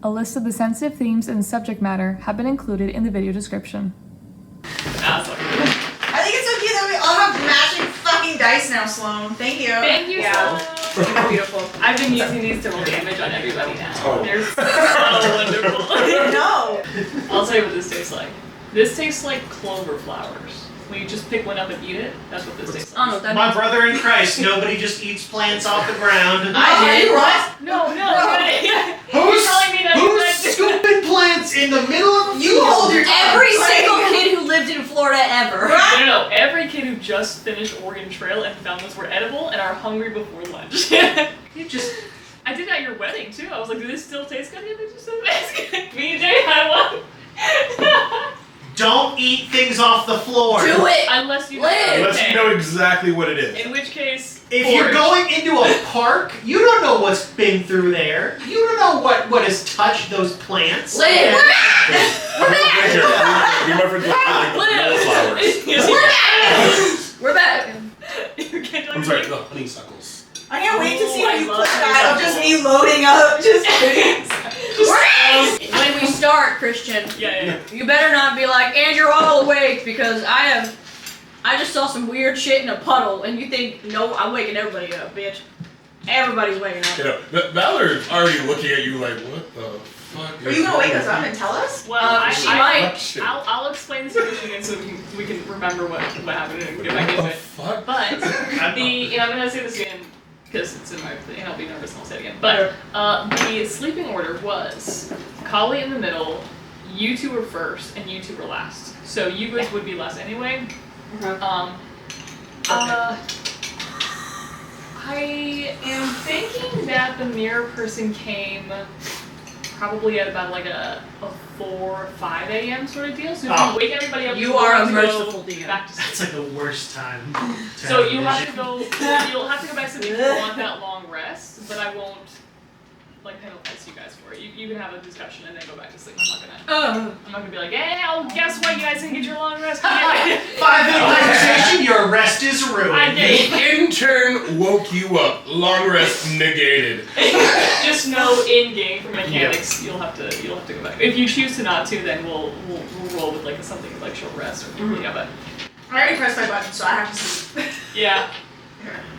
A list of the sensitive themes and subject matter have been included in the video description. I think it's so cute that we all have matching fucking dice now, Sloan. Thank you. Thank you, Yeah. Sloan. It's beautiful. I've been using these to roll damage on everybody now. Oh. They're so wonderful. No. I'll tell you what this tastes like. This tastes like clover flowers. When you just pick one up and eat it, that's what this tastes like. I don't know what that My means. brother in Christ, nobody just eats plants off the ground. I did. What? No. Who's telling me that you scooping plants in the middle of a You field? hold your Every tongue. single kid who lived in Florida ever. No. Every kid who just finished Oregon Trail and found those were edible and are hungry before lunch. You just... I did it at your wedding too. I was like, do this still taste good? Yeah, they just still taste good. Me and Jay had one. Don't eat things off the floor. Do it. Unless you Live. Unless you know exactly what it is. In which case, If you're going into a park, you don't know what's been through there. You don't know what has touched those plants. Live. And- We're back. We're back. Me and my friends like the flowers. We're back. You can't I'm sorry, the honeysuckles. I can't wait to see Oh, when I you love put that. It'll just honeysuckles. me loading up. When we start, Christian, Yeah. you better not be like, and you're all awake because I just saw some weird shit in a puddle, and you think, no, I'm waking everybody up, bitch. Everybody's waking up. You know, Valer's already looking at you like, what the fuck? Are you gonna wake us up and tell us? Well, She might. Shit. I'll explain the situation again so we can remember what happened and get back What into the it. fuck? But and I'm gonna say this again because it's in my and I'll be nervous and I'll say it again. But the sleeping order was Kali in the middle, you two were first, and you two were last. So you guys would be last anyway. I am thinking that the mirror person came probably at about like a 4 or 5 a.m. sort of deal. So if you wake everybody up, You we're are a going to go merciful DM. back to That's like the worst time. So you have to go. You'll have to go back to sleep if you want that long rest. But I won't like penalize you guys for it. You can have a discussion and then go back to sleep. I'm not gonna be like, hey, oh, guess what? You guys didn't get your long rest. 5-minute conversation, your rest is ruined. I did. The intern woke you up. Long rest negated. Just know in game for mechanics, you'll have to go back. If you choose to not to, then we'll roll with like something like short rest or yeah. But I already pressed my button, so I have to sleep. yeah,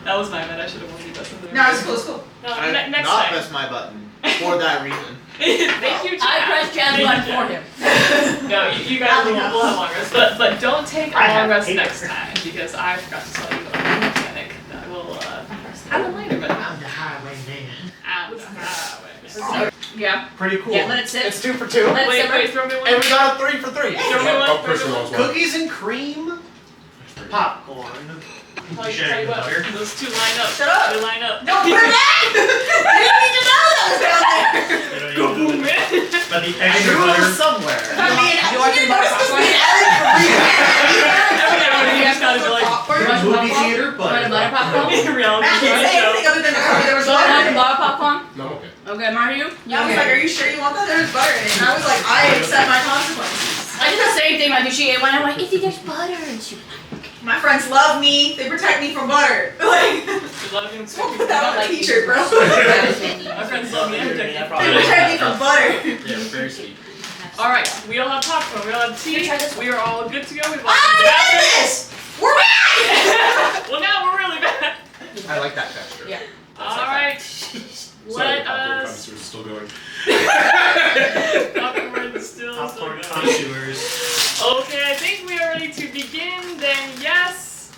that was my bad. I should have warned you about something. No, it's cool, it's cool. No, I next did not time. press my button for that reason. Thank you, Chad. I pressed Chad's button for him. No, you guys will have long rest, but don't take a I long have rest paper. next time because I forgot to tell you about the mechanic. I will have it later, but I'm the highway man. out of the highway. Yeah. Pretty cool. Yeah, let it sit. It's 2 for 2. Let it Wait, simmer. throw me one. And we got a 3 for 3. Throw me one. Oh, Christian wants one. Cookies and cream, popcorn, Tell share you what, butter. those two line up. Shut up. They line up. Don't put it back! I didn't need to know that was down there! Go boom, man. But the I extra knew it butter. was somewhere. I mean, You want you your notice this being added You guys gotta be like, Movie theater Want a butter butter. popcorn? in reality. I didn't say anything other than the fact there was So you want butter the in it. butter popcorn? No, I'm okay. Okay, Mario? I was like, are you sure you want that? There's butter in it. And I was like, I accept my consequences. I did the same thing like she ate one. I'm like, Izzy, there's butter. And she My friends love me. They protect me from butter. Like, You love him. don't put that on a t-shirt, bro. My friends love me and protect me. They protect me from butter. Yeah, very sweet. All right, we all have popcorn. We all have tea. We are all good to go. We've all I did this! We're back! Well, now we're really back. I like that texture. Yeah. All right. Sorry, Let popcorn us. connoisseurs still going. Popcorn is still. Popcorn still going. connoisseurs. Okay, I think we are ready to begin. Then yes.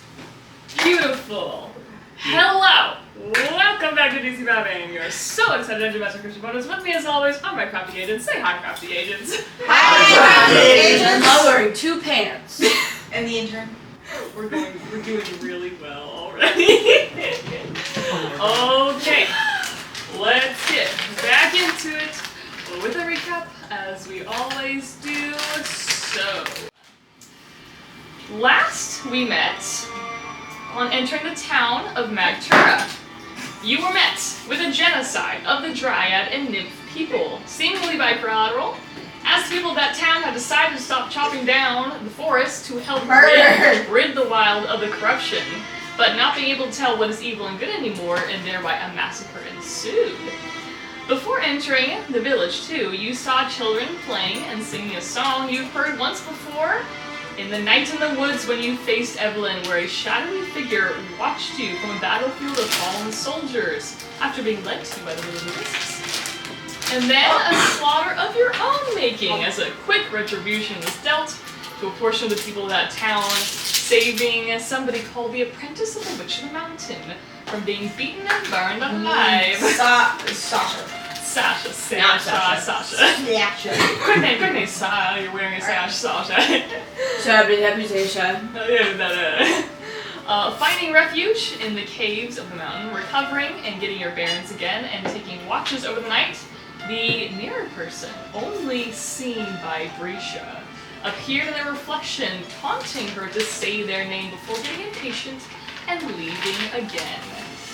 Beautiful. Hello. Welcome back to DC Babbing. We are so excited to do Master Christian Bonus. With me as always, I'm my crafty agent. Say hi, crafty agents. Hi, agents! I'm wearing 2 pants. And the intern. We're doing really well already. Okay, let's get back into it with a recap as we always do. So, last we met on entering the town of Magtura. You were met with a genocide of the Dryad and Nymph people, seemingly by collateral, as the people of that town had decided to stop chopping down the forest to help rid the wild of the corruption, but not being able to tell what is evil and good anymore, and thereby a massacre ensued. Before entering the village, too, you saw children playing and singing a song you've heard once before. In the night in the woods when you faced Evelyn, where a shadowy figure watched you from a battlefield of fallen soldiers after being led to by the will-o-wisps. And then a slaughter of your own making, as a quick retribution was dealt to a portion of the people of that town, saving somebody called the Apprentice of the Witch of the Mountain from being beaten and burned alive. Sasha. Sasha. Yeah. Quick name, Sasha. You're wearing a sash, Sasha. Finding refuge in the caves of the mountain, recovering and getting your bearings again, and taking watches over the night, the nearer person, only seen by Brescia, appeared in their reflection, taunting her to say their name before getting impatient and leaving again.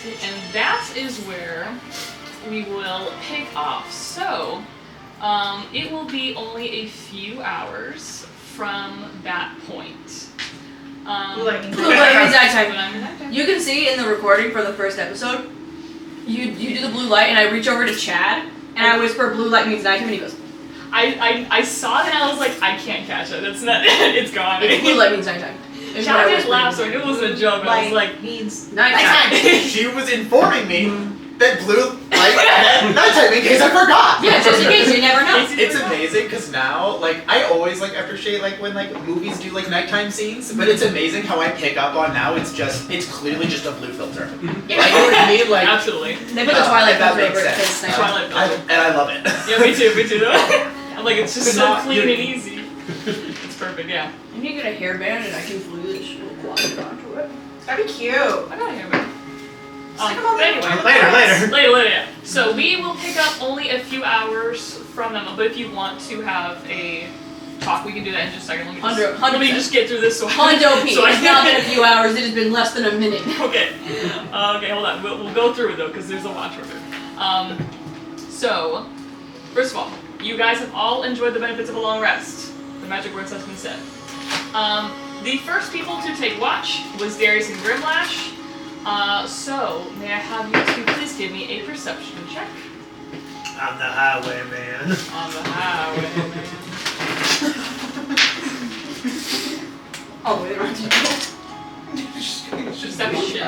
And that is where we will pick off. So, it will be only a few hours from that point. Blue light means nighttime. You can see in the recording for the first episode, you do the blue light, and I reach over to Chad, and I whisper, "Blue light means nighttime," and he goes, I saw it and I was like, I can't catch it. It's not. It's gone. "Blue light means nighttime." Chad didn't laugh, so I knew it wasn't a joke. I was like, means Nighttime. She was informing me that blue light meant nighttime in case I forgot. Yeah, just in case, you never know. It's amazing because now, like, I always like appreciate like when like movies do like nighttime scenes, but it's amazing how I pick up on now. It's clearly just a blue filter. Like, you know what I mean? Like, absolutely. They put the Twilight that filter makes over it sense. because nighttime. Twilight filter. and I love it. Yeah, me too. I'm like, it's just so clean and easy. It's perfect, yeah. I need to get a hairband and I can glue this little quadrant onto it. That'd be cute. I got a hairband. Stick 'em on But anyway, Later. yeah. So we will pick up only a few hours from them, but if you want to have a talk, we can do that in just a second. Let me just get through this so Hondo P. so It's not been a few hours, it has been less than a minute. Okay. Okay, hold on. We'll go through it though, because there's a lot to it. So, first of all, you guys have all enjoyed the benefits of a long rest. The magic words has been said. The first people to take watch was Darius and Grimlash. So, may I have you two please give me a perception check? I'm the highwayman. On the highway, Oh, wait, around you Perception.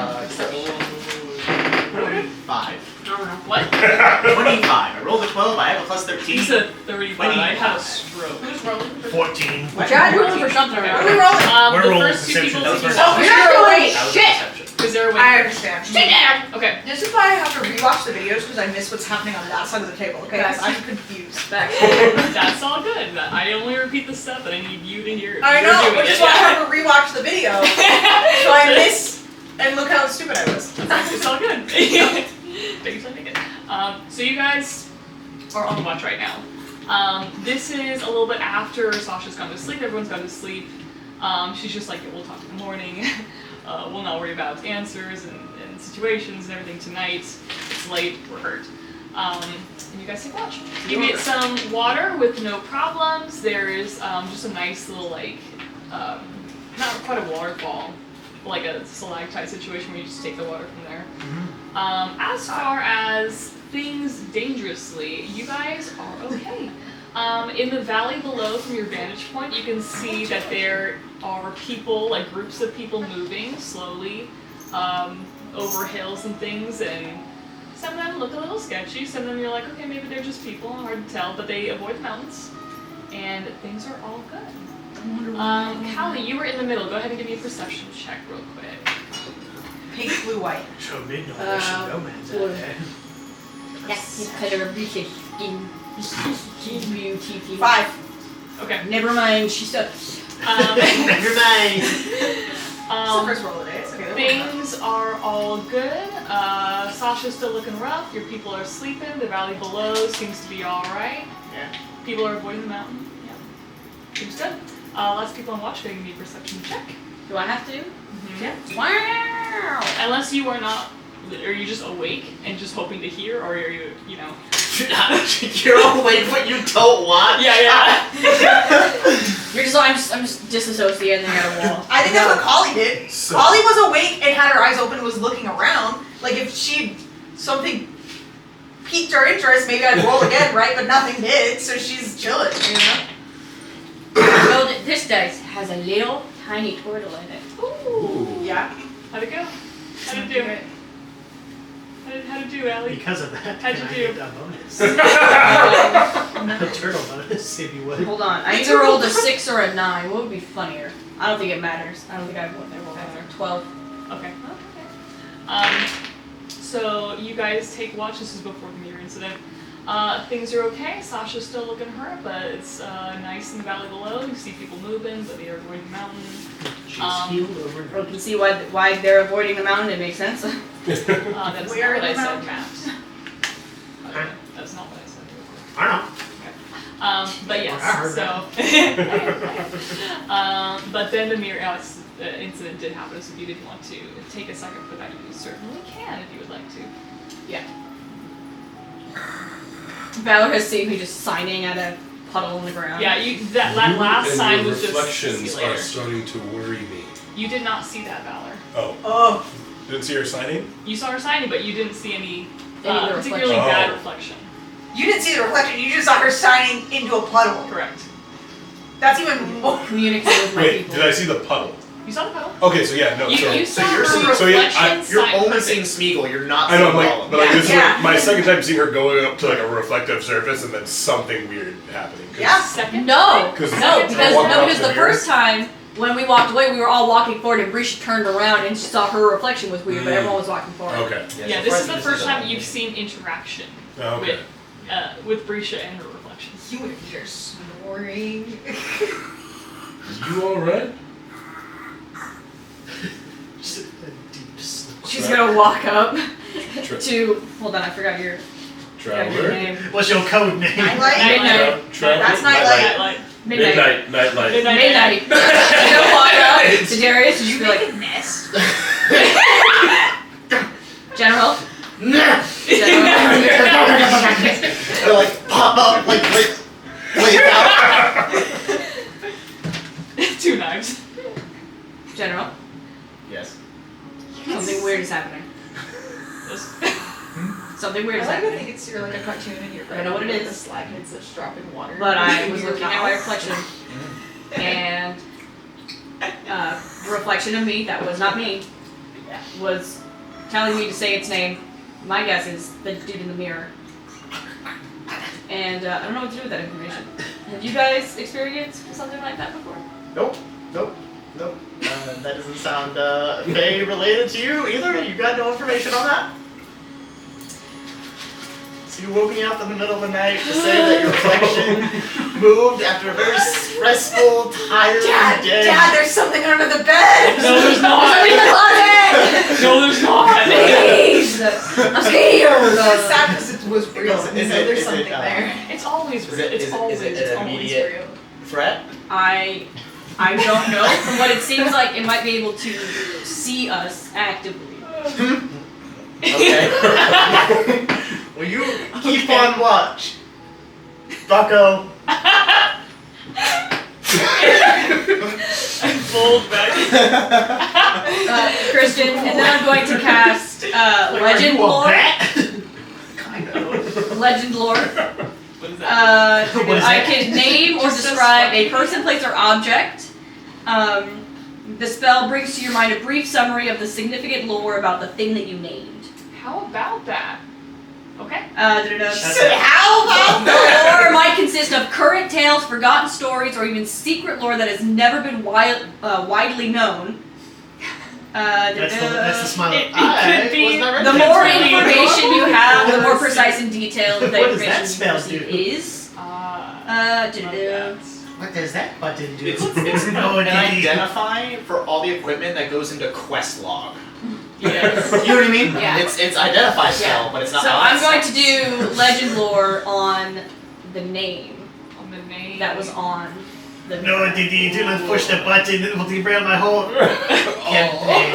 25. I don't know. What? 25. I rolled a 12. I have a plus 13. He said 35. I had a stroke. Who's rolling? 14. Chad, rolling for something. Okay. Right? We're rolling. We're The rolling first two perception. people That was to my Oh, You're not awake. That was Shit. perception. Because they're awake. I understand. Sit down. Okay. This is why I have to rewatch the videos because I miss what's happening on that side of the table. Okay, Yes. I'm confused. Back. That's all good. I only repeat the stuff that I need you to hear. I You're know, doing which it, is why I yeah. have to rewatch the video. So I miss, and look how stupid I was. It's all good. Take your time, make it. So you guys are on watch right now. This is a little bit after Sasha's gone to sleep. Everyone's gone to sleep. She's just like, we'll talk in the morning. We'll not worry about answers and situations and everything tonight. It's late. We're hurt. And you guys take watch. You get some water with no problems. There is just a nice little like, not quite a waterfall, but like a stalactite situation where you just take the water from there. As far as things dangerously, you guys are okay. In the valley below, from your vantage point, you can see that there are people, like groups of people moving slowly over hills and things, and some of them look a little sketchy, some of them you're like, okay, maybe they're just people, hard to tell, but they avoid the mountains, and things are all good. Callie, you were in the middle. Go ahead and give me a perception check real quick. Pink, blue, white. So midnight, there's some romance out there. Yes, color beauty. Beauty. 5. Okay. Never mind, she sucks. Never mind. It's the first roll of the day. It's okay. Things are all good. Sasha's still looking rough. Your people are sleeping. The valley below seems to be all right. Yeah. People are avoiding the mountain. Yeah. Seems good. Lots of people on watch. Give me a perception check. Do I have to? Yeah. Wow. Unless you are not. Are you just awake and just hoping to hear, or are you, you know? You're awake, but you don't watch. Yeah. You're just like, I'm just disassociating at a wall. I think that's what Collie did. So- Collie was awake and had her eyes open and was looking around. Like if she something piqued her interest, maybe I'd roll again, right? But nothing did, so she's chilling, you know? Well, this dice has a little tiny turtle in it. Ooh. Yeah. How'd it go? How'd it do? How'd it do, Allie? Because of that, How'd can I you do? get a bonus? A turtle bonus, if you would. Hold on. I either rolled a 6 or a 9. What would be funnier? I don't think it matters. I don't think I rolled either. 12. Okay. So you guys take watch. This is before the mirror incident. Things are okay. Sasha's still looking hurt, but it's nice in the valley below. You see people moving, but they are avoiding the mountain. She's healed over. You can see why they're avoiding the mountain. It makes sense. That's Where not are what the I said, mountains? Matt. That's not what I said. I don't But I yes, heard so. But then the mirror incident did happen, so if you didn't want to take a second for that, you certainly can if you would like to. Valor has seen me just signing at a puddle on the ground. Yeah, that last sign and was your just see reflections you are later. starting to worry me. You did not see that, Valor. Oh. Didn't see her signing? You saw her signing, but you didn't see any Any particularly reflection. bad Oh. reflection. You didn't see the reflection, you just saw her signing into a puddle. Correct. That's even more. Communicate with my Wait, people. did I see the puddle? You saw the puddle? Okay, so yeah, no, You so saw you're her seeing- so yeah, reflection You're sign only perfect. seeing Smeagol, you're not I know, seeing like, Gollum. but like this is Yeah. like my second time seeing her going up to like a reflective surface and then something weird happening. 'Cause- Yeah. Second? No, 'Cause no, I because walked no, up because to the the mirror. first time when we walked away, we were all walking forward, and Brisha turned around and she saw her reflection was weird, but everyone was walking forward. Okay. Yeah, this is the first time you've seen interaction Oh, okay. with Brisha and her reflection. You would hear snoring. You alright? Just a deep sleep. She's gonna walk up Tra- to. Hold on, I forgot your Traveler? name. What's your code name? Nightlight? Midnight. That's nightlight. Nightlight. Midnight. Nightlight. Midnight. She's gonna walk up to Darius and she's gonna be like, Nest. General. They're like, pop up, like, blades out. 2 knives. General. Yes. Something weird is happening. Something weird I is like to happening. think it's you're like a cartoon and you're I know what it is. The slide heads that's dropping water. But I was Your looking at my mouth. reflection, and the reflection of me that was not me was telling me to say its name. My guess is the dude in the mirror. And I don't know what to do with that information. Have you guys experienced something like that before? Nope. That doesn't sound Faye related to you either. You got no information on that? So you woke me up in the middle of the night to say that your reflection moved after a very stressful, tiring day. Dad, there's something under the bed. No, there's not. Somebody in the closet! No, there's not. Please! I'm scared! It's sad because it was real. Is so it- there's is it, something there. It's always Is real. it- It's is it- always is it an always immediate- real. Threat? I don't know. From what it seems like, it might be able to see us actively. Okay. Will you keep on watch? Bucko. Fold back. Christian, and then I'm going to cast Are Legend you a Lore. bat? Kind of. Legend Lore. What is that? What is I that? can name or Just a describe a spike. person, place, or object. The spell brings to your mind a brief summary of the significant lore about the thing that you named. How about that? Okay. How about The lore might consist of current tales, forgotten stories, or even secret lore that has never been widely known. That's the smile. It I could be- was not ready. The more information you have, the more What is- precise and detailed the what does that information spell you receive do? is. Love that. What does that button do? It's no an idea. identify for all the equipment that goes into quest log. Yes. You know what I mean? Yeah. It's identify spell, Yeah. but it's not. So I'm going to do legend lore on the name On the name. that was on the No, Didi, do not push the button. It will derail my whole campaign.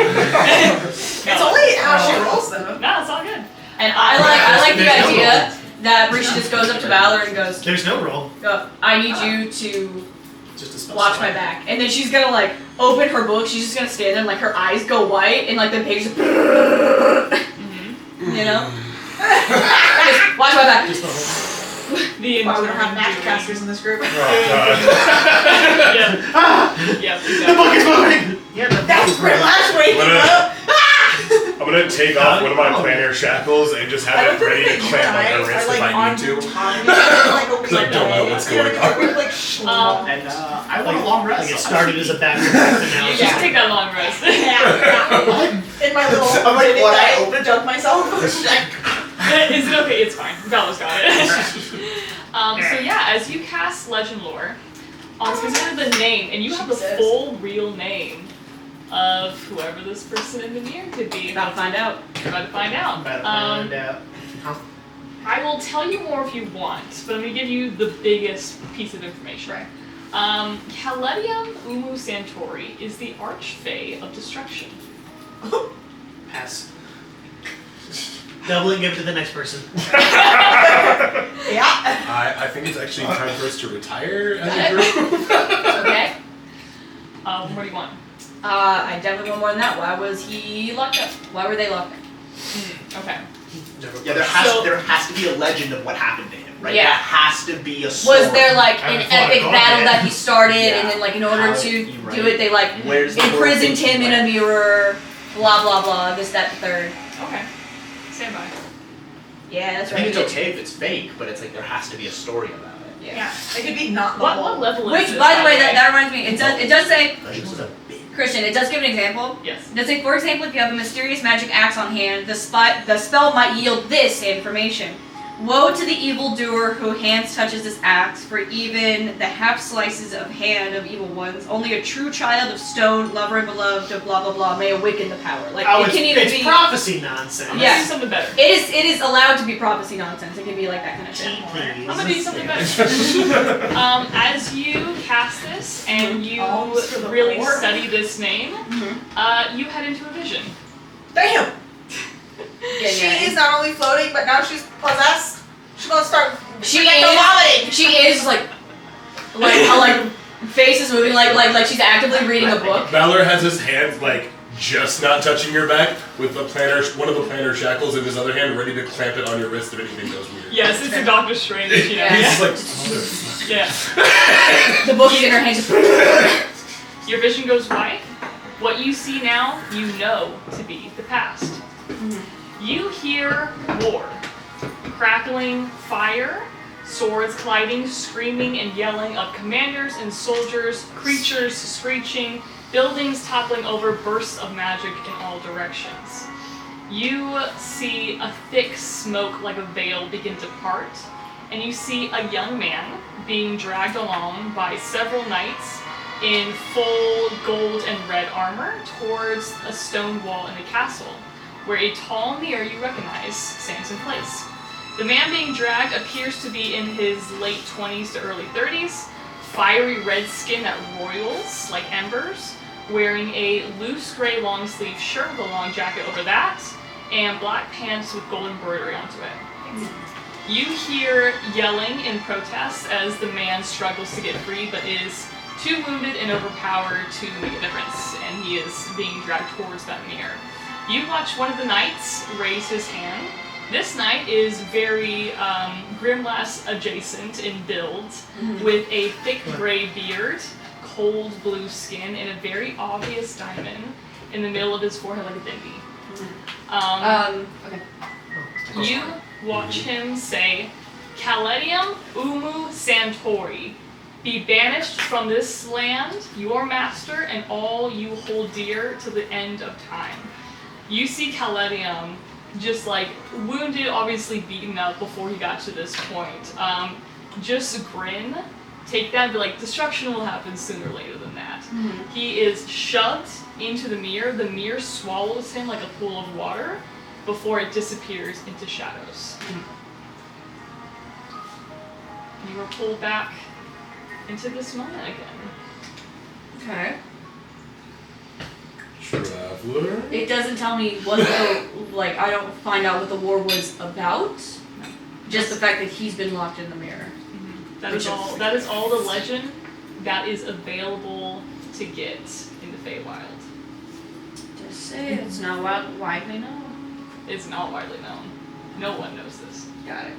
It's only how she rolls though. No, it's all good. And I like the There's no idea that Brisha just goes up to Valor and goes, There's no roll. I need you to Just a spell. watch my back. And then she's gonna like open her book, she's just gonna stand there and like her eyes go white and like the page Mm-hmm. you know? Watch my back. Just the whole. The Why we don't have intern magic doing- casters in this group? Oh god. Yeah, Ah! yeah, The exactly. book is moving! Yeah, the That's where last week, What bro. I'm gonna take off one of my planner shackles and just I have don't it ready think to that you clamp on her guys wrist are if like I on need to. time. Like a Because I don't know what's going on. We're like And I want a long rest. Like it started as a back-to-back, and now You it's just just take that long rest. yeah. In my little. I'm like, what I opened? Dunk myself. Is it okay? It's fine. Bella's got it. So yeah, as you cast Legend Lore, specifically the name, and you have the Jesus. full real name of whoever this person in the mirror could be. About to find out. You're about to find out. about to find out. I will tell you more if you want, but I'm going to give you the biggest piece of information. Right. Caledium Umu Santori is the Archfey of Destruction. Pass. Double and give it to the next person. Yeah. I think it's actually time for us to retire as a group. Okay. What do you want? I definitely want more than that. Why was he locked up? Why were they locked up? Okay. Yeah, there has to be a legend of what happened to him, right? Yeah. There has to be a story. Was there like I an haven't thought epic of battle it. that he started, Yeah. and then like in order How- to you're do right. it, they like Where's the imprisoned world him in a went? mirror, blah blah blah, this, that, the third. Okay. Stand by. Yeah, that's I right. think it's okay if it's fake, but it's like there has to be a story about it. Yeah. Yeah. It could be not the What whole. level is Which, this? by the way, that reminds me. It does say, Legends of a big. Christian. It does give an example. Yes. It does say, for example, if you have a mysterious magic axe on hand, the spell might yield this information. Woe to the evildoer who hands touches this axe, for even the half slices of hand of evil ones. Only a true child of stone, lover and beloved of blah blah blah, may awaken the power. Like Oh, it can even it's be. prophecy nonsense. I'm Yeah. gonna do something better. It is allowed to be prophecy nonsense. It can be like that kind of shit. I'm gonna do something better. As you cast this and you Alms for the really poor. study this name, Mm-hmm. you head into a vision. Damn. Yeah, She yeah. is not only floating, but now she's possessed. She's gonna start. She freaking is. vomiting. She is like how like face is moving like she's actively reading a book. Valor has his hands like just not touching your back with the planner, one of the planner shackles in his other hand, ready to clamp it on your wrist if anything goes weird. Yes, it's a Doctor Strange, you know. He's Yeah. just like, Yeah. The book is in her hand. Just Your vision goes white. What you see now, you know to be the past. You hear war, crackling fire, swords colliding, screaming and yelling of commanders and soldiers, creatures screeching, buildings toppling over, bursts of magic in all directions. You see a thick smoke like a veil begin to part, and you see a young man being dragged along by several knights in full gold and red armor towards a stone wall in the castle, where a tall mirror you recognize stands in place. The man being dragged appears to be in his late 20s to early 30s, fiery red skin that roils like embers, wearing a loose gray long sleeve shirt with a long jacket over that, and black pants with gold embroidery onto it. You hear yelling in protest as the man struggles to get free, but is too wounded and overpowered to make a difference, and he is being dragged towards that mirror. You watch one of the knights raise his hand. This knight is very Grimlass adjacent in build, with a thick gray beard, cold blue skin, and a very obvious diamond in the middle of his forehead like a dinghy. Okay. You watch him say, Caledium Umu Santori, be banished from this land, your master, and all you hold dear to the end of time. You see Caledium just like wounded, obviously beaten up before he got to this point. Just grin, take that and be like, destruction will happen sooner or later than that. He is shoved into the mirror swallows him like a pool of water before it disappears into shadows. You are pulled back into this moment again. Okay. Traveler? It doesn't tell me what the I don't find out what the war was about. Just the fact that he's been locked in the mirror. That is all. That is all the legend that is available to get in the Feywild. Just say it's not widely known. It's not widely known. No one knows this. Got it.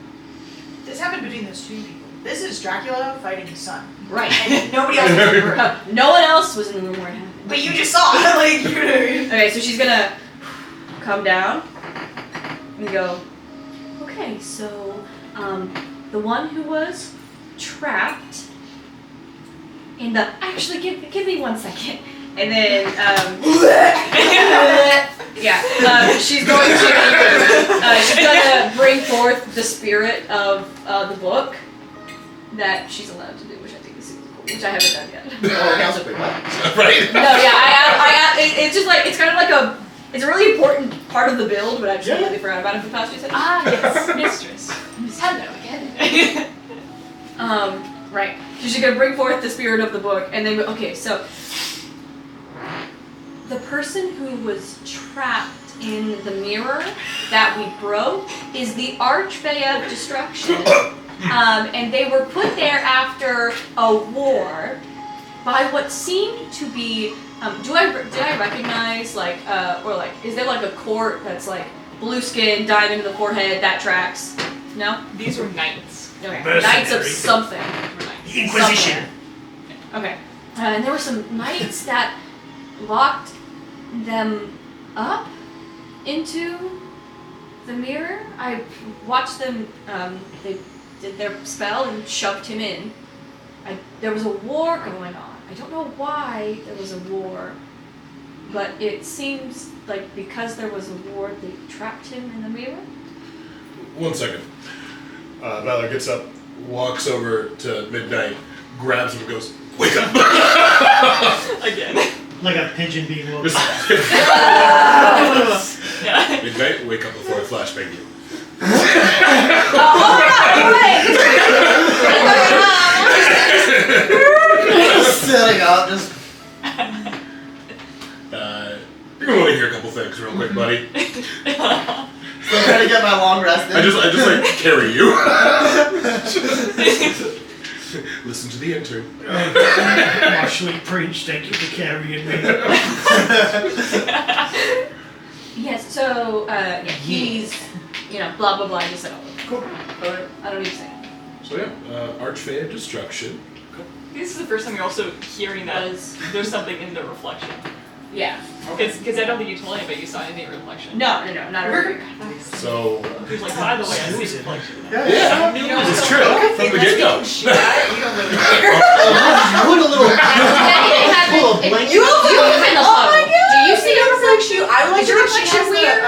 This happened between those two people. This is Dracula fighting his son. Right. And nobody else was in the room. No one else was in the room where it happened. But you just saw it. Like, you know what I mean? Okay, so she's gonna come down and go, okay, so, the one who was trapped in the, actually, give me 1 second. And then, she's going to bring forth the spirit of the book that she's allowed to do, which I think is super cool, which I haven't done yet. Oh, I was like, wait, what? Right? No, it's just like, it's kind of like it's a really important part of the build, but I just completely forgot about it for the past few seconds. Ah, yes, mistress. Hello again. Right. So she's gonna bring forth the spirit of the book, and then, okay, so the person who was trapped in the mirror that we broke is the Archfey of Destruction. And they were put there after a war by what seemed to be, did I recognize, like, or like, is there like a court that's like blue skin, diamond in the forehead, that tracks? No? These were knights. Okay. Mercenary. Knights of something. Inquisition. Okay. And there were some knights that locked them up into the mirror. I watched them, they did their spell and shoved him in. There was a war going on. I don't know why there was a war, but it seems like because there was a war, they trapped him in the mirror. 1 second. Valor gets up, walks over to Midnight, grabs him and goes, wake up! Again. Like a pigeon being woken. Yeah. Midnight, wake up before I flashbang you. Setting up, just. You're gonna want to hear a couple things real quick, buddy. Still trying to get my long rest in. I just like carry you. Listen to the intern. Oh, sweet preach, thank you for carrying me. Yes, so, he's, blah, blah, blah, I just said all of it. Cool. But I don't need to say it. So yeah, Archfey of Destruction. This is the first time you're also hearing that Was- there's something in the reflection. Yeah. Because I don't think you told anybody you saw anything in reflection. No, not a word. So He was like, by the way, I see reflection. yeah, it's true from the get go. Shit, you don't really care. Put a little. Full of blanket. You also Oh my God! Do you see your reflection? I like Is your your reflection reflection weird.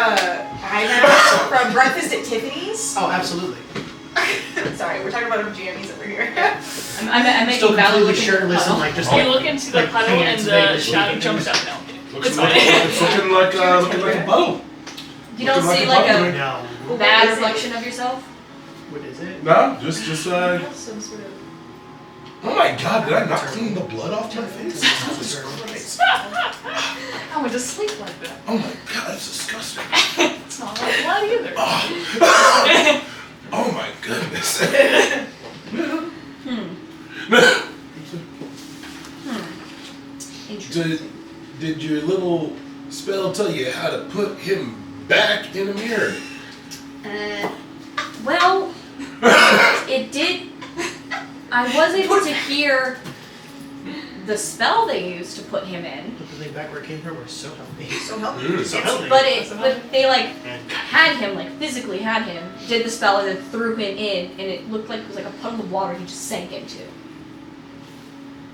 Eyemask from Breakfast at Tiffany's. Oh, absolutely. Sorry, we're talking about our jammies over here. I'm making Still valid completely looking shirtless and puddle. like just You like. look into the like puddle and pants the vaguely shadow looking jumps things. out. No, Looks it's like fine. it's looking like a bubble. You don't Looking see like like a a No. bad reflection of yourself? What is it? No, just Some sort of. Oh my God! Did I not clean the blood off my face? Jesus Christ! I went to sleep like that. Oh my God, that's disgusting. It's not like blood either. Oh my goodness. Interesting. Did your little spell tell you how to put him back in a mirror? Well, it did. I was able to hear the spell they used to put him in, Put the thing back where it came from. We're so healthy. So help me. So healthy. but they like And had him, like physically had him, did the spell and then threw him in, and it looked like it was like a puddle of water he just sank into.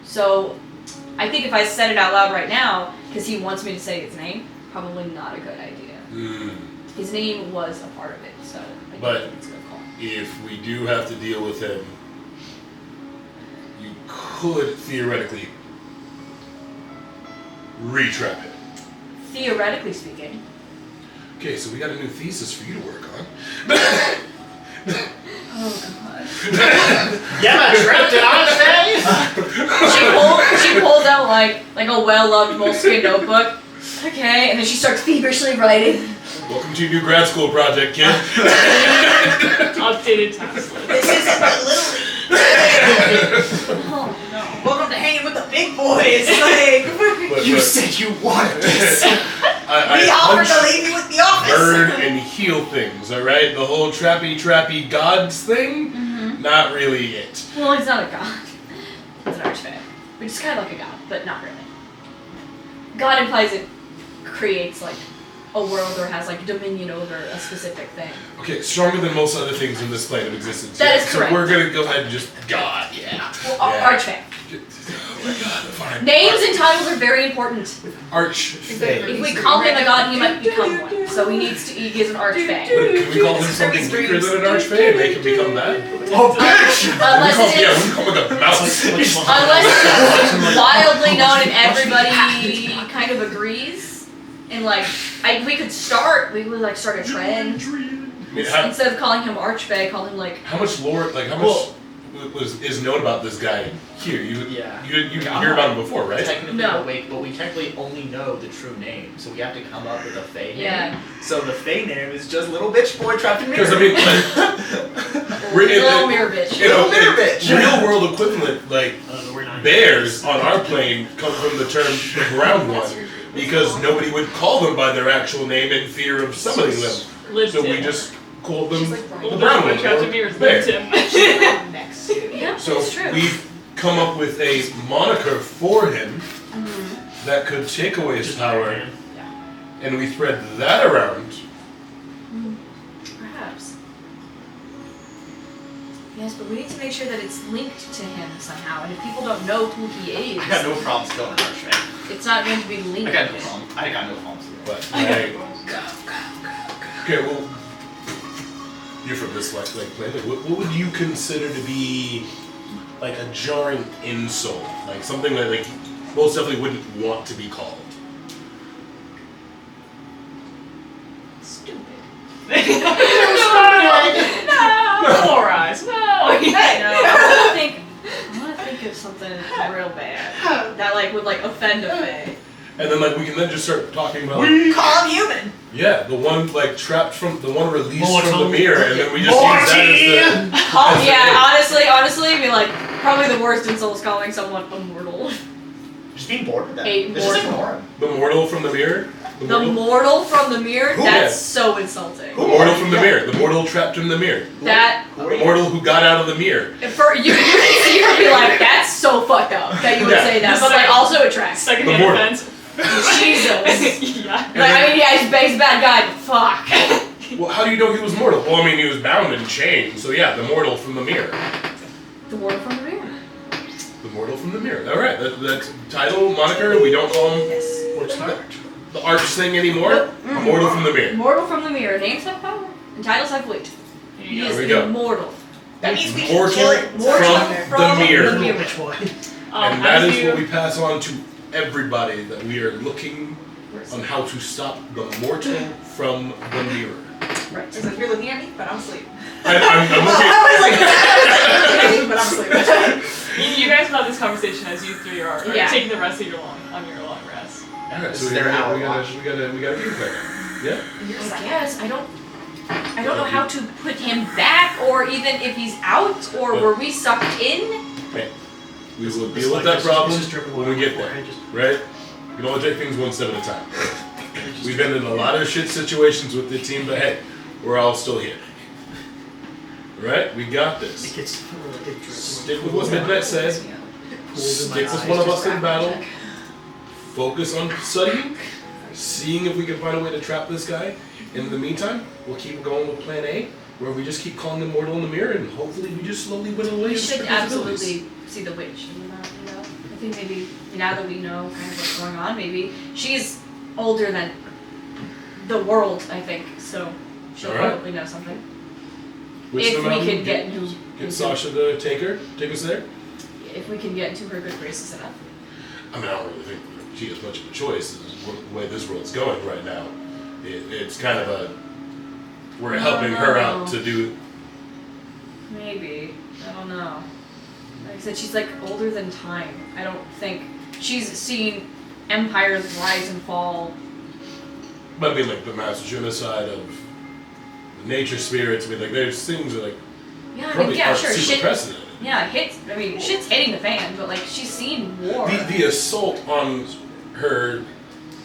So, I think if I said it out loud right now, because he wants me to say his name, probably not a good idea. His name was a part of it, so I But- think it's a good call. If we do have to deal with him, you could theoretically retrap him. Theoretically speaking. Okay, so we got a new thesis for you to work on. Oh god. yeah, trapped it on She pulls out like a well-loved moleskin notebook. Okay, and then she starts feverishly writing. Welcome to your new grad school project, kid. Updated task list. This isn't the little league. Oh no. Welcome to hanging with the big boys. Like, But- You but said you wanted this. we offered to leave you with The Office. burn and heal things, alright? The whole trappy gods thing, not really it. Well, he's not a god. He's an archfey. Which is kind of like a god, but not really. God implies it creates like a world or has like dominion over a specific thing. Okay, stronger than most other things in this plane of existence. That yeah. is correct. So we're gonna go ahead and just God, yeah. Well, Yeah. archfey. Oh my god, fine. Names and titles are very important. Arch. If we call him a god, he might become one. So he is an archfey. Can we call him something weaker than an archfey and make him become that? Oh, bitch! Unless we it's call him like a mouse. unless it's wildly known and everybody kind of agrees. And like, we could start like start a trend. I mean, Instead of calling him archfey, call him like. how much lore, like how much is known about this guy here? You hear about him before, right? Technically, No. but we technically only know the true name, so we have to come up with a Fae Yeah. name. So the Fae name is just little bitch boy trapped in mirror. Because I mean, Little mirror bitch. Mirror bitch. real world equivalent, like bears on our plane come from the term the brown one, because nobody would call them by their actual name in fear of summoning them. Lived So we in. just called them Well, the the brown one one. trapped or in mirrors bear. lived him. Yeah, So it's true. we've come up with a moniker for him that could take away his power, and we thread that around. Perhaps. Yes, but we need to make sure that it's linked to him somehow. And if people don't know who he is, I got no problems killing an archfey. it's not going to be linked. I got to no him. problem. I got no problems. But I got like, okay, well, you're from this like planet. What would you consider to be like a jarring insult, like something that like most definitely wouldn't want to be called? Stupid. No! Four eyes. No! Hey, no, I want to think of something real bad that like would like offend a fae. And then like we can then just start talking about Call him human. yeah, the one like trapped from the one released from the Mortal. mirror, and then we just use that as the Oh yeah, honestly, be like probably the worst insult is calling someone immortal. Just being bored with that. A Just mortal. ignore him. the mortal from the mirror. The mortal from the mirror. Who That's is? so insulting. The mortal from the mirror. The mortal trapped in the mirror. That The mortal who got out of the mirror. for you can see her be like, that's so fucked up that you would Yeah. say that, but like also attracts. Second The hand mortal. offense. Jesus. Yeah. Like, I mean, yeah, he's a bad guy, but fuck. Well, how do you know he was mortal? Well, I mean, he was bound and chained. So yeah, the mortal from the mirror. The mortal from the mirror. The mortal from the mirror. All right, that's title moniker. We don't call him Yes. the arch thing anymore. Nope. Mortal from the mirror. Mortal from the mirror. Names have power, and titles have weight. Here He you is go. we go. immortal. That means we can Mortal kill it. Mortal from from the mirror. the mirror. Which one? And how that do is you- what we pass on to everybody, that we are looking on how to stop the mortal from the mirror. Right. As if you're looking at me, but I'm asleep. I'm Well, looking. I was like, but I'm asleep. You guys have had this conversation as you three are Yeah. taking the rest of your long rest. Alright, so This is we their hour watch. gotta game plan. Yeah? I guess I don't know how to put him back, or even if he's out, or were we sucked in? We will deal with that problem when we get there. Right? We can only take things one step at a time. We've been in a lot of shit situations with the team, but hey, we're all still here. Right? We got this. Stick with what Midnight said. Stick with one of us in battle. Focus on studying, seeing if we can find a way to trap this guy. In the meantime, we'll keep going with Plan A, where we just keep calling him mortal in the mirror, and hopefully we just slowly whittle away We his should abilities. absolutely see the witch. You know, I think maybe now that we know kind of what's going on, maybe she's older than the world. I think so. She'll All right. probably know something. Which If the we mountain, can get into Sasha to take us there. if we can get into her good graces enough. I mean, I don't really think she has much of a choice. This is the way this world's going right now. It's kind of a we're helping her out to do. Maybe. I don't know. Like I said, she's like older than time. I don't think she's seen empires rise and fall. But I mean, like the mass genocide of the nature spirits. I mean, like there's things that like Yeah, I mean, probably yeah, aren't sure. super Shit. precedented. Yeah, shit's hitting the fan, but like she's seen war. The assault on her.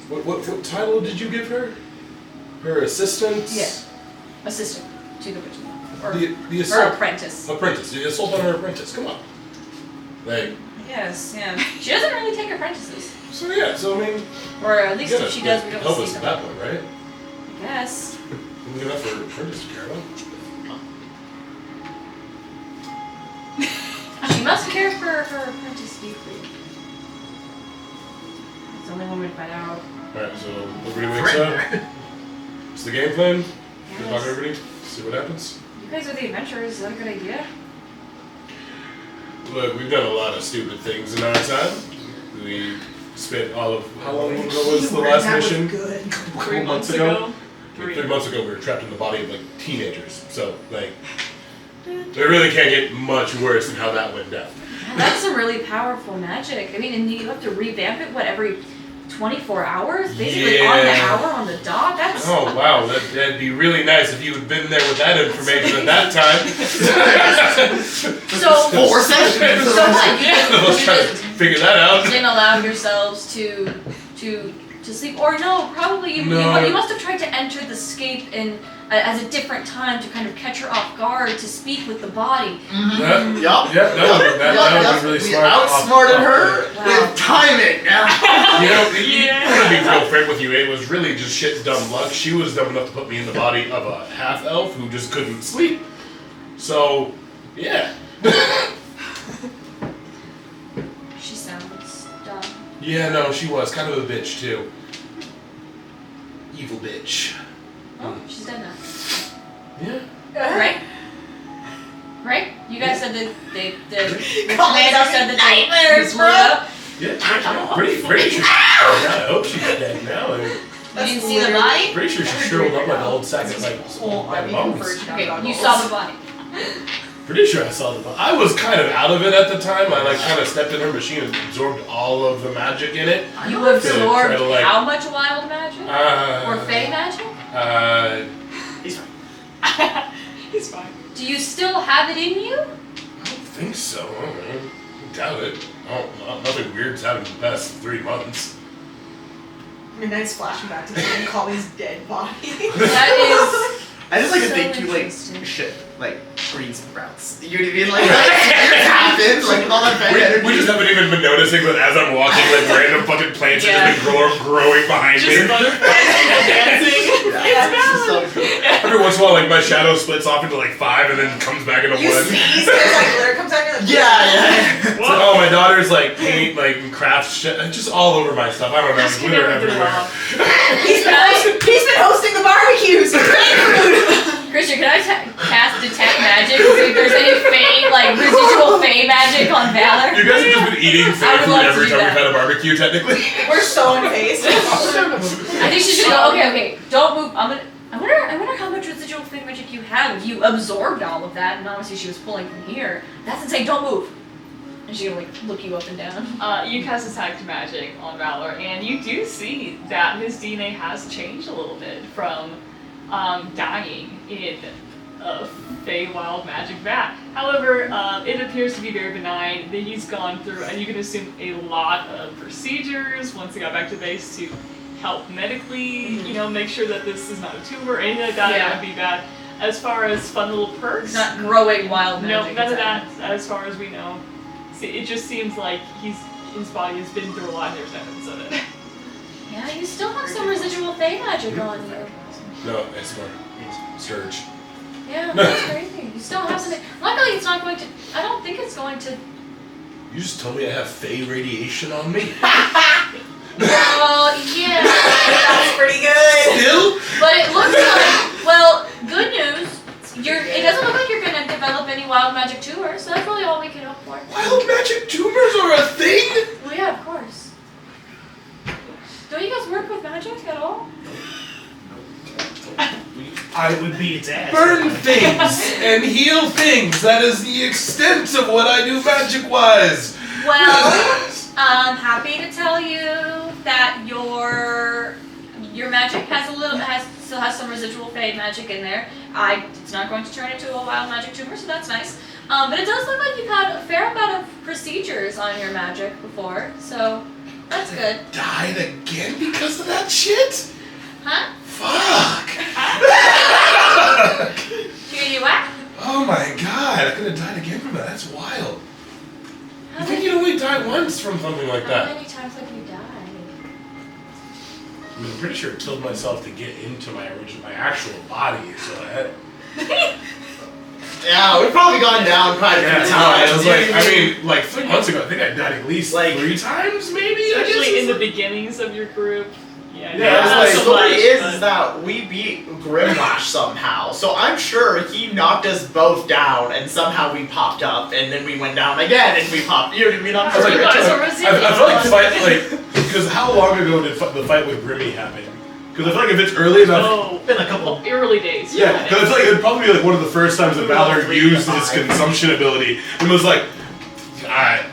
What title did you give her? Her assistant. Yeah. Assistant to the witch. Or The her assault. apprentice. Apprentice. The assault on her apprentice. Come on. Like. Yes, yeah. She doesn't really take apprentices. So yeah. So I mean. Or at least Yeah, if she does, we don't help see us at them. that point, right? Yes. We're enough for apprentice to care about. She must care for her apprentice deeply. It's the only one way to find out. Alright, so everybody wakes up. What's the game plan? Good luck, everybody. See what happens. You guys are the adventurers. Is that a good idea? Look, we've done a lot of stupid things in our time. We spent all of how long ago was the last mission? Good. 3 months ago. 3 months ago, we were trapped in the body of like teenagers. So like, it really can't get much worse than how that went down. That's some really powerful magic. I mean, and you have to revamp it, every 24 hours? Basically on the Yeah. hour, on the dot? That's... Oh wow, that'd be really nice if you had been there with that information at that time. So, 4 sessions. so what? You Let's try to just figure that out. didn't allow yourselves to sleep? Or no, probably you must have tried to enter the scape in as a different time to kind of catch her off guard to speak with the body. Yup. Yeah, that would be really We smart. outsmarted her Wow. with timing. You know, I'm gonna be real frank with you. It was really just shit dumb luck. She was dumb enough to put me in the body of a half elf who just couldn't sleep. So, yeah. She sounds dumb. Yeah, no, she was kind of a bitch too. Evil bitch. Oh, she's dead now. Yeah. Right? Right? You guys said that the Call commander it said that nightmares, they blew it up. Yeah, pretty sure. I hope she's dead now. I mean, You didn't see the body? pretty sure she shriveled up like an old sack of like bones. Okay, you saw the body. Pretty sure I saw the body. I was kind of out of it at the time. I like kind of stepped in her machine and absorbed all of the magic in it. You try absorbed to, like- how much wild magic? Or fey magic? He's fine. He's fine. Do you still have it in you? I don't think so. I don't know. I doubt it. Nothing weird's happened in the past 3 months. Midnight's flashing back to seeing Collie's dead body. That I just like to So think you like interesting. shit like green sprouts. You know what I mean? Like it happens, like with all that bad energy. We just haven't even been noticing, but as I'm walking, like random fucking plants have just been growing behind Just me. butterflies dancing. Yeah, it's so cool. Every once in a while, like my shadow splits off into like 5 and then comes back into You 1. sneeze, there's like glitter comes out, you're like, Yeah. It's like, oh, my daughter's like paint, like crafts shit, just all over my stuff. I don't know, Just get glitter everything everywhere. off. he's been hosting the barbecues. Christian, can I cast detect magic? See if there's any fey, like residual fey magic on Valor? You guys have just been eating I fake would food love to every do time that. we've had a barbecue, technically. We're so in phase. I think she should go. Okay. Don't move. I wonder how much residual fey magic you have. If you absorbed all of that, and obviously she was pulling from here. That's insane. Don't move. And she's gonna like look you up and down. You cast detect magic on Valor, and you do see that his DNA has changed a little bit from dying in a Feywild magic vat. However, it appears to be very benign. That he's gone through, and you can assume a lot of procedures once he got back to base to help medically, you know, make sure that this is not a tumor or anything like that. Yeah. That would be bad. As far as fun little perks, It's not growing wild no, magic. none of that. As far as we know, see, it just seems like his body has been through a lot. And there's evidence of it. Yeah, you still have some residual fey magic on you. No, it's smart. Surge. Yeah, that's crazy. You still have something. Luckily, it's not going to. I don't think it's going to. You just told me I have Fey radiation on me. Well, yeah. That's pretty good. Still? But it looks like. Well, good news. It doesn't look like you're going to develop any wild magic tumors, so that's really all we can hope for. Wild magic tumors are a thing? Well, yeah, of course. Don't you guys work with magic at all? I would beat its ass. Burn things and heal things. That is the extent of what I do magic-wise. Well, I'm happy to tell you that your magic still has some residual fade magic in there. It's not going to turn into a wild magic tumor, so that's nice. But it does look like you've had a fair amount of procedures on your magic before, so that's good. Died again because of that shit? Huh? Fuck. You what? Oh my god, I could have died again from that. That's wild. I think you'd only die once from something like How that. many times have you died? I mean, I'm pretty sure it killed myself to get into my actual body, so that... Yeah, we've probably gone down quite a few Yeah, times. I was like, I mean, like 3 months ago, I think I died at least Like- 3 times, maybe? I Especially guess. in the beginnings of your group. Yeah, Yeah, not like, so the story much, is but- that we beat Grimlash somehow, so I'm sure he knocked us both down, and somehow we popped up, and then we went down again, and we popped. You know what I mean? I'm I was like, You guys are I resilient. feel like because how long ago did the fight with Grimmy happen? Because I feel like if it's early enough, Oh, Been a couple. early days. yeah, because I feel like it'd probably be like one of the first times that Valor used his consumption ability and was like, alright,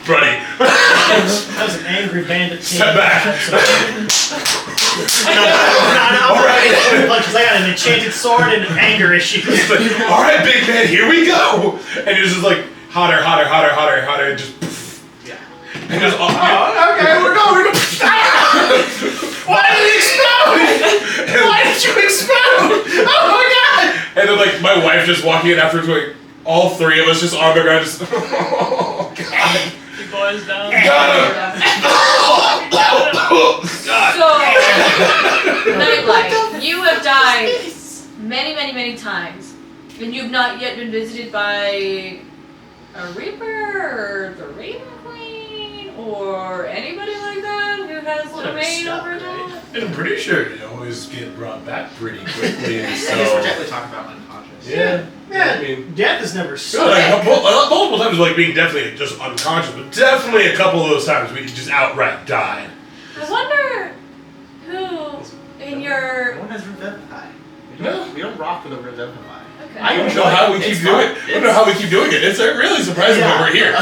buddy, That was an angry bandit team. step back. No, Alright. Because I got an enchanted sword and anger issues. He's like, alright, big man, here we go. And he was just like, hotter, and just, Yeah. and just, Okay, we're going. why did he explode? Why did you explode? Oh my god! And then like my wife just walking in afterwards, like all 3 of us just on the ground, just oh god, You boys down. got him! God. So, Nightlight, you have died many times, and you've not yet been visited by a Reaper or the Raven Queen or anybody like that who has domain over that. And I'm pretty sure they always get brought back pretty quickly. I guess So we're definitely talking about unconscious. yeah, Yeah. I mean. Death is never Like, sick. multiple times like being definitely just unconscious, but definitely a couple of those times we just outright died. I wonder who in your. No one has Revivify. No. We don't rock with a Revivify. Okay. I I don't enjoy know how we it. keep It's doing fun. it. I don't know how we keep doing it. It's really surprising that we're here. So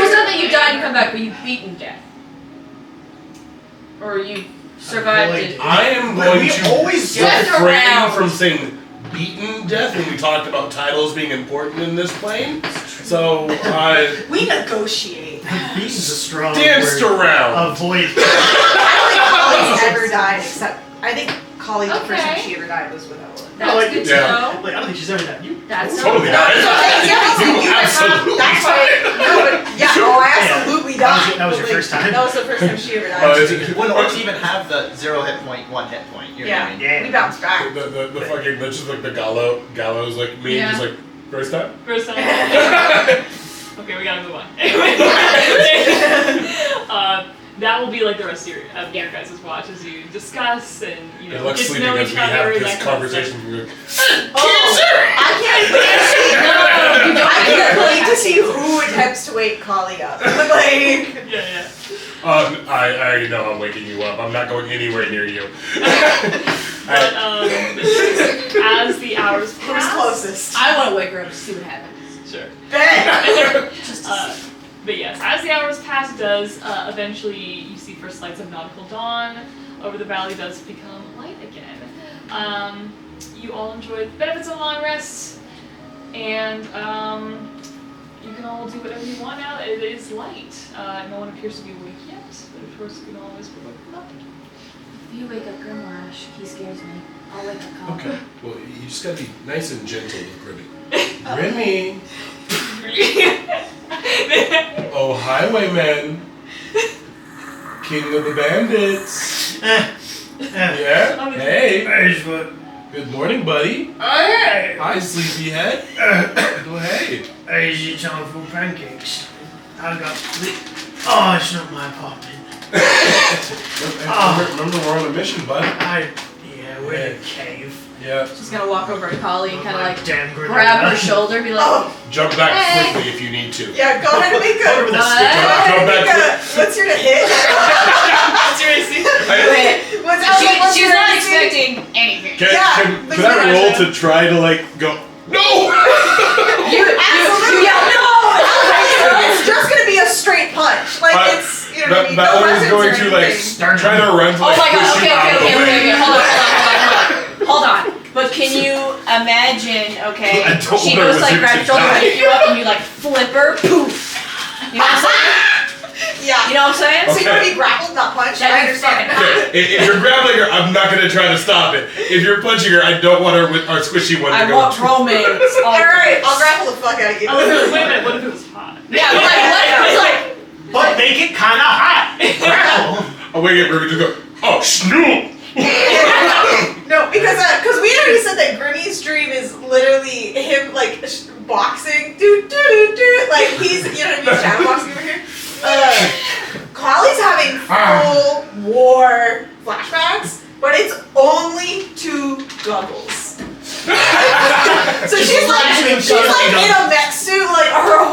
it's not that you died and come back, but you've beaten death. Or you survived it. I am going We to always get refrain around. from saying beaten death when we talked about titles being important in this plane. So We negotiate. Beaten's a strong danced word. around. Avoid. I don't think Collie's ever died except I think Collie the first time Okay. she ever died was with Evelyn. That's like, good to yeah. know. Like, I don't think she's ever done. You. That's Totally not. not. No, You absolutely that's why. No, but yeah, oh, I absolutely died. That was your first time? That was the first time she ever Oh, died. is it- When orcs even have the 0 hit point, 1 hit point. You know what I mean? Yeah. We bounced back. the fucking that's just like the gallows like me Yeah. just like first time. First time. Okay, we gotta move on. That will be like the rest of your guys' watch as you discuss and Good get luck to sleeping know as each we other. have and this that kind of stuff. conversation. We're like, I can't wait. No, you don't. I can't wait to see who attempts to wake Collie up. Like, Yeah. I know I'm waking you up. I'm not going anywhere near you. But as the hours who's pass, closest? I want to wake her up to see what happens. sure. Ben. But yes, as the hours pass, it does eventually you see first lights of nautical dawn. Over the valley does become light again. You all enjoy the benefits of a long rest, and you can all do whatever you want now. It is light. No one appears to be awake yet, but of course you can always wake them up. If you wake up Grimlash, he scares me. I'll wake up Colin. Okay. Well, you just gotta be nice and gentle with Grimmy. Grimmy. Oh, highwayman. King of the bandits. Yeah? Hey. Good morning, buddy. Hey. Hi, sleepyhead. Oh, hey. Hey, is it time for pancakes? I got. Oh, it's not my apartment. Remember, we're on a mission, bud. Yeah, we're in a cave. Yeah. She's gonna walk over to Collie and kind of like Damn good. grab her shoulder, be like, Oh, Jump back Hey. quickly if you need to. yeah, go ahead and make Over a. the Go stick. ahead and Jump make back a. What's your hit? Seriously. wait. What's She's your not AC? expecting anything. Can, Yeah, can, but can I you- roll to try to, like, go, no! You yell, no! It's just gonna be a straight punch. Like it's, you know what I mean? That No one is weapons going or to, like, anything. try to run to, Oh like, my god, push you okay, out of the way. Hold on. But can you imagine, okay, I don't she want goes her like to grab your shoulder, die. pick you up, and you like flip her, poof. You know what I'm saying? Yeah. You know what I'm saying? So you want to Okay. be grappled, not punched? That I is understand. If you're grappling her, I'm not gonna try to stop it. If you're punching her, I don't want her with our squishy one to I go. want romance. Alright, I'll grapple the fuck out of you. Oh, wait a minute, what if it was hot? Yeah, but like, what? It's like, But make it kind of hot. Grapple. Oh wait, we just go. Oh, Snoop! No, because we already said that Grimmy's dream is literally him like boxing, like he's you know what I mean, shadow boxing over here. Collie's having full war flashbacks, but it's only to goggles. So she's like in a mech suit, like her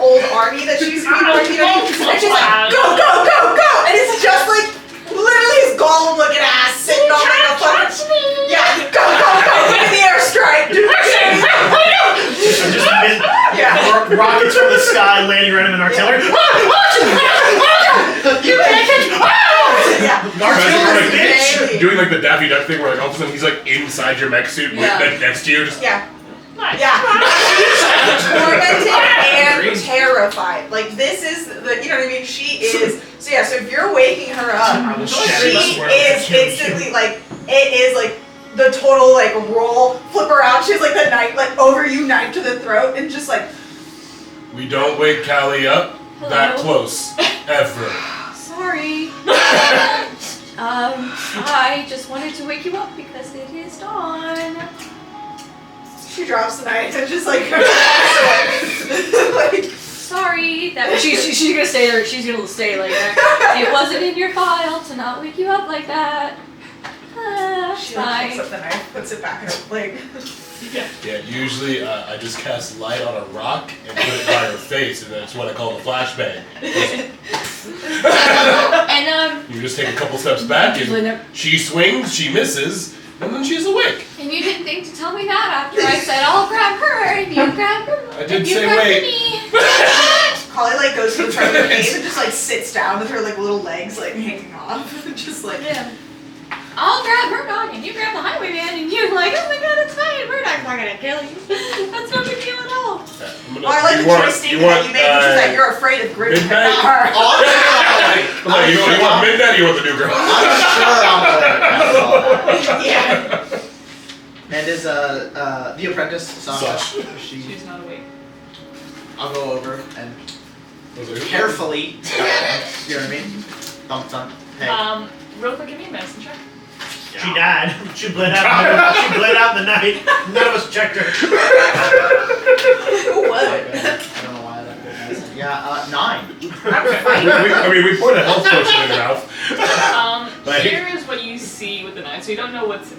old army that she's been working on, and she's like go go go go, and it's just like literally his golem looking ass sitting on like a fucking go go go, give me the airstrike. Rockets from the sky landing right in an artillery. You can't catch. Artillery, bitch. Doing like the Daffy Duck thing where like all of a sudden he's like inside your mech suit like next to you. Just Yeah. Nice. Yeah, she's tormented and terrified. Like this is the, you know what I mean. She is. So yeah. So if you're waking her up, she is instantly like it is like the total like roll, flip around. She's like the knife, like over you, knife to the throat, and just like. we don't wake Callie up that close ever. sorry. I just wanted to wake you up because it is dawn. She drops the knife and just like. like Sorry. That she's gonna stay there. She's gonna stay like that. It wasn't in your file to not wake you up like that. she like, picks up the knife, puts it back in her leg. Yeah, usually I just cast light on a rock and put it by her face, and that's what I call the flashbang. And You just take a couple steps back, and she swings, she misses, and then she's awake. And you didn't think to tell me that after I said I'll grab her and you grab her. I did and you say grab wait. me. Holly like goes to the front of the cave and just like sits down with her like little legs like hanging off, just like. Yeah. I'll grab Murdoch and you grab the highwayman and you're like, oh my god, it's fine. Murdoch's not gonna kill you. That's no big deal at all. Oh, I like the choice statement that you made, which is that you're afraid of Grim, midnight? not her. Like, you want midnight or you want the new girl? Yeah. And is the apprentice Sasha? She's not awake. I'll go over and I was like, carefully, you know what I mean? Thump thump. Hey. Real quick, give me a medicine check. She died. She bled out. She bled out in the night. None of us checked her. Who would? I don't know why that did this. Yeah, 9. I mean, we poured a health potion in her mouth. Like- Here is what you see with the knife. So you don't know what's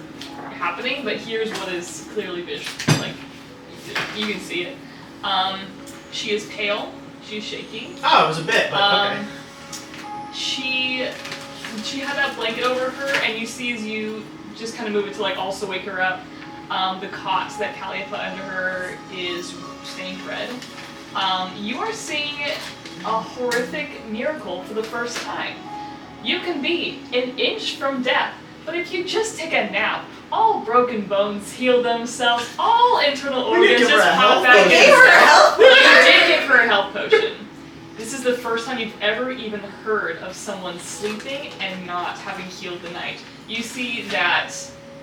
happening, but here's what is clearly visual. Like, you can see it. She is pale. She's shaky. Oh, it was a bit, but okay. She had that blanket over her, and you see as you just kind of move it to like also wake her up, the cot that Callie had put under her is stained red. You are seeing a horrific miracle for the first time. You can be an inch from death, but if you just take a nap, all broken bones heal themselves, all internal organs give her just a pop health back potion. in. Gave her a health You did give her a health potion. This is the first time you've ever even heard of someone sleeping and not having healed the night. You see that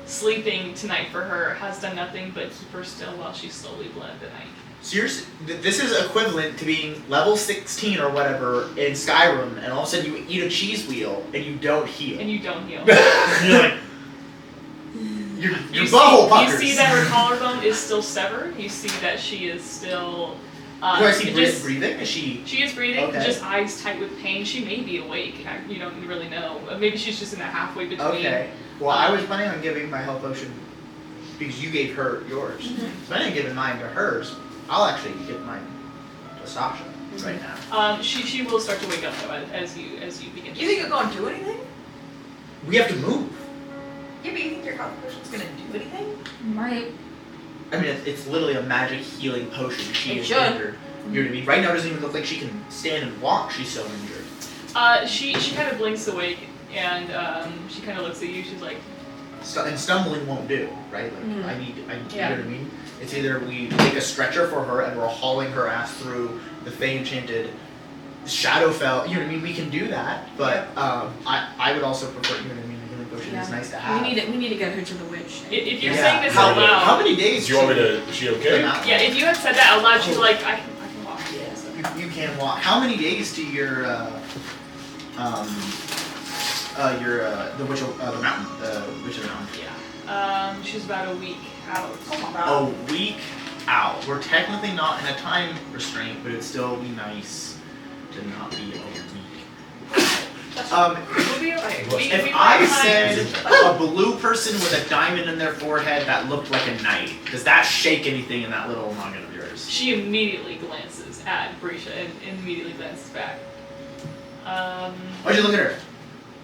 sleeping tonight for her has done nothing but keep her still while she slowly bled the night. So this is equivalent to being level 16 or whatever in Skyrim, and all of a sudden you eat a cheese wheel and you don't heal. And you don't heal. You're like, Your You butthole you puckers. see that her collarbone is still severed. You see that she is still. Do I see just- breathing? Is she? She is breathing, Okay. just eyes tight with pain. She may be awake. You don't really know. Maybe she's just in that halfway between. Okay. Well, I was planning on giving my health potion because you gave her yours. So I didn't give mine to hers. I'll actually give mine to Sasha right now. She will start to wake up though as you begin. You think you're gonna do anything? We have to move. Yeah, but you think your health potion's gonna do anything? Might. I mean, it's literally a magic healing potion. She It is should. injured. You know what I mean? Right now, it doesn't even look like she can stand and walk. She's so injured. She kind of blinks awake and she kind of looks at you. She's like, And stumbling won't do, right? Like Mhm. I need, Yeah. you know what I mean? It's either we take a stretcher for her and we're hauling her ass through the Fey Enchanted Shadowfell. You know what I mean? We can do that, but I would also prefer. You know what I mean? A healing potion is nice to have. We need to get her to the witch. If you're Yeah. saying this how, out loud, how many days? Do you want me to? Is she okay? yeah, if you had said that out loud, she'd be like, I can walk. You can walk. How many days to your the witch of the mountain, the witch of the mountain? Yeah. She's about a week out. Oh my god. A week out. We're technically not in a time restraint, but it'd still be nice to not be a week. We'll be okay. If we I might said find- a blue person with a diamond in their forehead that looked like a knight, does that shake anything in that little noggin of yours? She immediately glances at Brisha and immediately glances back. Why'd you look at her?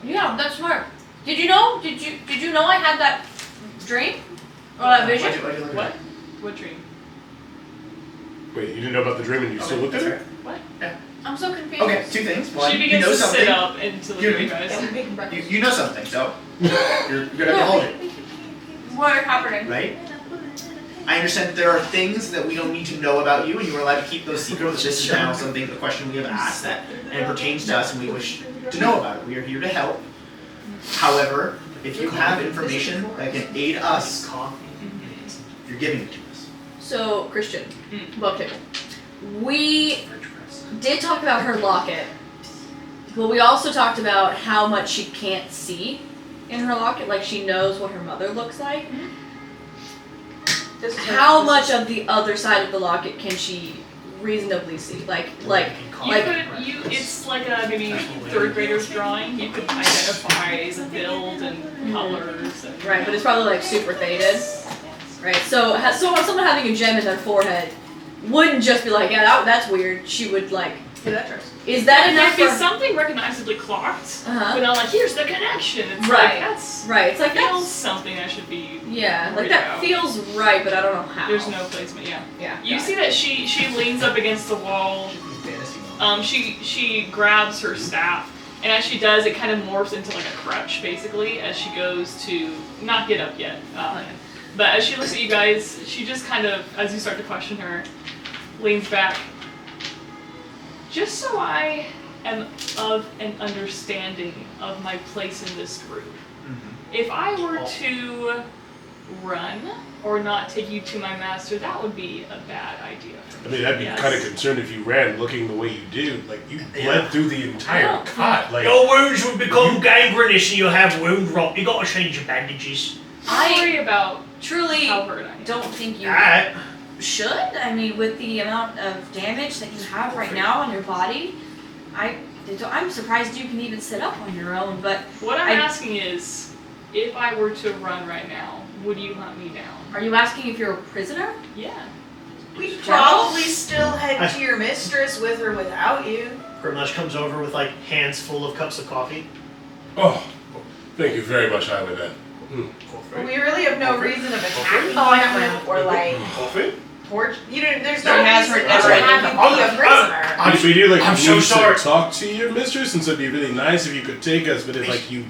Yeah, that's smart. Did you know? Did you know I had that dream or that vision? Why'd you look What? at her? What dream? Wait, you didn't know about the dream and you still looked at her? What? I'm so confused. Okay, two things. One, She you begins know to something. sit up and to look You at you guys. You know something, so you're gonna have to hold it, What is happening? right? I understand that there are things that we don't need to know about you, and you are allowed to keep those secrets. This is now something, a question we have asked that, and it pertains to us, and we wish to know about it. We are here to help. However, if you have information that can aid us, you're giving it to us. So, Christian, book table. We did talk about her locket, but we also talked about how much she can't see in her locket. Like, she knows what her mother looks like. How much of the other side of the locket can she reasonably see? It's like a maybe third grader's drawing. You could identify the build and colors. And, right, but it's probably like super faded. Right, so someone having a gem in their forehead wouldn't just be like, yeah, that's weird. She would like, is that enough There'd be for? something recognizably clocked, Uh-huh. but not like, here's the connection. It's Right. like, that's Right, it's like feels that's something that should be. yeah, like worried that about. feels right, but I don't know how. There's no placement, yeah. Yeah. You see that she leans up against the wall. She grabs her staff, and as she does, it kind of morphs into like a crutch, basically, as she goes to not get up yet. But as she looks at you guys, she just kind of, as you start to question her, leans back. Just so I am of an understanding of my place in this group. If I were to run or not take you to my master, that would be a bad idea for I me. mean, I'd be Yes. kind of concerned if you ran looking the way you do. Like, you bled through the I entire don't cot. Like, Your wounds will become gangrenous and you'll have wound rot. You gotta change your bandages. I I worry about truly how hurt I am. don't think you Alright. should. I mean, with the amount of damage that you have right now on your body, I'm surprised you can even sit up on your own. But What I'm asking is, if I were to run right now, would you hunt me down? are you asking if you're a prisoner? Yeah. We probably still head to your mistress with or without you. Grimlash comes over with like hands full of cups of coffee. oh, thank you very much, Highwayman. We really have no reason of attacking you or like Coffee? you know, there's There no has reason never to been have you be a prisoner. We do like I'm need so to sorry. talk to your mistress, and so it'd be really nice if you could take us. But if like you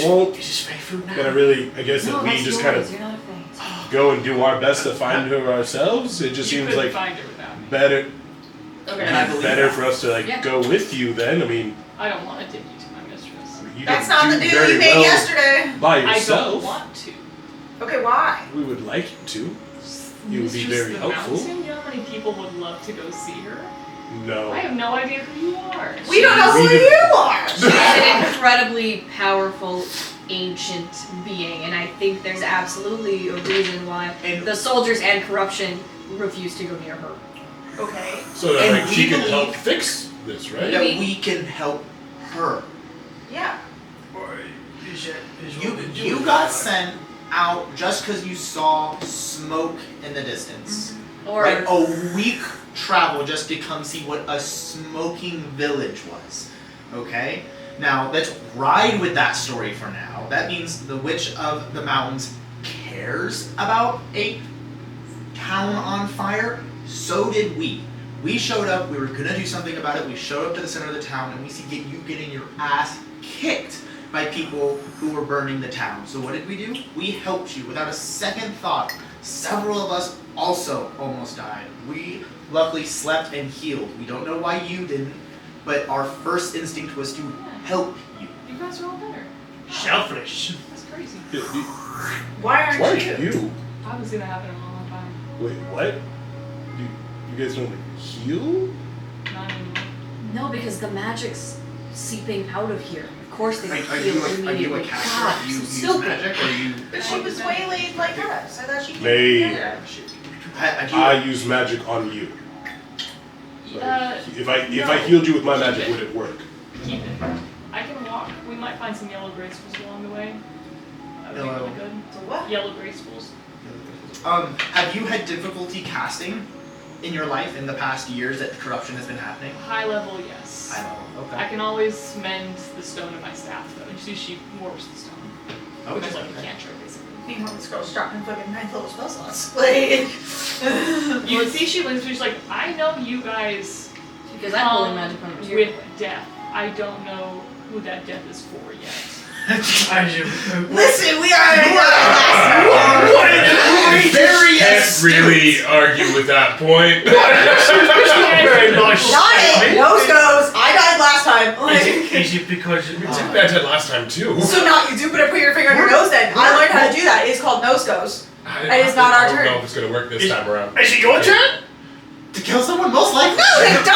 won't, Is this fake food now? then I guess that we that's just yours. kind of You're not a faint. go and do our best to find her ourselves. It just You seems couldn't like find her without me. better And I believe better that. for us to like Yeah. go with you. Then I mean, I don't want to take you to my mistress. you That's can not do the deal very you made well yesterday. by I don't yourself. want to. Okay, why? We would like you to. You would be Mistress very the helpful. Mountain? You know how many people would love to go see her? No. I have no idea who you are. We don't know who We did- you are. She's an incredibly powerful, ancient being, and I think there's absolutely a reason why And- the soldiers and corruption refuse to go near her. Okay. So that And like she we can believe- help fix this, right? That we can help her. Yeah. You got sent out just because you saw smoke in the distance. Or Right? A week travel just to come see what a smoking village was. Okay? Now, let's ride with that story for now. That means the Witch of the Mountains cares about a town on fire. So did we. We showed up, we were gonna do something about it, we showed up to the center of the town, and we see you getting your ass kicked by people who were burning the town. So what did we do? We helped you without a second thought. Several of us also almost died. We luckily slept and healed. We don't know why you didn't, but our first instinct was to help you. You guys are all better. Selfish. That's crazy. Why aren't Why you? you? Obviously that happened in a long time. Wait, what? You guys don't heal? Not anymore. No, because the magic's seeping out of here. Of course they Are heal you immediately. a caster? God, Do you use stupid. magic, or you? But she was waylaid like us. I thought she May- Yeah. I use magic on you. If I no. healed you with my magic, would it work? Keep it. I can walk. We might find some yellow gray spools along the way. That would be Yellow. really good. So what? Yellow gray spools. Have you had difficulty casting in your life in the past years that corruption has been happening? High level, yes. I don't know. I can always mend the stone in my staff though. And she warps the stone. Which is like a cantrip basically. Meanwhile, this girl's dropping fucking 9th level spell slots. Like, You can see she links she's like, I know you guys Because I'm pulling magic from you. with death. I don't know who that death is for yet. listen, we are. Can't really argue with that point. Very much. Not it. Nose goes. I died last time. Like, Is it because We did that last time too. so not you do, but put your finger on your nose. Then I learned how to do that. It's called nose goes. It is not our I don't turn. know if it's gonna work this time around. Is it your turn? To kill someone, most likely. No, they die.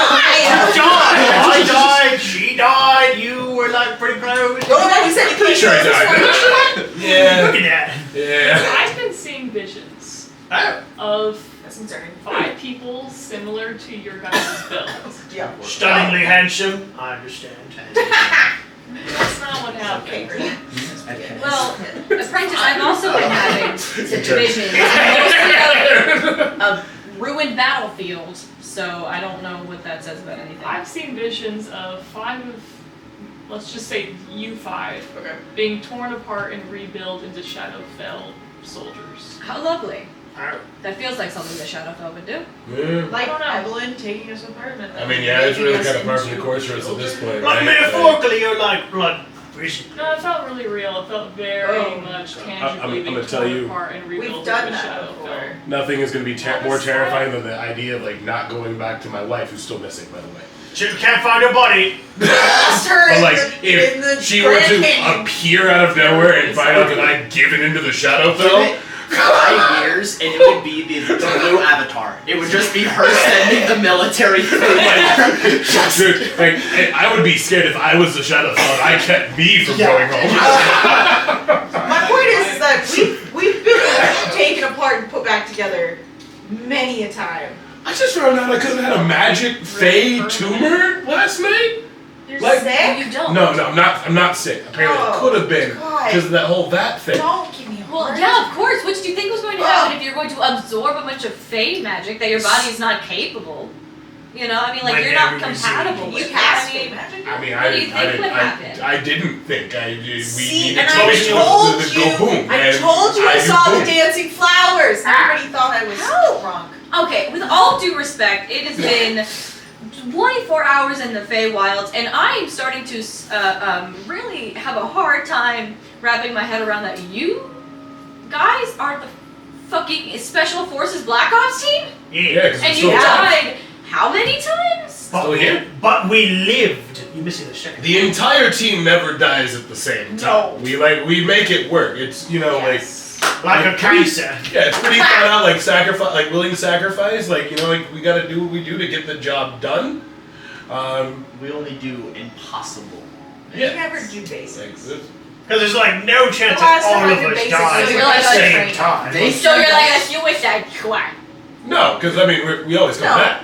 I died, she died, you were like pretty close. Go back. He said you couldn't Sure I kill died. this one. Yeah. Look at that. Yeah. I've been seeing visions Oh, of That's concerning. 5 people similar to your guys' build. Yeah. stunningly handsome. I understand. That's not what happened. Okay. Well, apprentice, I've also been having visions, mostly of ruined battlefield. So I don't know what that says about anything. I've seen visions of 5 of, let's just say you 5, Okay. being torn apart and rebuilt into Shadowfell soldiers. How lovely. Oh. That feels like something the Shadowfell would do. Yeah. Like I don't know. Evelyn taking us apart. And I mean, yeah, it's really making us kind of par for the into course for us at this point, Like right? metaphorically, you're like blood prison. No, it felt really real. It felt very much tangibly I'm being gonna tell torn you- apart and rebuilt We've done into that Shadowfell. before. Nothing is going to be more terrifying than the idea of like not going back to my wife, who's still missing, by the way. She can't find her body. Lost her But in like, the, in the if she were Grand to Canyon. appear out of nowhere and find out that I'd given into the Give Shadowfell, it 5 years, and it would be the blue avatar. It would just be her sending the military through. dude, like, I would be scared if I was the Shadowfell and I kept me from going home. My point is that we've been taken apart and put back together many a time. I just found out I could have had a magic fey tumor last night. You're Like- sick? You don't. No, I'm not sick. Apparently Oh, it could have been God. because of that whole that thing. Don't give me a Well, heart. yeah, of course. What did you think was going to happen if you're going to absorb a bunch of fey magic that your body is not capable? You know, I mean, like, When you're not they're compatible resuming. with You that. cast I fake mean, magic? I mean, What do you think would happen? I didn't think. We See, needed and to I make sure told that you, go boom. I and told you I do saw the boom. dancing flowers. Everybody thought I was drunk. okay, with all due respect, it has been 24 hours in the Feywilds, and I'm starting to really have a hard time wrapping my head around that you guys are the fucking Special Forces Black Ops team? Yeah, because And it's you still died how many times? But Still here? But we lived. You're missing the second. The entire team never dies at the same time. No. We make it work. It's Like a cancer. yeah, it's pretty flat out like sacrifice, like willing sacrifice. Like like we got to do what we do to get the job done. We only do impossible. You Yeah. never do Like basics. this. Because there's like no chance The last that all time I of did us basics died was at like the a same training. time. They- So you're like a suicide squad. No, because I mean we always come No. back.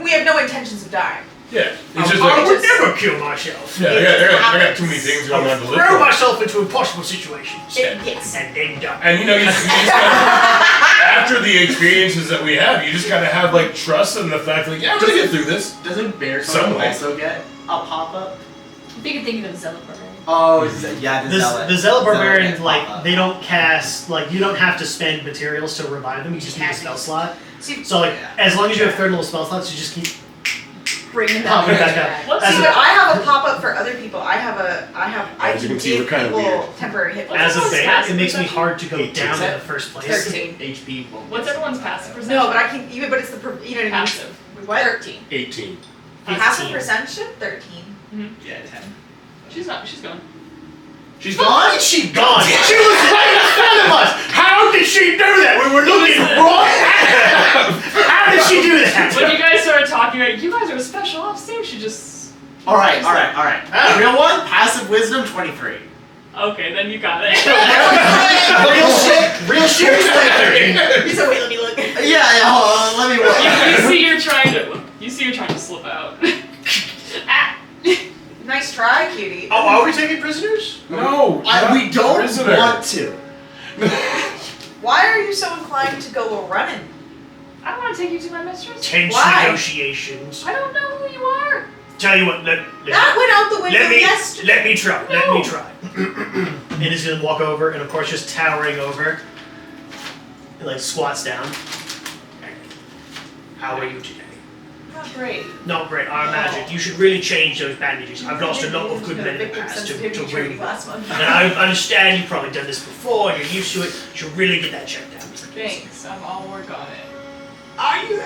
We have no intentions of dying. Yeah, it's just I like would never kill myself. yeah. I got too many things going on to live Throw for. myself into impossible situations. Yes. And then die. And you just after the experiences that we have, you just gotta have like trust in the fact that yeah, we're gonna get through this. Doesn't Bear Some way. also get a pop-up? I think you're thinking of Zealot Barbarian. Oh, yeah, the Zealot. The Zealot Barbarians, gets like, pop-up. they don't cast, like, you don't have to spend materials to revive them, you just need a spell slot. See, So, like, Yeah. as long as you have third level spell slots, you just keep Bring them popping back. back up. What's As see, a- but I have a pop-up for other people. I As you can can see, give we're kinda people weird. temporary hit What's As a everyone's band, passive it makes me perception? hard to go 18. down in the first place. 13. HP won't What's get everyone's it. passive perception? No, but I can even. But it's the you know what I mean. Passive. What? 13. 18. Passive perception 13. Yeah, 10. She's not. She's gone. She's gone? She gone. She was right in front of us. How did she do that? We were looking right at her. How did she do that? When you guys started talking, like, you guys are a special ops team. She just. Alright. Real one, passive wisdom 23. Okay, then you got it. Real shit is 23. He said, wait, let me look. Yeah, hold on, let me look. you see, you're trying to. You see, you're trying to slip out. Ah. Nice try, cutie. Oh, are we taking prisoners? No, We don't prisoner. want to. Why are you so inclined to go running? I don't want to take you to my mistress. Tense Why? negotiations. I don't know who you are. Tell you what, That went out the window yesterday. let me try. Let No. me try. And he's gonna walk over, and of course, just towering over, and like squats down. How are you today? Not great. Not great. I imagine you should really change those bandages. I've lost a lot of good men in the past to really. last month. And I understand you've probably done this before, and you're used to it. You should really get that checked out. Thanks. I'll work on it. Are you?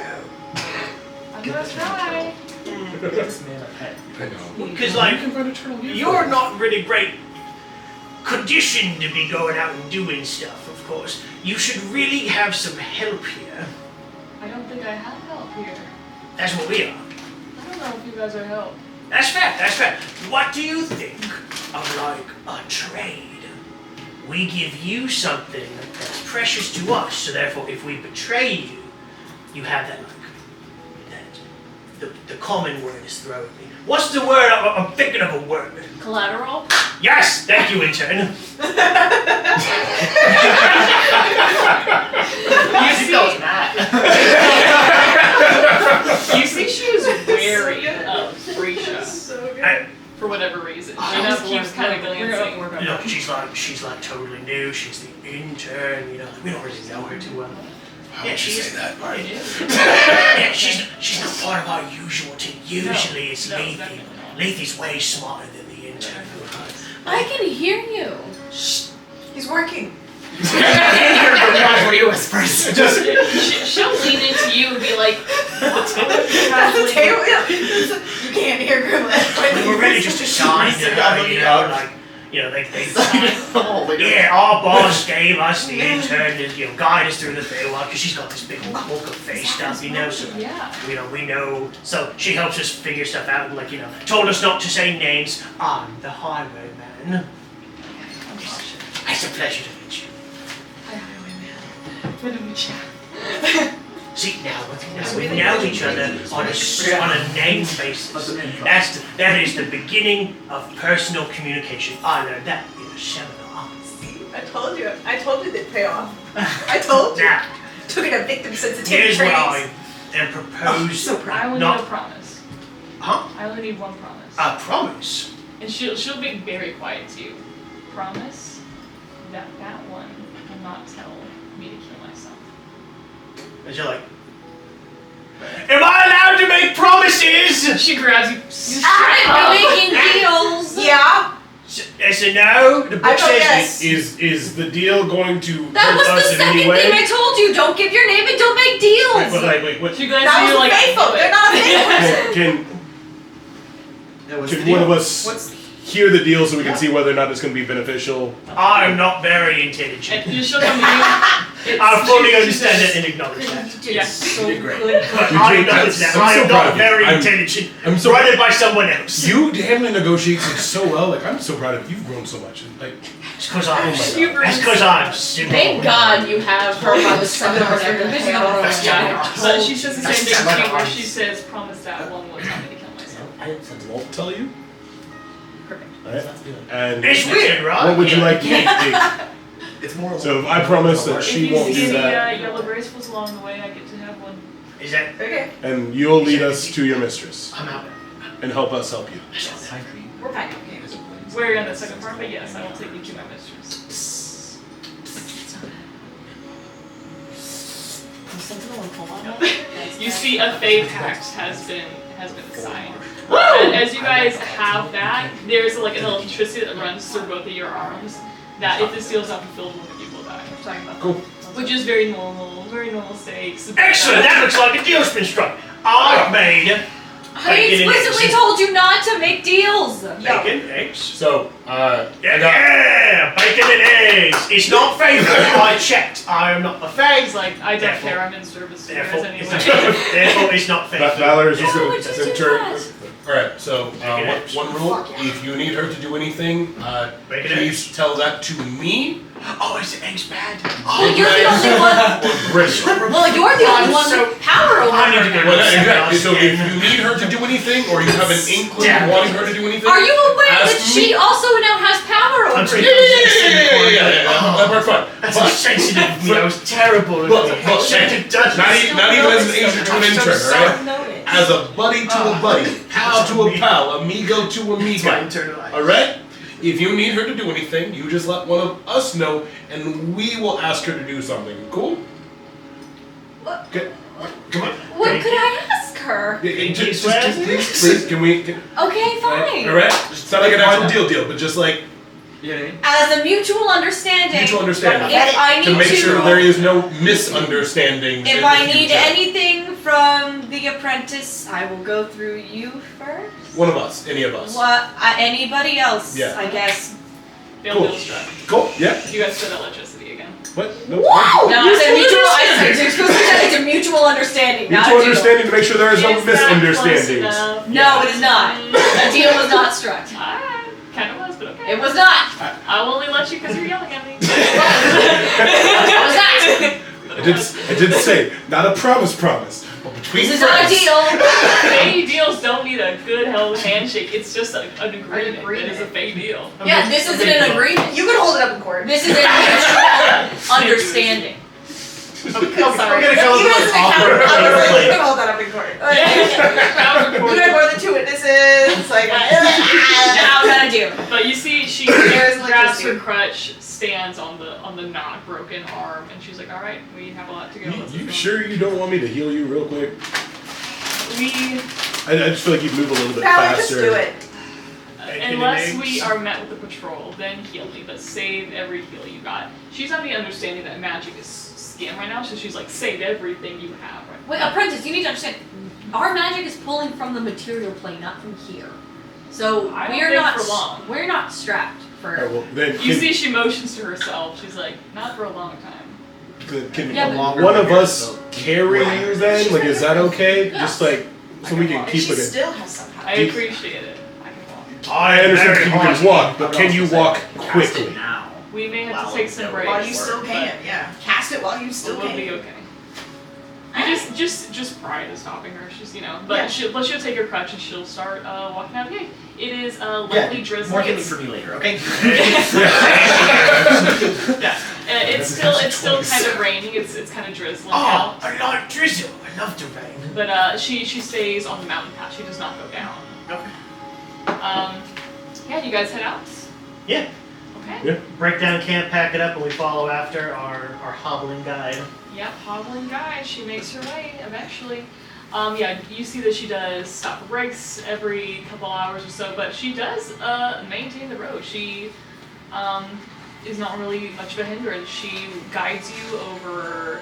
I'm gonna try. Give this man a pet. I know. Because like You can find a turtle here. you're not really great conditioned to be going out and doing stuff. Of course, you should really have some help here. I don't think I have help here. That's what we are. I don't know if you guys are help. That's fair. That's fair. What do you think of like a trade? We give you something that's precious to us, so therefore, if we betray you, you have that like that. The common word is throwing me. What's the word? I'm thinking of a word. Collateral? Yes, thank you, intern. You see, she was wary of Risha So good. for whatever reason. She We're just gonna keeps kind of glancing. Look, she's like totally new. She's the intern. You know, we don't really know her too well. How would you say that, Marty? Yeah, she's not part of our usual team. Usually it's No, Lethe. definitely not. Lethe's way smarter than the intern. I can hear you. He's working. What do you whispers? She'll lean into you and be like, "What's going on?" That's a table. Yeah. You can't hear Gremlin. We're really just assigned to her, you know, like, you know, they Oh, yeah, our boss gave us the intern to, you know, guide us through the Feywild, because she's got this big old cloak of face stuff, you know, so, Yeah. you know, we know, so she helps us figure stuff out, like, you know, told us not to say names. I'm the highwayman. It's a pleasure to meet you. See, now we know each other on a name basis. That is the beginning of personal communication. I learned that in a seminar. See, I told you they'd pay off. I told you. Now, Took it a victim sensitivity here's what training. I am proposed. So proud. I only Not- need a promise. Huh? I only need one promise. A promise. And she'll be very quiet to you. Promise that one will not tell me to kill myself. And you're like, am I allowed to make promises? She grabs you. We're making deals. Yeah. Yes and no. The book I vote says yes. Is the deal going to That hurt was us the in any second way? thing I told you. Don't give your name and don't make deals. Wait, what? She grabs That you was like. faithful. They're not a faithful person. Can one of us hear the deal so we can see whether or not it's going to be beneficial? I'm not very intelligent. And she'll come to you. I fully understand that and acknowledge that. Yes. So good. But You're I doing- acknowledge that. I'm I so am proud not of you. very I'm- intelligent. I'm so Run it by someone else. You handling negotiations so well. Like, I'm so proud of you. You've grown so much. Like, It's because I'm. Super That's because I'm super. Thank God you have her by the seminar. Yeah. But she says the same thing to you where she says, promise that one will tell me to kill myself. I won't tell you. Perfect. All right. And It's weird, right? what would you like to make? It's more. So if I promise that If she you won't see do any that, yellow bracelets along the way, I get to have one. Is that? Okay. and you'll lead us to your mistress I'm out. and help us help you. We're fine. Where you're on the second part, but yes, I will take you to my mistress. You see a Fae pact has been signed. And as you guys have that, there's like an electricity that runs through both of your arms that if this deal is not fulfilled, one of you will die. We're talking about. Cool. Which is very normal stakes. Excellent. That looks like a deal's been struck. I've made I explicitly told you not to make deals. Bacon, eggs. So, Yeah, bacon and eggs. It's not favourite. I checked. I am not a fave. He's like, I don't Therefore- care. I'm in service to you guys Therefore, anyway. therefore, it's not favourite. Valor is just How going would you to do turn. that? Alright, so Bacon one rule: if you need her to do anything, Bacon please tell that to me. Oh, is eggs bad? Well, you're the only one. Or Bridget. Well, you're the only one so- with power over I need to her. go Well, to exactly. So if again. you need her to do anything, or you have an inkling Damn. of wanting her to do anything, Are you aware that ask she me. also now has power I'm over sorry. you? Yeah. That part's fine. That's so sensitive of me. I was terrible at Look, it. look, Shouldn't have done not it. even as an agent to an intern, alright? Notice. As a buddy to a buddy, pal to a pal, amigo to It's my amigo. internalized. Alright? If you need her to do anything, you just let one of us know, and we will ask her to do something. Cool? What? Okay. Come on. What could I ask her? Just please, can we? Okay, fine. Alright? It's not like an actual deal, but just like As a mutual understanding. mutual understanding. If I need To make sure there is no misunderstandings. If in I the need future. anything from the apprentice, I will go through you first. One of us, any of us. What? Anybody else? Yeah. I guess. They'll Cool. deal struck. Cool. Yeah. You guys said electricity again. What? No. Whoa! No, Mutual it's a mutual understanding. Not Mutual a deal. understanding to make sure there is no Is that close misunderstandings. enough? No, it is not. A deal was not struck. Kind of was, but okay. It was not. I will only let you because you're yelling at me. What was that? I did say, not a promise, but between This is not a friends. deal. Fey deals don't need a good hell handshake. It's just an agreement. It is a fey deal. Yeah, this isn't an agreement. You can hold it up in court. This is a mutual understanding. Oh, sorry. We're gonna go You guys with can awkward. you can hold that up in court. That was You recorded. have more than two witnesses. Like, Now I'm gonna do. But you see, she There's grabs her electricity. crutch, stands on the not broken arm, and she's like, "All right, we have a lot to go." Let's You go." sure you don't want me to heal you real quick? We, I just feel like you move a little bit Valerie, faster. just do it. unless and we eggs. are met with the patrol, then heal me. But save every heal you got. She's on the understanding that magic is scam right now, so she's like, "Save everything you have." Right. Wait, apprentice, you need to understand. Our magic is pulling from the material plane, not from here. So I don't we're think not for long. we're not strapped for. Alright, well, then You can, see, she motions to herself. She's like, "Not for a long time." can Yeah, but- Longer one of than us yours, carry you then? Like, is that okay? Yeah. Just like, so we can And keep she it. still has some power. I appreciate it. I can walk. I understand you can walk, but can you also walk say, cast quickly? it now. We may have Wow, to take some no, breaks. While you still but- can, yeah. Cast it while you But still we'll can. be okay. You just pride is stopping her. She's but Yeah. she'll take her crutch and she'll start walking out of the gate. It is lightly Yeah, drizzling. more healing It's- for me later, okay? it's still kind of raining. It's kind of drizzling Oh, out. I like drizzle. I love the rain. But she stays on the mountain path. She does not go down. Okay. Yeah, you guys head out. Yeah. Okay. Break down camp, pack it up, and we follow after our hobbling guide. Yep, hobbling guy. She makes her way eventually. Yeah, you see that she does stop for breaks every couple hours or so, but she does maintain the road. She is not really much of a hindrance. She guides you over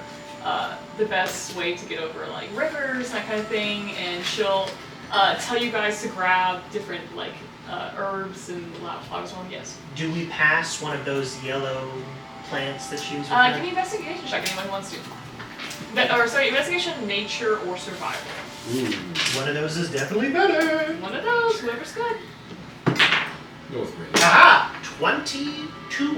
the best way to get over like rivers, that kind of thing, and she'll tell you guys to grab different like herbs and flowers. Yes. Do we pass one of those yellow plants that she was Give me investigation check. Anyone who wants to. Investigation, nature, or survival. Ooh. One of those is definitely better. One of those. Whoever's good. Go with me. Aha! 22.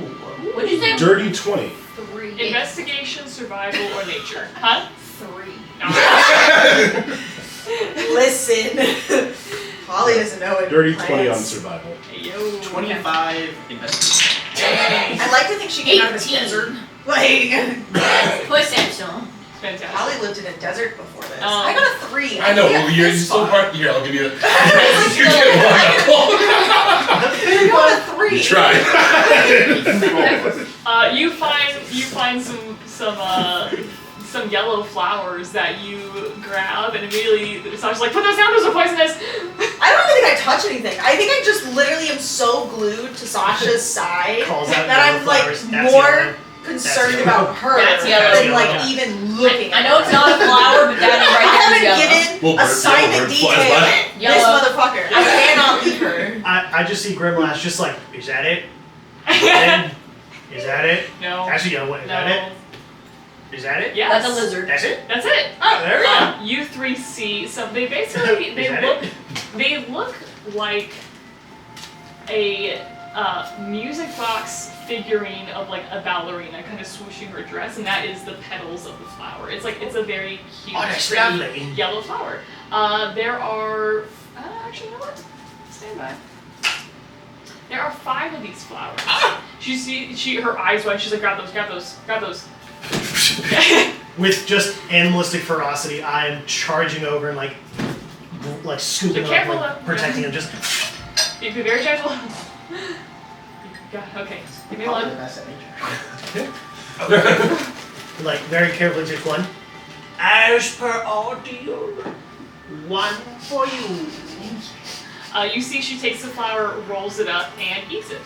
What'd you say? Dirty 20. 3. Investigation, survival, or nature. Huh? 3. Listen. Holly doesn't know it. Dirty 20 on plants. survival. Yo. 25 investigation. I like to think she came out of a 18. desert. Like, Perception. Fantastic. Holly lived in a desert before this. Um, I got a 3. I know, think well, you're this so far. hard. Here, I'll give you a. I got a 3. You tried. You find some yellow flowers that you grab, and immediately Sasha's like, "Put those down. Those are poisonous." I don't even think I touch anything. I think I just literally am so glued to Sasha's side Calls out that yellow I'm like flowers. That's more yellow. concerned yellow. about her That's yellow. than like Yeah. even looking I at know her. it's not a flower, but that is I right haven't there is yellow. given Well, assignment bird flies detail. by. This Yellow. motherfucker. I cannot leave her. I just see Grimlash just like, is that it? Then, is that it? No. Actually, yeah, what, is that No. it? Is that it? Yes. That's a lizard. That's it? That's it. Oh, there we go. You three see, so they basically, Is that they look like a music box figurine of like a ballerina kind of swooshing her dress, and that is the petals of the flower. It's a very cute, Oh, that's pretty lovely. yellow flower. There are, actually, you know what? Stand by. There are 5 of these flowers. Her eyes wide. She's like, grab those. With just animalistic ferocity, I am charging over and like scooping Be up, careful, like, though. protecting him. Just Be very gentle. Okay, give me one. like very carefully take one. As per ordeal, one for you. You see she takes the flower, rolls it up, and eats it.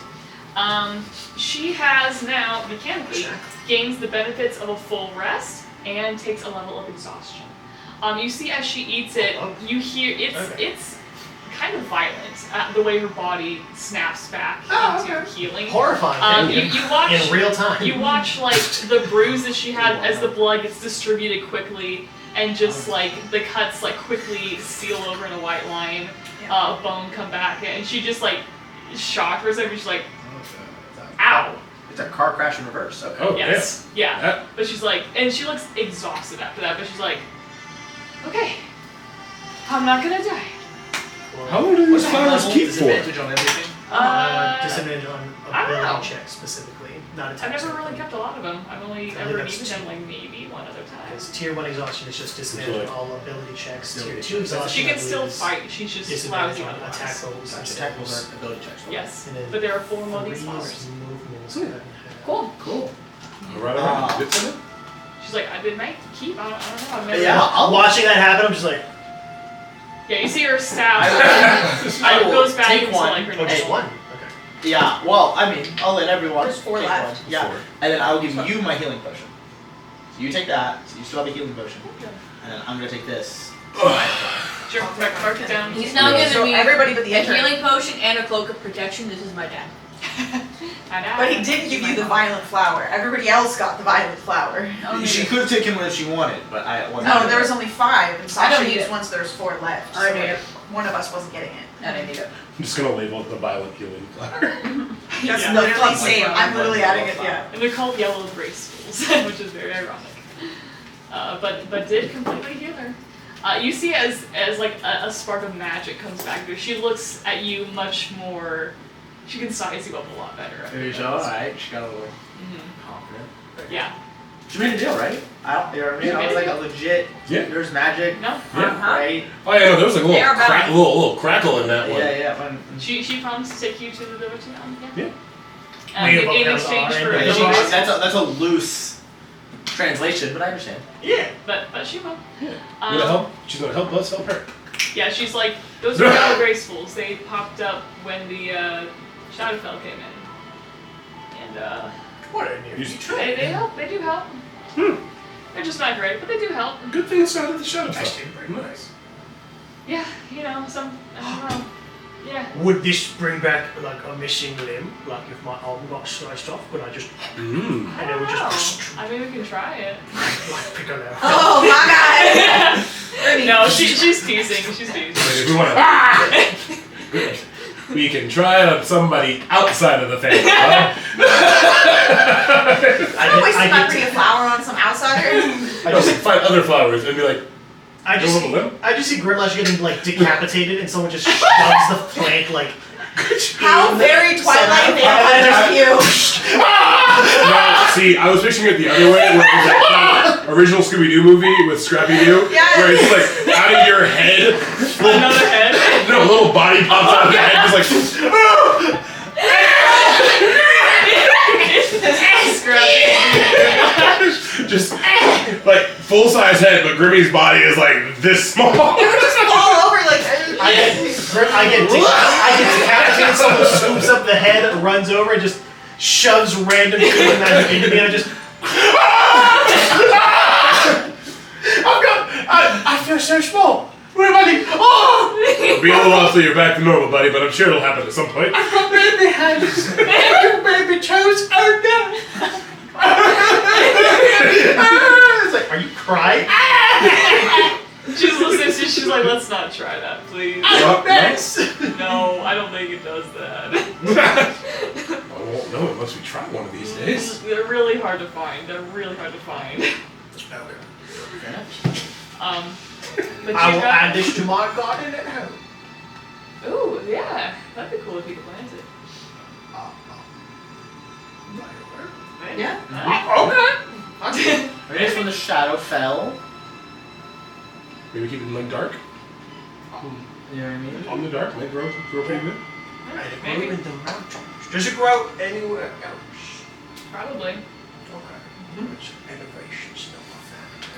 She has now, mechanically, gains the benefits of a full rest and takes a level of exhaustion. You see as she eats it, you hear, it's kind of violent, the way her body snaps back into healing. Horrifying. You watch in real time. You watch like the bruises she had as the blood gets distributed quickly, and just like the cuts like quickly seal over in a white line. Bone come back, and she just like shocked for a second. She's like, "Ow!" It's a car crash in reverse. Okay. Oh, Yes, yeah. Yeah. But she's like, and she looks exhausted after that. But she's like, "Okay, I'm not gonna die." How long do these flowers keep for? Disadvantage on everything. Disadvantage on I don't know. ability checks specifically, not I've attacks. never really kept a lot of them. I've only I think ever that's needed two. them like maybe one other time. Because tier 1 exhaustion is just disadvantage on all ability checks. Tier 2 exhaustion. She can I still believe, is fight. She's just disadvantage lousy on otherwise. attack rolls. Gotcha. Attack rolls are ability checks. Yes, And then but there are 4 more of these Three's flowers. movement is Hmm. cut in half. Cool. Cool. Alright. Good to know. She's like, I did my keep. I don't know. I've never. Yeah. Watching that happen, I'm just like, Yeah, you see her stab. I will goes back take into one. like her oh, just navel. one. Okay. Yeah. Well, I mean, I'll let everyone. There's 4 take left. one. Yeah. 4. And then I will give you my healing potion. So you take that. So you still have a healing potion. And then I'm gonna take this. Sure, mark it down. He's now Yeah. giving So me everybody but the a intern. healing potion and a cloak of protection. This is my dad. But he did give you the violent flower. Everybody else got the violent flower. She could have taken one if she wanted, but I wasn't. No, there was only 5, and I Sasha don't need used it. once there's 4 left. I so need it. one of us wasn't getting it. I didn't need it. I'm just gonna label it the violent healing flower. That's Yeah. literally same. I'm literally adding it. Yeah. And they're called yellow gracefulls, which is very ironic. But did completely heal her. You see as like a spark of magic comes back to her. She looks at you much more. She can size you up a lot better. Alright, she got a little Mhm. confident. Yeah. She made a deal, right? I don't. You know what I mean? She I was made a like a deal. legit. Yeah. There's magic. No. Right? Oh yeah, no, there was like a They little, are bad. little crackle in that one. Yeah. When, She promised to take you to the village now. Yeah. In both have exchange our for end. yeah, abilities. that's a loose translation, but I understand. Yeah. But she will. You gonna help? She's gonna help us help her. Yeah, she's like, those were yellow gracefuls. They popped up when the Shadowfell came in. And What a near You- future. they help. They do help. They're just not great, but they do help. Good thing it's not at the shadow. Nice to bring Nice. Yeah, you know, I don't know. Yeah. Would this bring back like a missing limb? Like if my arm got sliced off, would I just Mmm. I and it don't would know. just I mean, we can try it. like pick on out? Oh my god! No, she's teasing. She's teasing. If we wanna, we can try it on somebody outside of the family. Huh? I'm wasting my pretty flower on some outsider. I just find other flowers and be like, I just Go over see, I just see Grimlash getting like decapitated, and someone just shoves the plank like. How very Twilight vampires you. no, see, I was picturing it the other way, where it was like the original Scooby-Doo movie with Scrappy-Doo, Yes. where it's like out of your head, Another head. no, a little body pops out of the head, just like, just like full-size head, but Grimmy's body is like this small. Just fall over like. I get decapitated. Someone scoops up the head, runs over, and just shoves random healing magic into me, and I just. I feel so small. Where am I? Oh! It'll be a little while till you're back to normal, buddy, but I'm sure it'll happen at some point. I've got baby hands and baby toes. Oh no! It's like, are you crying? She's listening to she's like, let's not try that, please. No, I don't think it does that. I won't know unless we try one of these days. They're really hard to find. They're really hard to find. But I you will got... add this to my garden at home. Ooh, yeah. That'd be cool if you could plant it. Right? Yeah. Okay. It is when the shadow fell. Maybe keep it in like dark. You know what I mean? On the dark, might grow pretty good. And it Maybe. grew in the mountains. Does it grow anywhere else? Probably. Okay. It's elevations, no more.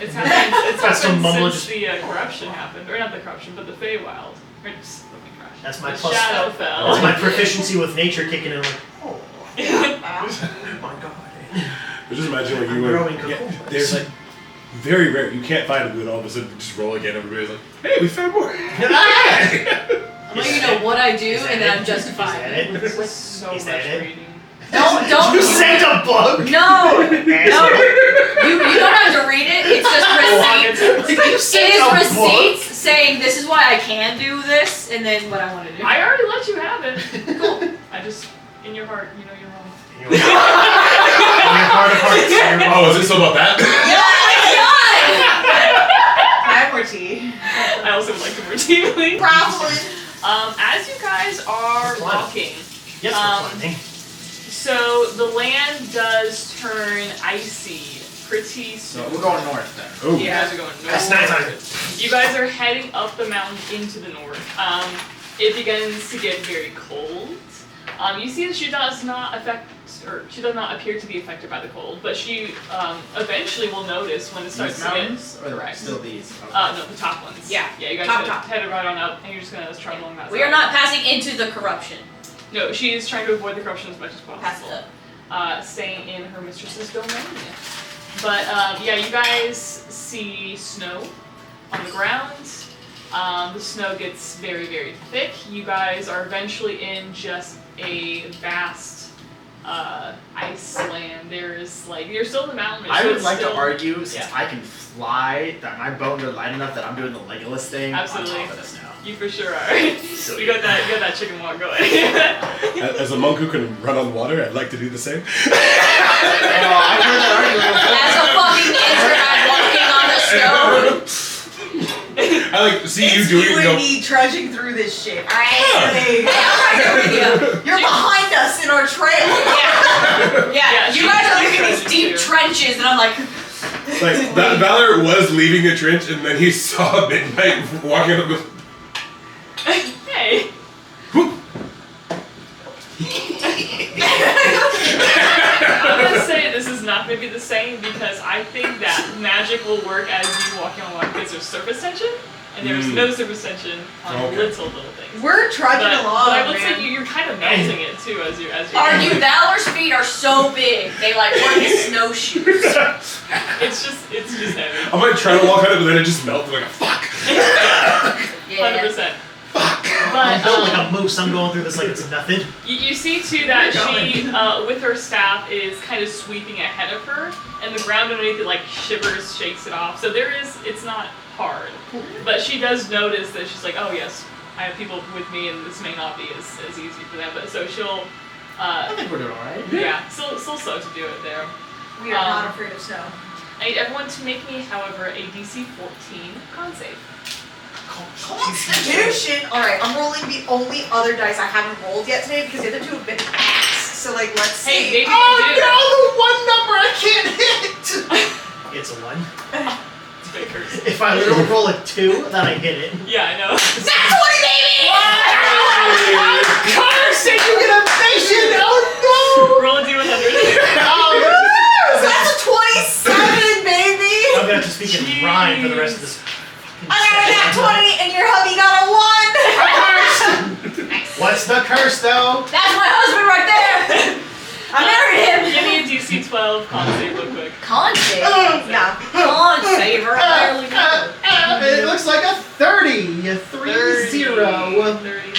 It's happened, That's some mumble since the corruption happened. Or not the corruption, but the Feywild. Or just, let me crash. That's my the plus. shadow That's fell. my proficiency with nature kicking in. I'm like, oh my god. But just imagine like I'm you growing were. Yeah, cocoons. there's like very rare. You can't find them, and all of a sudden you just roll again. Everybody's like, "Hey, we found more." I'm letting you know what I do, and then I'm justifying it. This is so Is much that it? reading. Don't. You sent a bug. No. You don't have to read it. It's just receipts. It is receipts saying this is why I can do this, and then what I want to do. I already let you have it. Cool. I just, in your heart, you know you're wrong. In your heart of hearts. Oh, is it still about that? Can I have more tea? I also would like to more tea, please. Probably. As you guys are walking, Yes, we're climbing. so the land does turn icy pretty So soon. we're going north then. Oh. You guys are going north. It's nighttime. You guys are heading up the mountain into the north. It begins to get very cold. You see that she does not appear to be affected by the cold, but she eventually will notice when it starts These to get mountains? Or correct. still these? Okay. No, the top ones. Yeah, you guys top. headed right on up, and you're just gonna trot along that. We side. are not passing into the corruption. No, she is trying to avoid the corruption as much as Pass it possible. up. Staying in her mistress's domain. But yeah, you guys see snow on the ground. The snow gets very, very thick. You guys are eventually in just a vast ice land. There's like, you're still in the mountain. I so would it's like still, to argue, since yeah. I can fly, that my bones are light enough that I'm doing the Legolas thing Absolutely. on top of this now. You for sure are. You got that chicken walk going. As a monk who can run on water, I'd like to do the same. I heard that As a fucking intern, I'm walking on the snow. I like to see you It's doing you it. and And go, me trudging through this shit. Hey, Hey, I'm right here with you. you're behind us in our trail. Yeah, You guys are looking at these she's deep too. trenches, and I'm like, like Valor was leaving a trench, and then he saw Midnight walking up. And goes, Hey. I'm gonna say this is not gonna be the same because I think that magic will work as you walking on water because there's surface tension and there's no surface tension on Okay. little things. We're trudging along, but I would man. say you're kind of melting it too as you're argue Valor's feet are so big, they like work as snowshoes. It's just heavy. I'm like trying to walk on it, but then it just melted like a fuck. 100%. I'm But built like a moose. I'm going through this like it's nothing. you see too that she, with her staff, is kind of sweeping ahead of her, and the ground underneath it like shivers, shakes it off. So it's not hard, but she does notice that she's like, oh yes, I have people with me, and this may not be as easy for them. But so she'll, I think we're doing alright. yeah, still so to do it there. We are not afraid of snow. I need everyone to make me, however, a DC 14 con save. Constitution. All right, I'm rolling the only other dice I haven't rolled yet today because the other two have been ass. So like, let's see. Hey, maybe Oh you do. no, the one number I can't hit! It's a 1. It's a big curse. If I literally roll a 2, then I hit it. Yeah, I know. That's 20, baby! Curse! And you get a mission! Oh Roll a D100. no! That's a 27, baby! I'm gonna have to speak in rhyme for the rest of this. I got a nat 20 and your hubby got a 1! What's the curse though? That's my husband right there. I married him! Give me a DC 12 con save real quick. Con save? Yeah. Con saver. I barely know. It looks like a 30. A 3-0. 30.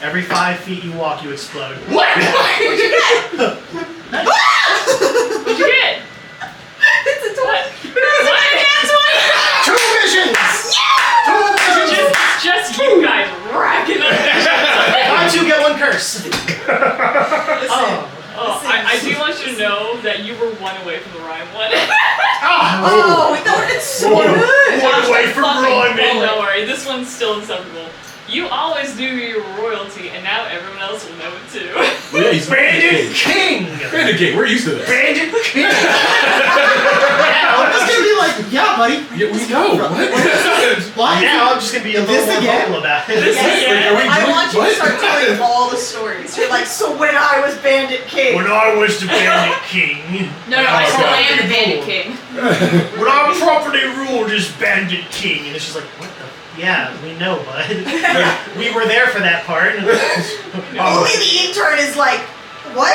Every 5 feet you walk, you explode. What? What'd you get? What'd you get? It's a 20. What? 2 visions! Yeah! 2 visions! Just you guys racking up. Buy 2, get 1 curse. Oh, I do want you to know that you were 1 away from the rhyme one. Oh, that would have been so good. One away from Oh, rhyming. don't worry, this one's still acceptable. You always do your royalty, and now everyone else will know it too. Well, yeah, he's Bandit King! Bandit King, we're used to that. Bandit King! I'm just gonna be like, yeah, buddy. Yeah, we know. Why? Now I'm just gonna be a little This more again? vocal about it. This again? Are we I doing- want you to what? start telling all the stories. You're like, so when I was Bandit King. When I was the Bandit King, No, I still am the Bandit King. when our property ruled as Bandit King, and it's just like, what the? Yeah, we know, bud. We were there for that part. Only the intern is like, what?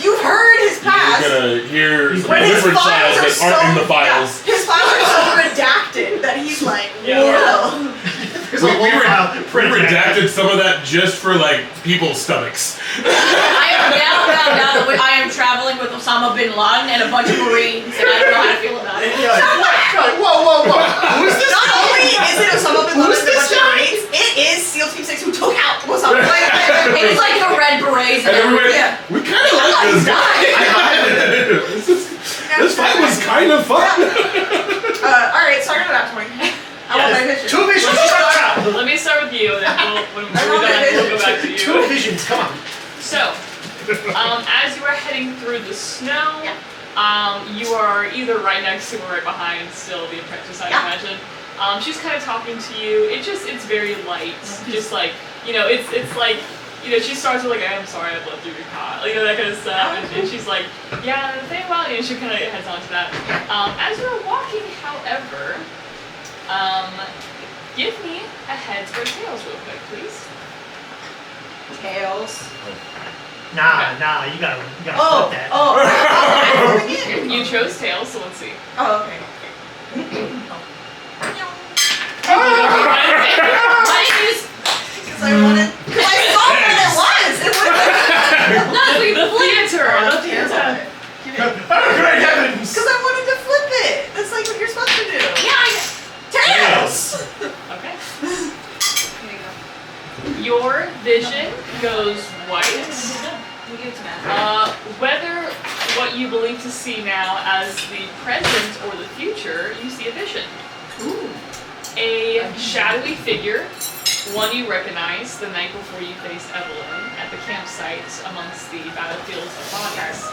You've heard his past. You're gonna hear some When his different files files are that aren't in so the files. yeah, his files are so redacted that he's like, Yeah. whoa. There's a whole file We redacted some of that just for like people's stomachs. I have now found out that I am traveling with Osama bin Laden and a bunch of Marines, and I don't know how to feel about it. Whoa. Who's this Not guy? only is it Osama bin Who's Laden and a this bunch of guy? Marines, it is SEAL Team 6 who took out Osama bin Laden. It was like the red berets And and everybody, Yeah. we kind of like this guy. This fight was kind of fun. Alright, so I'm gonna back to my I want my vision. 2 visions, shut up! Let me start with you, and then when we're want done, my we'll go vision. back to you. 2 visions, come on. So, as you are heading through the snow, you are either right next to or right behind still the apprentice, I imagine. She's kind of talking to you. It's very light. Just like, it's like, she starts with like, I'm sorry, I left you your cot. Like, that kind of stuff. And she's like, yeah, the thing about, she kind of heads on to that. As you're walking, however, give me a heads or tails real quick, please. Tails. Nah, you gotta flip that. I'm flipping it. You chose tails, so let's see. Oh, okay. why did you just... Because I wanted. Because I saw what it was. It was. No, we flipped Theater! Oh, The tails theater. on it. Oh, great heavens! Because I wanted to flip it. That's like what you're supposed to do. Tails. Okay. Your vision goes white. We give it to Matt. Whether what you believe to see now as the present or the future, you see a vision. Ooh. A shadowy figure, one you recognize the night before you faced Evelyn at the campsite amongst the battlefields of bodies.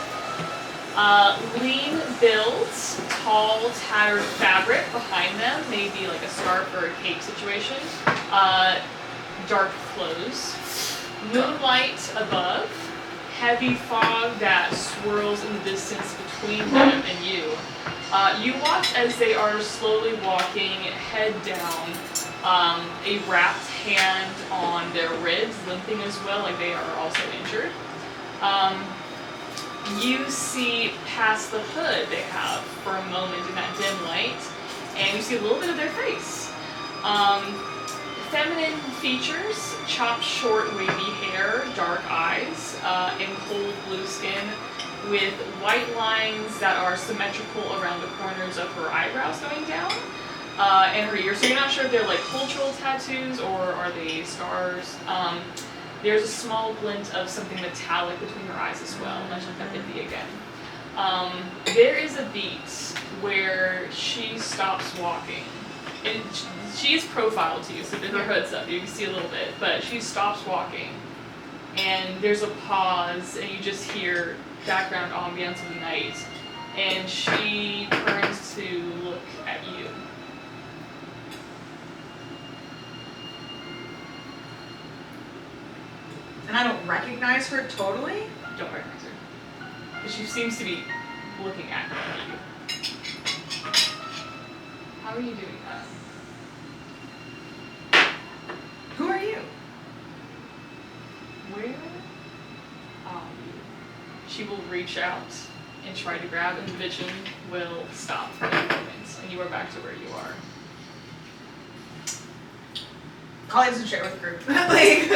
Lean builds, tall, tattered fabric behind them, maybe like a scarf or a cape situation. Dark clothes. Moonlight above. Heavy fog that swirls in the distance between them and you. You watch as they are slowly walking, head down, a wrapped hand on their ribs, limping as well, like they are also injured. You see past the hood they have for a moment in that dim light, and you see a little bit of their face. Feminine features, chopped short wavy hair, dark eyes, and cold blue skin with white lines that are symmetrical around the corners of her eyebrows going down, and her ears. So you're not sure if they're like cultural tattoos or are they scars. There's a small glint of something metallic between her eyes as well, much like that Bindi again. There is a beat where she stops walking. And she is profiled to you, so her hood's up, you can see a little bit, but she stops walking. And there's a pause, and you just hear background ambience of the night. And she turns to look at you. And I don't recognize her totally. Don't recognize her. But she seems to be looking at you. How are you doing that? Who are you? Where she will reach out and try to grab, and the vision will stop for a moment, and you are back to where you are. Holly doesn't share with the group. Like,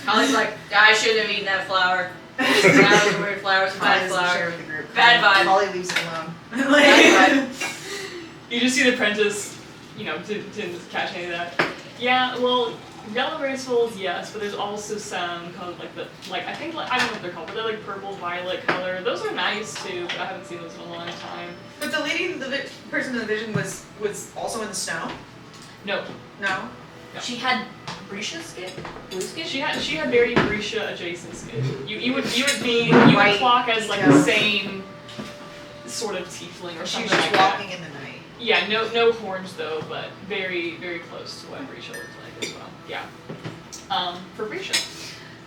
Holly's like, I shouldn't have eaten that flower. That was a weird flower. It's a Holly bad doesn't share flower. with the group. Bad vibe. Holly leaves it alone. Bad vibe. You just see the apprentice, didn't catch any of that. Yeah, well, yellow graceful's yes, but there's also some called I don't know what they're called, but they're like purple, violet color. Those are nice too, but I haven't seen those in a long time. But the leading person in the vision was also in the snow. No, No. She had Brisha skin? Blue skin? she had very Grisha adjacent skin. You would White, clock as like yeah. the same sort of tiefling or She something was just like that. walking in the night. Yeah, no horns though, but very, very close to what Brisha looks like as well. Yeah. For Brisha.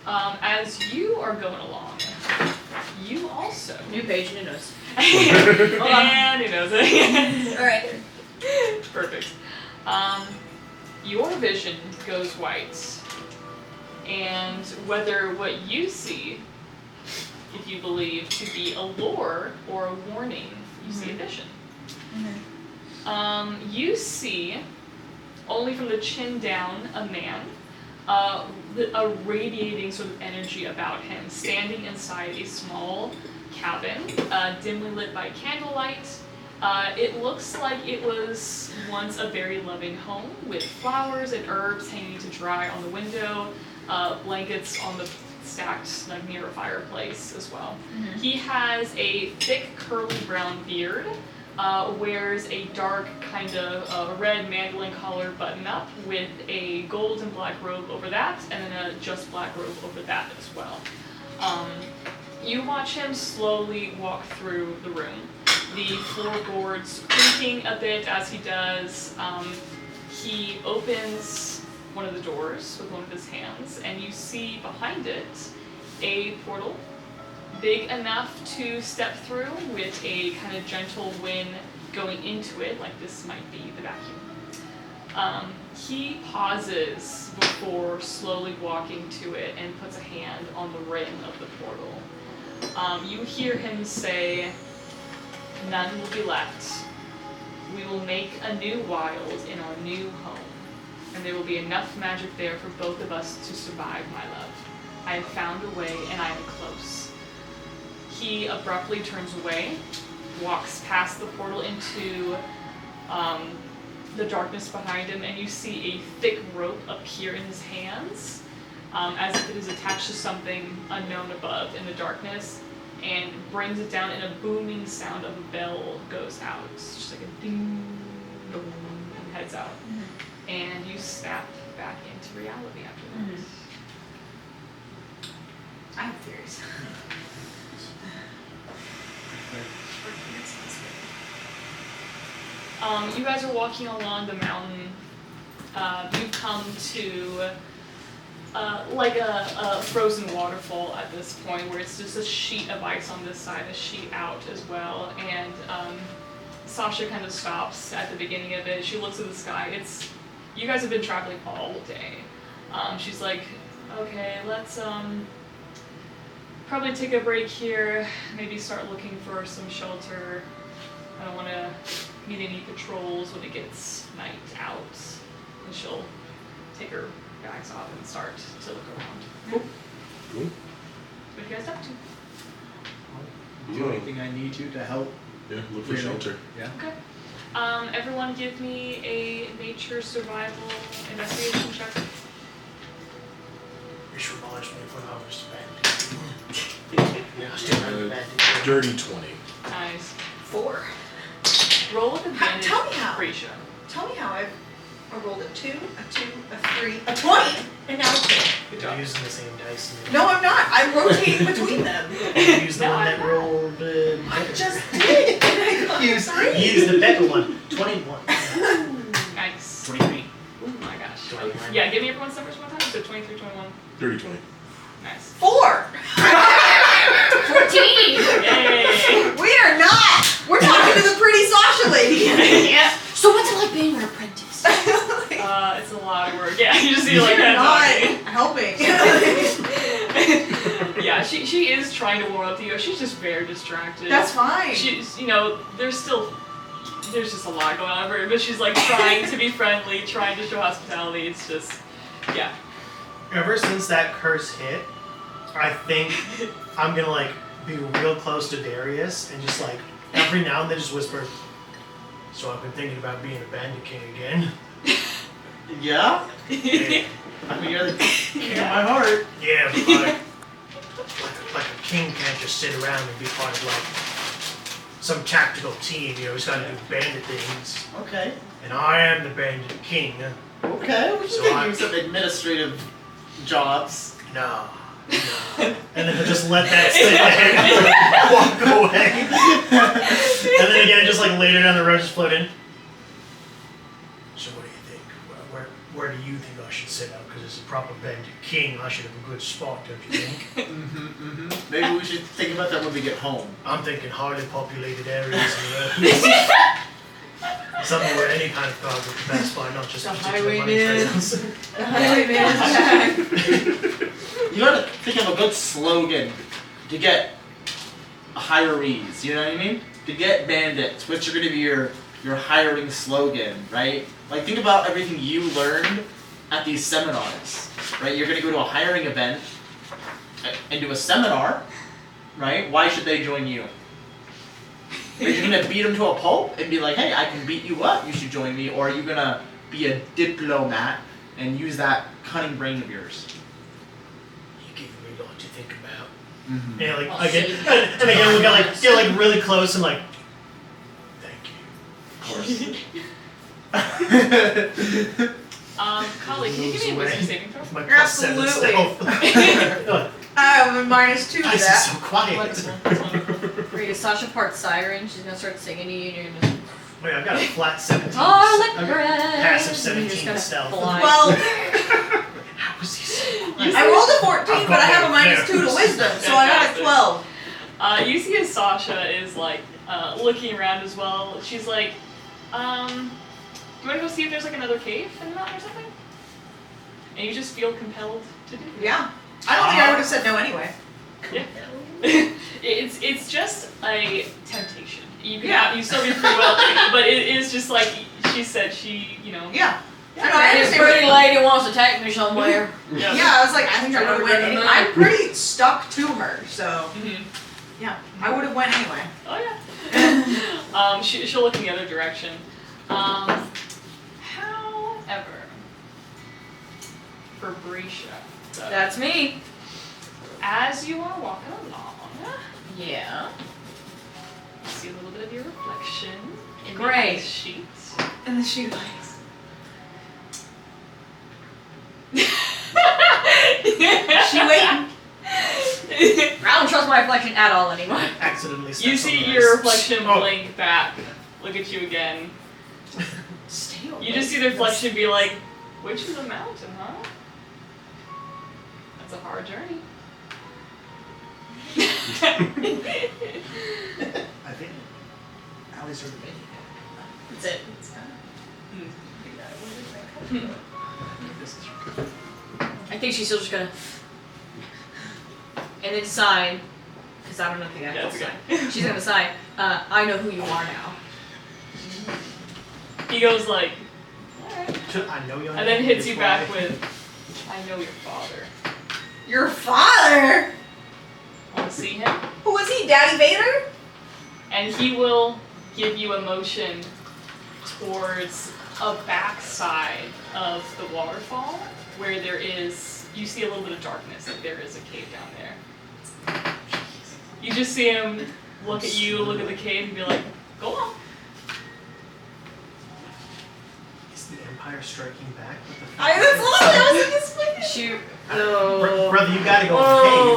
As you are going along, you also New page, new notes. and who knows it. Alright. Perfect. Your vision goes white, and whether what you see, if you believe to be a lure or a warning, you see a vision. You see, only from the chin down, a man, a radiating sort of energy about him, standing inside a small cabin, dimly lit by candlelight. It looks like it was once a very loving home with flowers and herbs hanging to dry on the window, blankets on the stacked near a fireplace as well. He has a thick curly brown beard, wears a dark kind of red mandolin collar button up with a gold and black robe over that, and then a just black robe over that as well. You watch him slowly walk through the room. The floorboards creaking a bit as he does. He opens one of the doors with one of his hands, and you see behind it a portal big enough to step through with a kind of gentle wind going into it, like this might be the vacuum. He pauses before slowly walking to it and puts a hand on the rim of the portal. You hear him say, "None will be left. We will make a new wild in our new home, and there will be enough magic there for both of us to survive, my love. I have found a way, and I am close." He abruptly turns away, walks past the portal into the darkness behind him, and you see a thick rope appear in his hands, as if it is attached to something unknown above in the darkness, and brings it down, and a booming sound of a bell goes out. It's just like a ding, boom, and heads out. And you snap back into reality after that. I have theories. You guys are walking along the mountain. You've come to like a frozen waterfall at this point, where it's just a sheet of ice on this side, a sheet out as well. And Sasha kind of stops at the beginning of it. She looks at the sky. You guys have been traveling all day. She's like, okay, let's probably take a break here. Maybe start looking for some shelter. I don't want to meet any patrols when it gets night out. And she'll take her bags off and start to look around. Cool. What are you guys up to? Do anything I need to help. Yeah, look for shelter. Yeah. Okay. Everyone give me a nature survival investigation check. This reminds me of when I was bad. Yeah, I still have bad. Dirty 20. Nice. 4. Roll with advantage. Tell me how. Risha. Tell me how I rolled a 2, a 2, a 3, a 20, and now a 2. Good You're job. using the same dice. No, I'm not. I rotate between them. Use the No, one I'm that not. rolled. I just did, and I got Use 3. use the better one. 21. Nice. 23. Oh my gosh. 21. Yeah, give me everyone's numbers one time. So 23, 21. Dirty 20. Nice. 4. 14! Yay! We are not. We're talking to the pretty Sasha lady. Yeah. So what's it like being an apprentice? It's a lot of work. Yeah, you just see like You're that. not helping. Yeah, she is trying to warm up to you. She's just very distracted. That's fine. She's, there's just a lot going on for her, but she's like trying to be friendly, trying to show hospitality. It's just, yeah. Ever since that curse hit, I think I'm gonna like be real close to Darius and just like every now and then just whisper, so I've been thinking about being a bandit king again. Yeah? Yeah, I mean, you're the king of my heart. yeah, but like a king can't just sit around and be part of like some tactical team, he's gotta do bandit things. Okay. And I am the bandit king. Okay, we So should I- give you some administrative jobs. No. And then he'll just let that sit there and walk away. And then again, just like later down the road, just float in. So what do you think? Where do you think I should sit out? Because as a proper bandit king, I should have a good spot, don't you think? Maybe we should think about that when we get home. I'm thinking highly populated areas and somewhere where any kind of cargo can pass by, not just The particular money highwayman. trails. The highwayman is back. You gotta think of a good slogan to get hirees, you know what I mean? To get bandits, which are gonna be your hiring slogan, right? Like think about everything you learned at these seminars, right? You're gonna go to a hiring event and do a seminar, right? Why should they join you? Are you gonna beat them to a pulp and be like, hey, I can beat you up, you should join me? Or are you gonna be a diplomat and use that cunning brain of yours? You're giving me a lot to think about. Mm-hmm. Yeah, like I'll again, see. and again we get like really close and like, thank you. Collie, can you give me a wisdom saving throw? My You're plus 7 absolutely. stealth. I have a -2 to Guys is that. so quiet. Wait, is Sasha part siren? She's gonna start singing to you and you're gonna Wait, I've got a flat 17. Garlic I've got bread. passive And you're just 17 gonna stealth. fly. Well, How is he so quiet? I rolled a 14, I've but I got have a my -2 to wisdom, so I got a Fantastic. 12. You see as Sasha is like looking around as well. She's like, do you want to go see if there's like another cave in the mountain or something? And you just feel compelled to do that. Yeah. I don't think I would have said no anyway. Yeah. it's just a temptation. You can Yeah. you still be free will, but it is just like she said. She Yeah. No, I This understand. pretty lady wants to take me somewhere. Yeah, I was like, I think I would have went anyway. I'm pretty stuck to her, so Mhm. yeah, I would have went anyway. Oh yeah. She'll look in the other direction. However, for Brescia, That's me. as you are walking along, Yeah. you see a little bit of your reflection in the Great. ice sheet. And the shoe She waiting. I don't trust my reflection at all anymore. Accidentally You stepped see on the your ice. reflection Oh. blink back, look at you again. Stay You just see the reflection be like, which is a mountain, huh? That's a hard journey. I think Allie's heard of me. That's it. I think she's still just gonna. And then sign. Because I don't think I Yeah, have it's to okay. sign. She's gonna sign. I know who you are now. He goes like, alright. I know you. And then hits you back with, I know your father. Your father? Want to see him? Who was he, Daddy Vader? And he will give you a motion towards a backside of the waterfall where there is, you see a little bit of darkness, like there is a cave down there. You just see him look at you, look at the cave, and be like, go on. Is the Empire striking back with the That's literally, I was like, it's Shoot. Brother, you gotta go in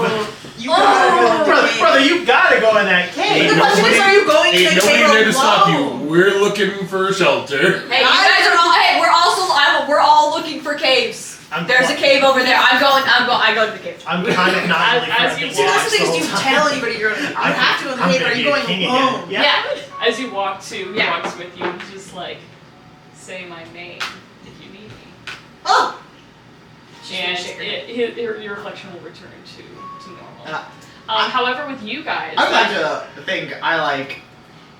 the cave. You gotta go in the cave. Brother, you gotta go in that The cave. question is, are you going in Ain't the nobody cave there to stop alone? you. We're looking for shelter. Hey, you guys are all. Hey, we're all looking for caves. There's a cave over there. I go to the cave. I'm kind of not really As friendly you See, that's the thing the is, do you whole time. tell anybody you're going to, you have to go in the I'm cave, or gonna are you be a going king alone? again. Yeah. As you walk to, he Yeah. walks with you, and he's just like, say my name if you need me. Oh! She's gonna And shake your reflection will return to normal. However, with you guys, I would like to think I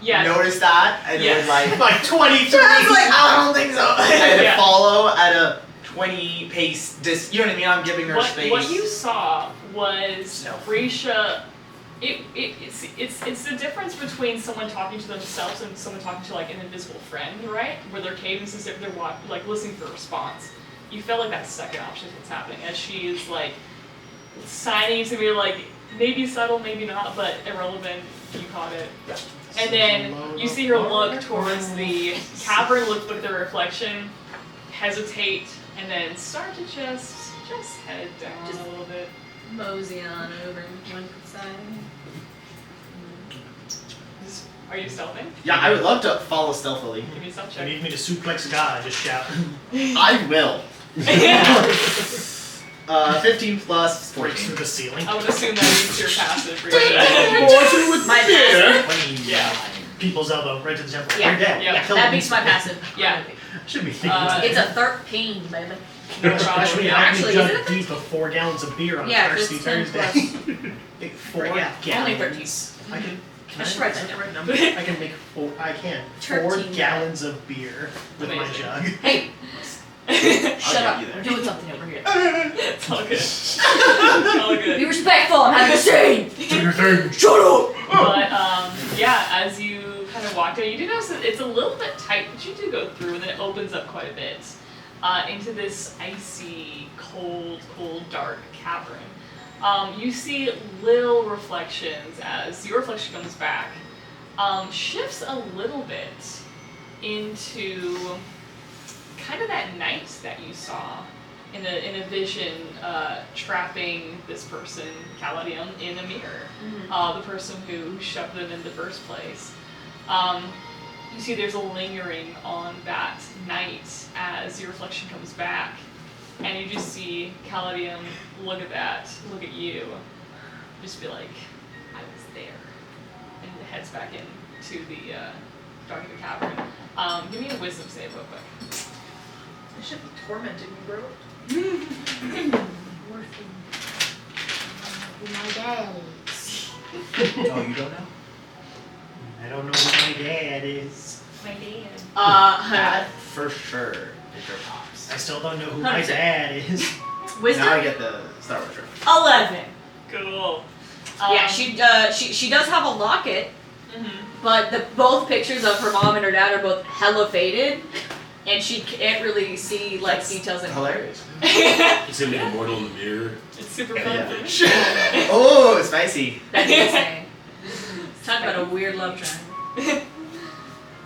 yes. noticed that and Yes. was Like 23. so I was like, I don't think so. I had to Yeah. follow at a 20 pace you know what I mean? I'm giving her space. What you saw was No. Risha. It's the difference between someone talking to themselves and someone talking to like an invisible friend, right? Where their cadence is if they're like listening for a response. You felt like that second option is what's happening as she is like signing to be like maybe subtle, maybe not, but irrelevant. You caught it. And then you see her look towards the cavern, look at the reflection, hesitate, and then start to just head down a little bit. Mosey on over one side. Are you stealthing? Yeah, I would love to follow stealthily. Give me a stealth You check. need me to suplex a guy, just shout. I will. 15 plus Breaks 14. through the ceiling. I would assume that means your passive for your My passive? 29. Yeah. People's elbow right to the temple. Yeah. You're dead. Yeah. Kill That him. beats my passive. Yeah. Should be thinking. It's a 13, baby. No Actually, problem. I Actually, can is it jug deep of 4 gallons of beer on Yeah, Thirsty it's 10 Thursday. Make 4 Yeah, gallons. only 13. I can. I should write that down. Right number? I can make 4. I can 4 13 gallons of beer with my Amazing. jug. Hey, shut get up. you there. We're doing something over here. It's all good. It's all Be good. respectful. I'm having a scene. Do your thing. Shut up. But yeah, as you kind of walk down, you do notice that it's a little bit tight, but you do go through, and then it opens up quite a bit into this icy, cold, dark cavern. You see little reflections as your reflection comes back, shifts a little bit into kind of that night that you saw in a vision, trapping this person, Caladium, in a mirror. The person who shoved them in the first place. You see there's a lingering on that night as your reflection comes back, and you just see Caladium look at that, look at you, just be like, I was there, and heads back into the dark of the cavern. Give me a wisdom save real quick. I should be tormenting you, bro. My dad. Oh, you don't know? I don't know who my dad is. My dad. That for sure is your pops. I still don't know who my 100%. dad is. Wisdom? Now I get the Star Wars reference. 11. Cool. Yeah, she does have a locket, Mhm. but both pictures of her mom and her dad are both hella faded, and she can't really see like details in Hilarious. It's him being immortal in the mirror. It's super fun. Yeah. Oh, spicy. That's insane. Talk about a weird love triangle.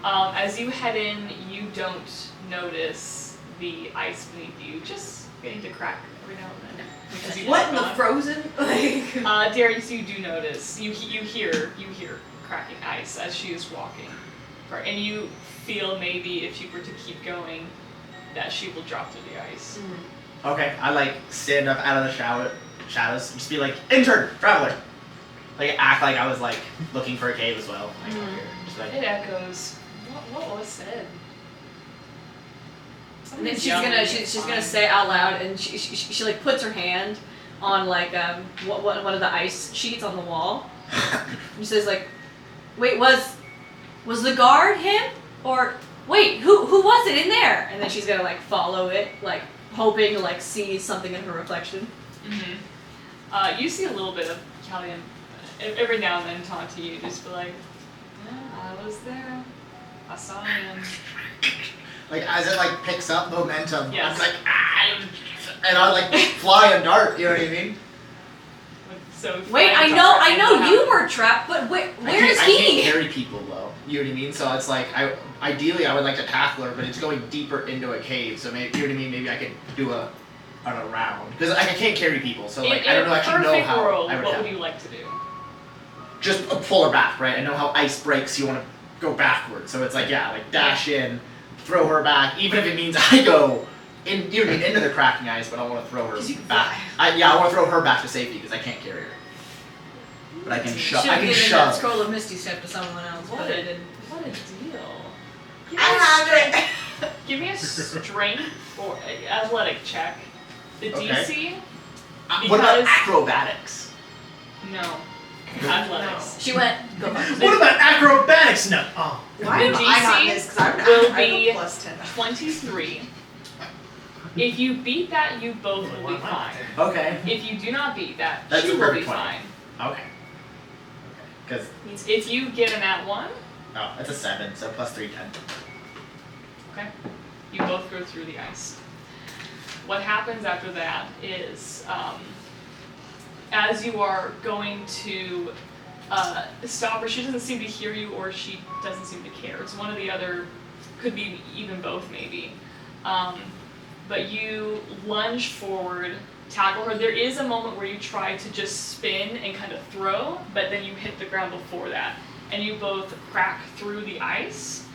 As you head in, you don't notice the ice beneath you just getting to crack every now and then. Because you What in the walk on. frozen? Like. Darius, you do notice. You hear cracking ice as she is walking, and you feel maybe if you were to keep going, that she will drop through the ice. Okay, I stand up out of the shadows, and just be like, intern, traveler. Act like I was looking for a cave as well. Just It echoes. What was said? And then she's gonna say out loud, and she puts her hand on one of the ice sheets on the wall. And she says wait, was the guard him, or wait, who was it in there? And then she's gonna follow it, hoping to see something in her reflection. Mm-hmm. You see a little bit of Callian every now and then taunt to you, just be like, yeah, I was there. I saw him. as it picks up momentum. Yes. I'm and I fly and dart. You know what I mean? So Wait, I know you were trapped, but where is I he? can't carry people though. You know what I mean? So it's ideally I would like to tackle her, but it's going deeper into a cave. So maybe, you know what I mean? Maybe I could do an around because I can't carry people. So I don't actually know how world, I would what have. would you like to do? Just pull her back, right? I know how ice breaks. You want to go backwards. So it's dash in, throw her back, even if it means I go in, you know, into the cracking ice, but I want to throw her 'Cause you can back. fly. I want to throw her back to safety because I can't carry her. But I can shove. I can Given that shove. scroll of Misty Step to someone else, What but I didn't. What a deal. I have it. Give me a strength or athletic check The Okay. DC? What about Because- acrobatics? No. Athletics. She went, go back. What about acrobatics? No. Oh. Why The am I not DC this? Because will I be have a plus 10. 23. If you beat that, you both will be fine. Okay. If you do not beat that, That's she a will be perfect 20. fine. Okay. Because If you get an at 1, oh, that's a 7, so plus 3, 10. okay, you both go through the ice. What happens after that is, as you are going to stop her, she doesn't seem to hear you or she doesn't seem to care. It's one or the other, could be even both maybe. But you lunge forward, tackle her. There is a moment where you try to just spin and kind of throw, but then you hit the ground before that. And you both crack through the ice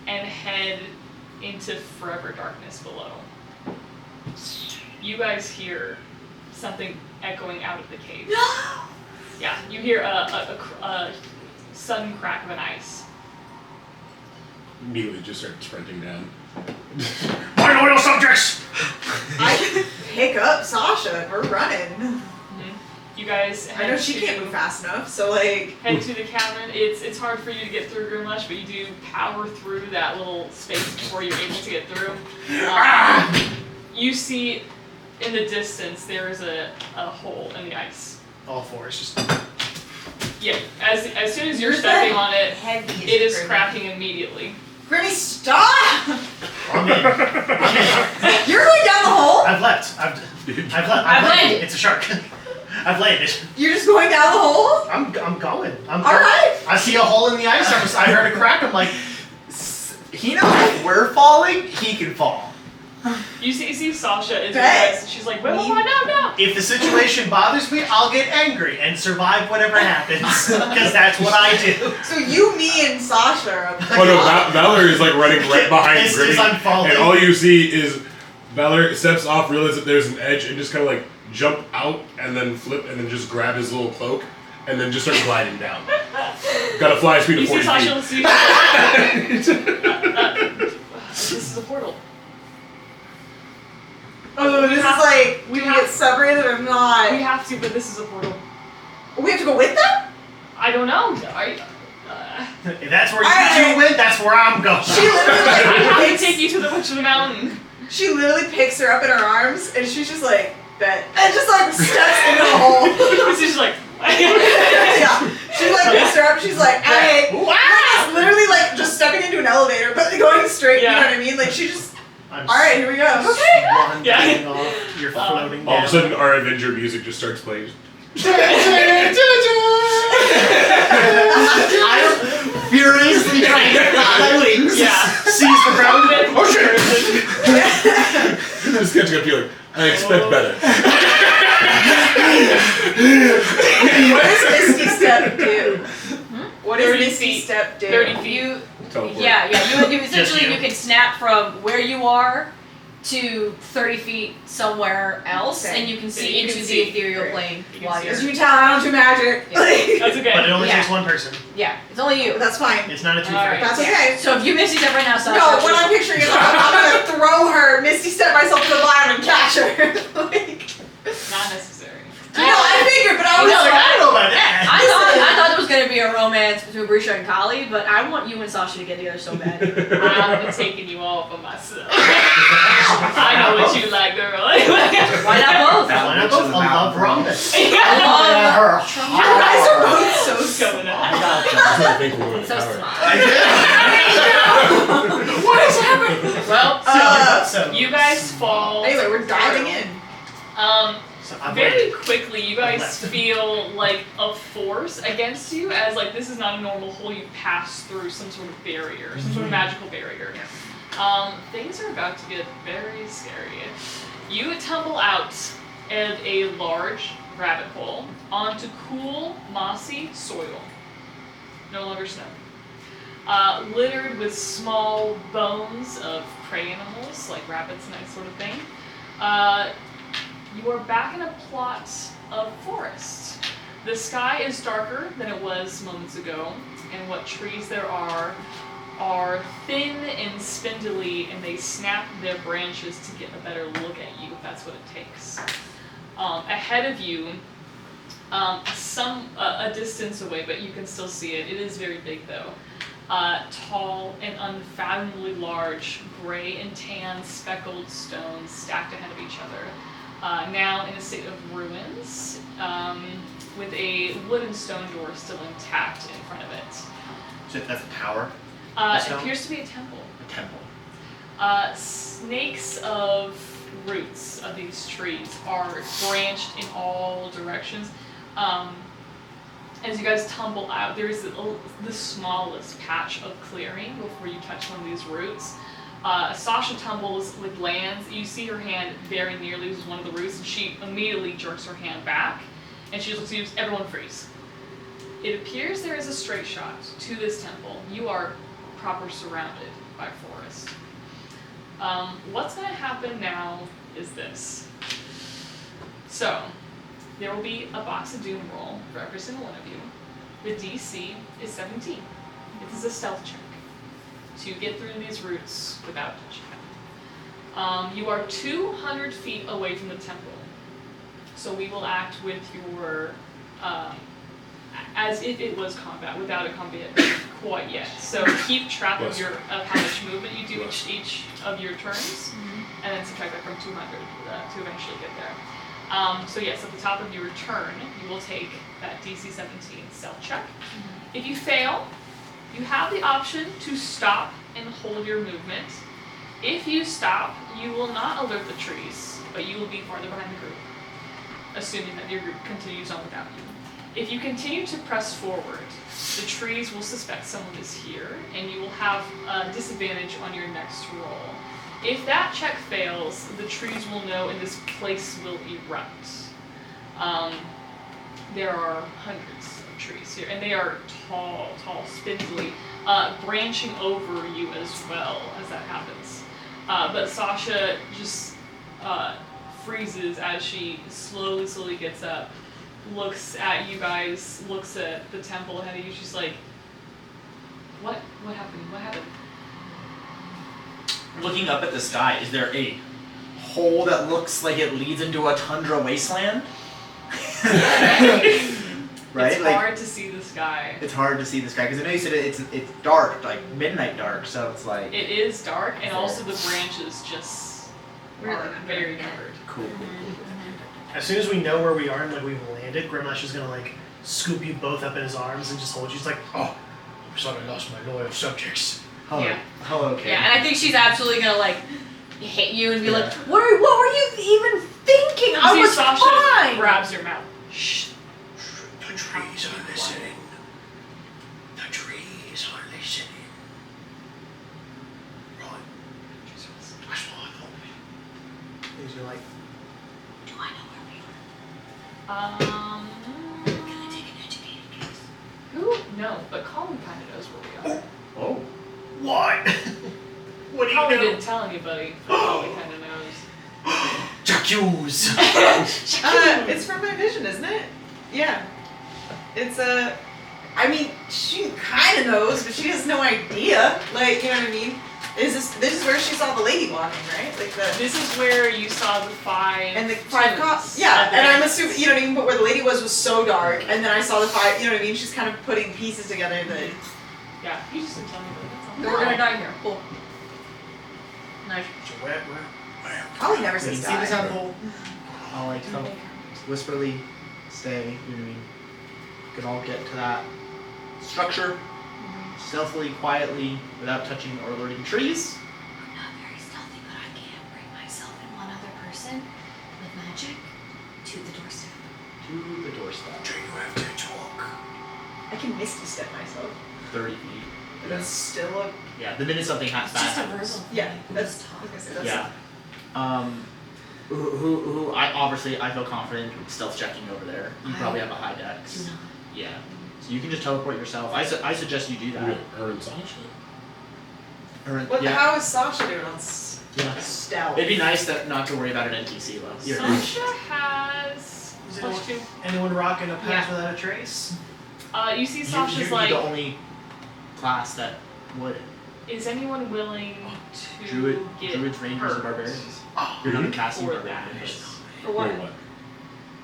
and head into forever darkness below. You guys hear something echoing out of the cave. Yeah, you hear a sudden crack of an ice. Immediately just start sprinting down. My loyal subjects! I pick up Sasha and we're running. You guys I know she can't move fast enough, so like. head to the cabin. It's hard for you to get through Grimlush, but you do power through that little space before you're able to get through. You see in the distance there is a hole in the ice. All four. It's just. Yeah, as soon as you're Where's stepping that on it, heaviest it is Grimmy? cracking immediately. Grimmy, stop! I'm in. You're going down the hole? I've left. I've landed. It's a shark. I've landed. You're just going down the hole? I'm going. Alright. I see a hole in the ice. I heard a crack. I'm like, He knows if we're falling, he can fall. You see Sasha is Hey. with us. She's like, wait, no. if the situation bothers me, I'll get angry and survive whatever happens. Because that's what I do. So you, me, and Sasha are Oh no, Valerie is like running right behind As Grimmy, I'm falling. and all you see is Valerie steps off, realizes that there's an edge, and just kind of like jump out, and then flip, and then just grab his little cloak, and then just start gliding down. Got a fly speed You of see 40 Sasha, feet. this is a portal. Oh, this is like, we get separated or We not? have to, but this is a portal. We have to go with them? I don't know. If that's where you Alright. two went, that's where I'm going. She literally I have like, to take you to the witch of the mountain. she literally picks her up in her arms and she's just like, bet. And just like steps into the hole. She's just like, Yeah. She like picks her up, she's like, hey. Wow. It's literally like just stepping into an elevator, but going straight, you know Yeah. what I mean? Like she just, I'm alright, here we go. Swanning Yeah. off. You're floating All of a down. sudden, our Avenger music just starts playing. I'm furiously trying to flap my wings. yeah. Seize the ground. Oh shit! This guy's gonna be like, I expect better. What does Misty Step do? What does 30 Misty feet. Step do? 30 feet. You, Teleport. yeah, you essentially you. you can snap from where you are to 30 feet somewhere else, Okay. and you can So see you into can the see. ethereal Great. plane You can while see you're. As you tell, I don't do magic. That's okay. But it only Yeah. takes one person. Yeah, it's only you. That's fine. It's not a two. Alright. That's okay. So if you Misty Step right now, Sasha. No, what I'm picturing is I'm gonna throw her, Misty Step myself to the bottom and catch her. Like, Not necessary. I know, I figured, but I was You know, like, I don't know about that. I thought there was gonna be a romance between Grisha and Kali, but I want you and Sasha to get together so bad. I'm taking you all for myself. I know what you like, girl. Why not both? Why not both? I love romance. I love you guys are both so Coming out. That's what I think we're going to so power. smart. What is happening? Well, So you guys fall. Anyway, we're diving in. So I'm Very ready. quickly, you guys Left. feel like a force against you, as like this is not a normal hole. You pass through some sort of barrier, some sort of magical barrier. Things are about to get very scary. You tumble out of a large rabbit hole onto cool, mossy soil. No longer snow. Littered with small bones of prey animals, like rabbits and that sort of thing. You are back in a plot of forest. The sky is darker than it was moments ago, and what trees there are are thin and spindly, and they snap their branches to get a better look at you if that's what it takes. Ahead of you, a distance away, but you can still see it. It is very big though. Tall and unfathomably large, gray and tan speckled stones stacked ahead of each other. Now in a state of ruins, with a wooden stone door still intact in front of it. So that's a tower? It appears to be a temple. A temple. Snakes of roots of these trees are branched in all directions. As you guys tumble out, there is the smallest patch of clearing before you touch one of these roots. Sasha tumbles, lands. You see her hand very nearly loses one of the roots, and she immediately jerks her hand back, and she looks at you. Everyone freeze. It appears there is a straight shot to this temple. You are proper surrounded by forest. What's going to happen now is this. So, there will be a box of doom roll for every single one of you. The DC is 17. This is a stealth check to get through these roots without touching them. You are 200 feet away from the temple, so we will act with your as if it was combat, without a combat quite yet. So keep track of how much movement you do each of your turns, and then subtract that from 200 to eventually get there. So yes, at the top of your turn, you will take that DC 17 stealth check. If you fail, you have the option to stop and hold your movement. If you stop, you will not alert the trees, but you will be farther behind the group, assuming that your group continues on without you. If you continue to press forward, the trees will suspect someone is here, and you will have a disadvantage on your next roll. If that check fails, the trees will know and this place will erupt. There are hundreds of trees here, and they are tall, spindly, branching over you as well as that happens. But Sasha just freezes as she slowly gets up, looks at you guys, looks at the temple ahead of you. She's like, what happened? What happened? Looking up at the sky, is there a hole that looks like it leads into a tundra wasteland? Right? It's hard to see the sky. It's hard to see the sky because I know you said it's dark, like midnight dark. So it's like it is dark, and also the branches just are very covered. Cool. As soon as we know where we are and we've landed, Grimlash is gonna scoop you both up in his arms and just hold you. She's like, "Oh, I'm sorry, I lost my loyal subjects." Oh, Yeah. Oh, okay. Yeah, and I think she's absolutely gonna hit you and be like, what were you even thinking? I was Sasha fine. grabs your mouth. Shh. The trees are listening. The trees are listening. Right. That's what I thought. He's like, Do I know where we are? Can I take an educated guess? Who? No, but Colin kind of knows where we are. Oh. what? What do you Colin know? didn't tell anybody, but Colin kind of knows. Jacques. It's from my vision, isn't it? Yeah. It's I mean, she kind of knows, but she has no idea. Like, you know what I mean? This is where she saw the lady walking, right? This is where you saw the 5 and the 5 cops. tombs. Yeah, and I'm assuming, you know what I mean. But where the lady was so dark, and then I saw the 5. You know what I mean? She's kind of putting pieces together. That Yeah, you just didn't tell anybody. That's all. No, we're gonna die here. Cool. Nice. So where? probably never We can says see the die. temple. I'll tell whisperly, stay. You know what I mean? We can all get to that structure stealthily, quietly, without touching or alerting trees. I'm not very stealthy, but I can bring myself and one other person with magic to the doorstep. To the doorstep. Do you have to talk? I can misty step myself. 30 feet. But that's still a Yeah, the minute something bad It's just a happens. verbal. yeah. thing. That's Just I talk. was gonna say, that's Yeah. Who I obviously I feel confident stealth checking over there. You probably have a high dex. Do not. Yeah. So you can just teleport yourself. I suggest you do that. Her and Sasha. Or, What? yeah. How is Sasha doing on Yeah. stealth? It'd be nice not to worry about an NPC though. Sasha has Is plus 2. anyone rocking a pass Yeah. without a trace? You see You're Sasha's the like, only class that would. Is anyone willing to get Druids, Rangers, and hurt Barbarians. You're not a casting for barbarian. that? For what? Wait, what?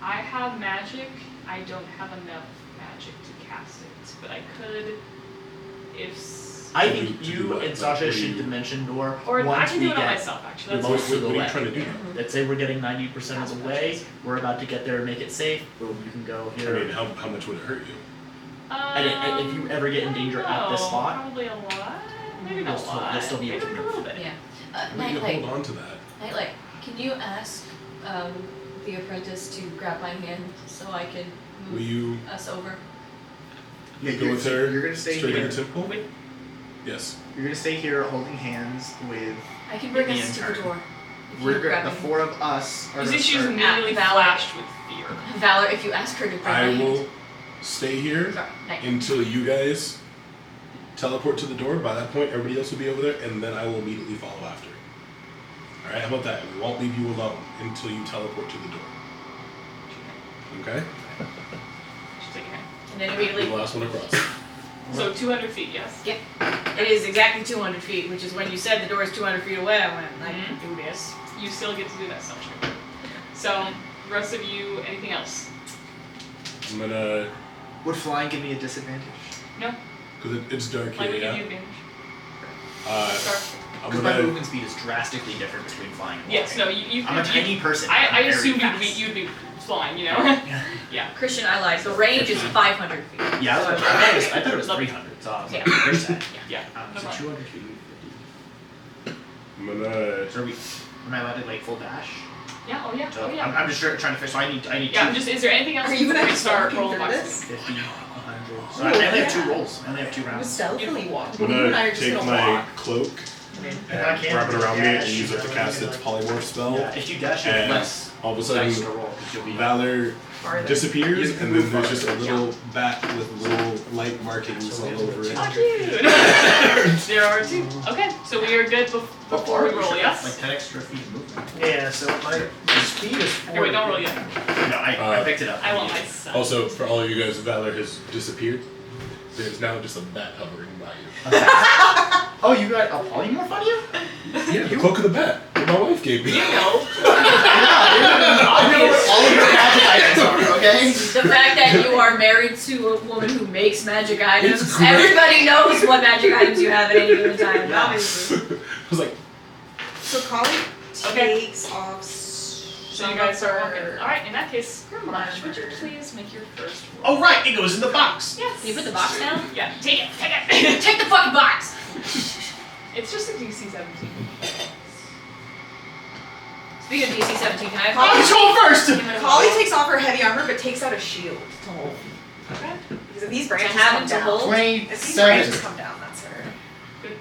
I have magic. I don't have enough magic to cast it, but I could if. I To think do you what? and Sasha Like, should dimension door Or I once can we do it on get myself, actually. That's most fine. of the What are way. you trying to do? Let's say we're getting 90% of the way. We're about to get there and make it safe. Boom, you can go I here. mean, how much would it hurt you? And if you ever get in danger at this spot, probably a lot. Maybe you'll not a still, lot. you'll still be able Maybe to like a little move. bit. Yeah. I mean, you can Nightlight. hold on to that. Nightlight, can you ask the apprentice to grab my hand so I can Will move you us over? Yeah, go with her You're gonna stay straight here. into the temple? Wait. Yes. You're gonna stay here holding hands with. I can bring The us to the intern. door. If We're you gonna, grab the me. four of us are You gonna see, she's start- immediately Valor. flashed with fear. Valor, if you ask her to bring I my will hand. stay here Sorry, night. until you guys teleport to the door. By that point, everybody else will be over there, and then I will immediately follow after. All right, how about that? We won't leave you alone until you teleport to the door. Okay? She's taking her. And then The immediately. last one across. So 200 feet, yes. It is exactly 200 feet, which is when you said the door is 200 feet away. I went, I can do this. You still get to do that stuff. So, the rest of you, anything else? I'm gonna, Would flying give me a disadvantage? No? because it's dark Like, here, we give you yeah? advantage. Start. I'm Because my gonna, movement speed is drastically different between flying and walking. Yes, no, you I'm a you- tiny person. I I'm very assumed fast. you'd be flying, you know? Christian, I lied. The range is 500 feet. Yeah, I thought it was 300. So I was like, Yeah. there's that. Yeah. No So problem. 200 feet. I'm gonna, So are we? Am I allowed to like full dash? Yeah, oh yeah, So oh yeah. I'm just trying to fish. So I need Yeah, I'm just, is there anything else Are you before gonna we start walking rolling through boxes? this? 50, 100. So Ooh, I only have yeah. 2 rolls. I only have 2 We're rounds. stealthily walking. I'm You and I are gonna just take gonna my walk. cloak I mean, if I and can wrap it around me and dash, use it to cast its polymorph spell. Yeah, if you dash, you have And less all of a dice to sudden, roll because you'll be. Valor Farther. disappears, You can and move then there's just a farther. little bat with little light markings all over it. Oh, cute! There are 2. Okay, so we are good before we roll, Like yes? 10 extra feet of movement. Yeah, so my speed is 40. Here, wait, don't roll yet. No, I picked it up. I want my son. Also, for all of you guys, Valor has disappeared. There's now just a bat hovering by you. Oh, you got a polymorph on you? Yeah, the cloak of the bat that my wife gave me. You know. I know what all of your magic items are, okay? The fact that you are married to a woman who makes magic items, It's great. everybody knows what magic items you have at any given time. Yeah. Obviously. I was like, So Collie Okay. takes off. So you guys start walking. Alright, in that case, Grimlash, would you please make your first roll? Oh, right, it goes in the box. Yes. Can you put the box down? Yeah, take it. Take the fucking box! It's just a DC 17. Speaking of DC 17, can I have I'll control first! Collie takes off her heavy armor, but takes out a shield to hold. Okay. Because if these branches have come it to down, hold? if these 27. branches come down, that's her. Good.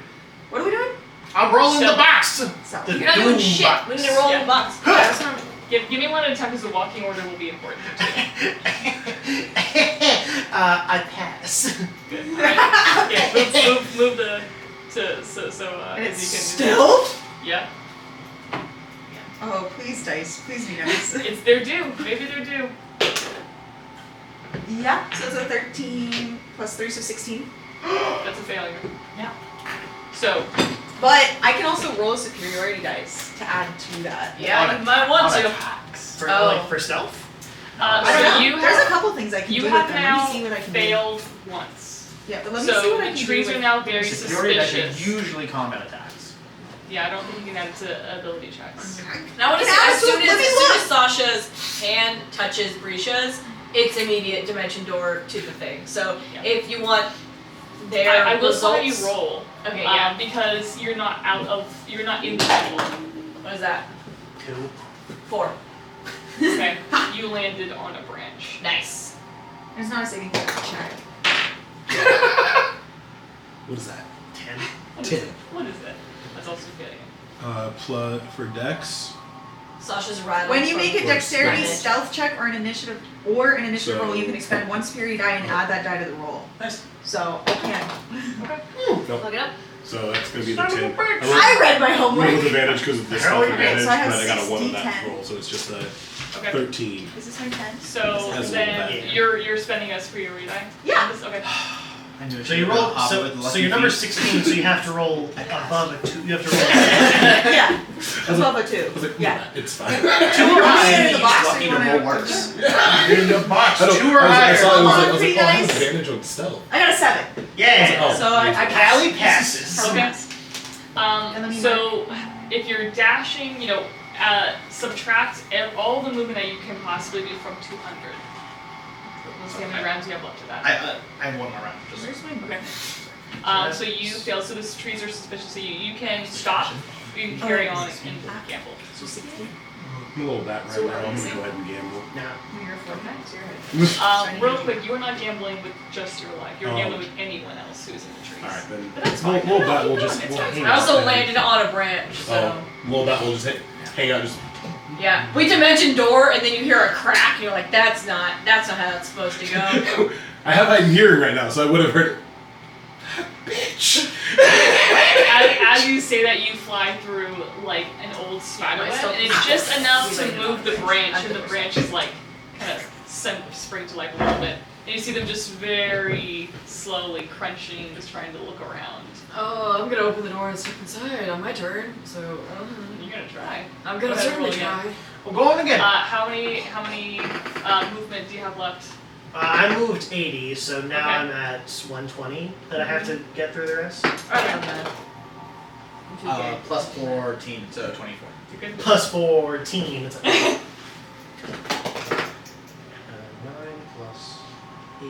What are we doing? I'm rolling the box! So. The You're not doing doom shit. box. We need to roll Yeah. the box. That's what I'm- Give me one at a time because the walking order will be important. I pass. Good. Alright. Yeah, move the so And as it's you can. stealth? Yeah. Oh, please, dice. Please be nice. It's their due. Maybe they're due. Yeah, so it's a 13 plus 3, so 16. That's a failure. Yeah. So But I can also roll a superiority dice to add to that. Yeah, you might want to. For, Oh. like, for stealth? I so don't know. you There's a have couple things I can you do have with them. now Let me see what I can failed once. do. Yeah, but let me see So what I the can trees do are with now very Superiority dice are suspicious. usually combat attacks. Yeah, I don't think you can add it to ability checks. Now, I want to Can say, I as add to soon it? Let me as Sasha's hand touches Brisha's, it's immediate dimension door to the thing. So Yeah. if you want their I will results, let you roll. Okay, yeah. Because you're not you're not in the middle. What is that? 2. 4. Okay. You landed on a branch. Nice. There's not a saving throw check. what is that? 10. What is it? That's also getting it. Plus for Dex. Sasha's rattled. When you from make a dexterity, damage. stealth check, or an initiative So- roll, you can expend 1 superior die and add that die to the roll. Nice. So I can. Look it up. So that's gonna be the Son of a 10. bitch. I read my roll with homework. advantage because of the Hell stealth yeah. advantage, So I have but I got a 1 on that 60, roll, so it's just a Okay. 13. Is this my 10? So Has a then little bit. you're spending a superiority die? Yeah. On this? Okay. I knew So you roll. So you're number 16. So you have to roll above a 2. You have to roll. Yeah. Above a 2. I was like, Yeah. it's fine. 2 or You want higher. me in the box or Lucky you to want roll to worse. You're in the box. 2 or I higher. saw it, I was like, Pretty oh, I have nice. advantage on stealth. I got a 7. Yeah. Oh, So I Callie passes. Okay. And then you So if you're dashing, subtract all the movement that you can possibly do from 200. Let's see how many rounds you have left of that. I have one more round. Just Where's my okay. So you fail. So the trees are suspicious. So you can stop. You can carry on and gamble. So 16. I'm a little bat right now. I'm gonna go ahead and gamble. Now, You're 4 times. You're right. Real quick, you are not gambling with just your life. You're Oh. gambling with anyone else who's in the trees. Alright, then. But that's We'll fine. bat, we'll No, just. it's We'll fine. hang I out also then. landed on a branch, so. We'll bat, we'll just hang out, just. Yeah. We dimension door, and then you hear a crack, and you're like, that's not how that's supposed to go. I have heightened hearing right now, so I would have heard it. Bitch! As you say that, you fly through like an old spider web, and it's just enough to move the branch, and the branch is like kind of spring to life a little bit. And you see them just very slowly crunching, just trying to look around. Oh, I'm gonna open the door and step inside on my turn, so. You're gonna try. I'm Go gonna ahead, certainly roll again. try. we're going again. How many movement do you have left? I moved 80, so now Okay. I'm at 120 that I have to get through the rest. Okay. plus 14 to 24. You're good. Plus 14. It's 9 plus 8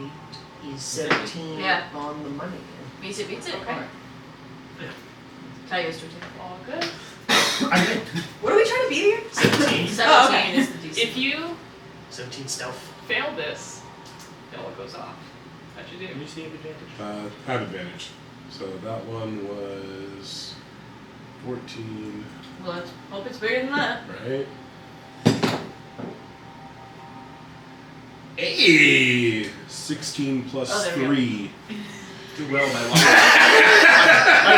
is 17 Yeah. on the money. Beats it. Okay. Tell you history. All good. I did. What are we trying to beat here? 17. 17 Oh, okay. is the DC. If you 17 stealth. fail this, then what goes off? How'd you do? Can you see advantage? I have advantage. So that one was 14, Well, let's hope it's bigger than that. right? Hey! 16 plus Oh, there we 3. Do well, my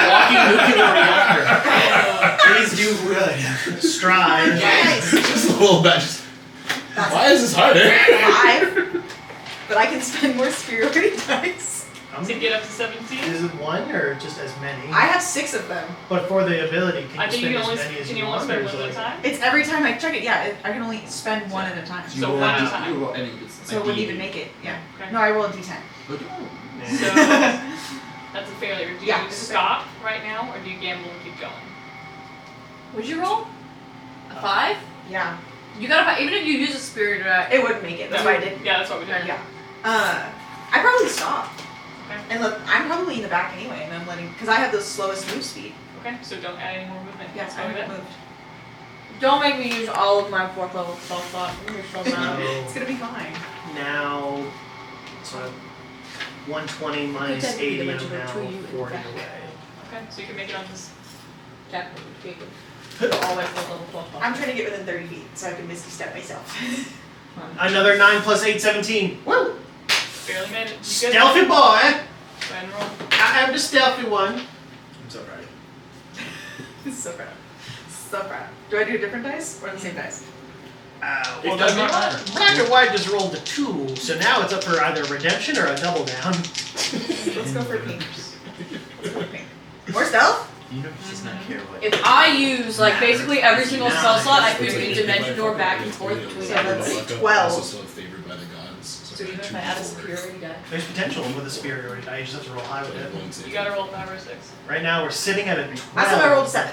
walking nuclear reactor. Please do good. Stride. Nice. Just a little bit. Just, That's why is this harder? 5. But I can spend more superiority dice. To get up to 17? Is it 1 or just as many? I have 6 of them. But for the ability, can I you think spend you as only many as can you you only want? spend or one is at it a time. It's every time I check it. Yeah, I can only spend 1 at a time. So one at a time. So it wouldn't even make it. Yeah. Okay. No, I roll a d10. So that's a failure. Do you Yeah, it's a stop right now, or do you gamble and keep going? What'd you roll? A 5? Yeah. You got a 5. Even if you use a spirit It wouldn't make it. That's why I did. Yeah, that's what we did. Yeah. I probably stop. Okay. And look, I'm probably in the back anyway, and I'm letting, because I have the slowest move speed. Okay, so don't add any more movement. Yeah, Let's I go with haven't it. moved. Don't make me use all of my 4th level spell slot. I'm gonna spell that. It's gonna be fine. Now, so 120 minus Good technique, 80, I'm I want you to now go to you in the 40 back. away. Okay, so you can make it on this. Jack, all my 4th level spell slot. I'm trying to get within 30 feet so I can misty step myself. Another 9 plus 8, 17. Woo! Barely made it. You good? Stealthy boy! Go ahead and roll. I am the stealthy one. I'm so proud. So proud. So proud. Do I do a different dice or the same dice? Well, It does the not matter. black and white just rolled a 2, so now it's up for either redemption or a double down. Let's go for pink. Let's go for pink. More stealth? You know he does not care what. If I use like basically every single spell slot, I could use dimension door back and forth between Yeah, them. that's Also 12. still favored by the gods. So even if I add a superiority die. There's potential with a superiority die, you just have to roll high with it. You gotta roll 5 or 6. Right now we're sitting at a 12. Last time I rolled 7.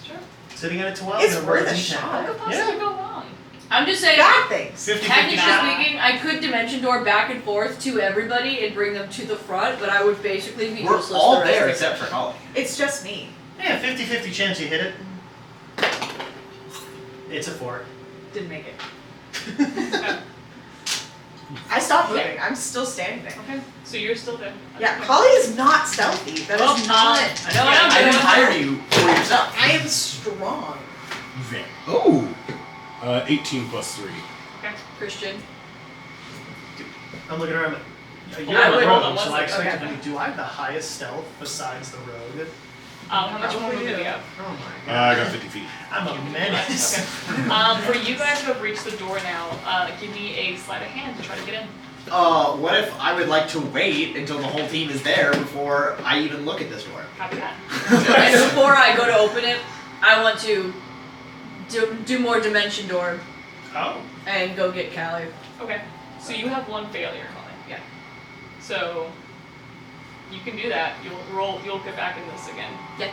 Sure. Sitting at a 12. It's and roll worth a D10. shot. What could possibly go wrong? I'm just saying, Bad things. 50-50 technically shot. speaking, I could dimension door back and forth to everybody and bring them to the front, but I would basically be We're useless all the rest there of the except for Holly. It's just me. Yeah, 50-50 chance you hit it. It's a 4. Didn't make it. I stopped moving. I'm still standing there. Okay, so you're still there. Yeah, Holly is not stealthy. That is not. I know what Yeah, I'm I didn't doing. hire you for yourself. I am strong. Oh. 18 plus 3. Okay. Christian. I'm looking around. You're I on would the roll road, on so one I side. expected to do I have the highest stealth besides the rogue? How much more movement do you have? Oh my I got 50 feet. I'm a menace. Okay. For you guys who have reached the door now, give me a sleight of hand to try to get in. What if I would like to wait until the whole team is there before I even look at this door? Copy that. And before I go to open it, I want to do more dimension door Oh. and go get Callie. Okay. So you have one failure. Yeah. So you can do that. You'll get back in this again. Yeah.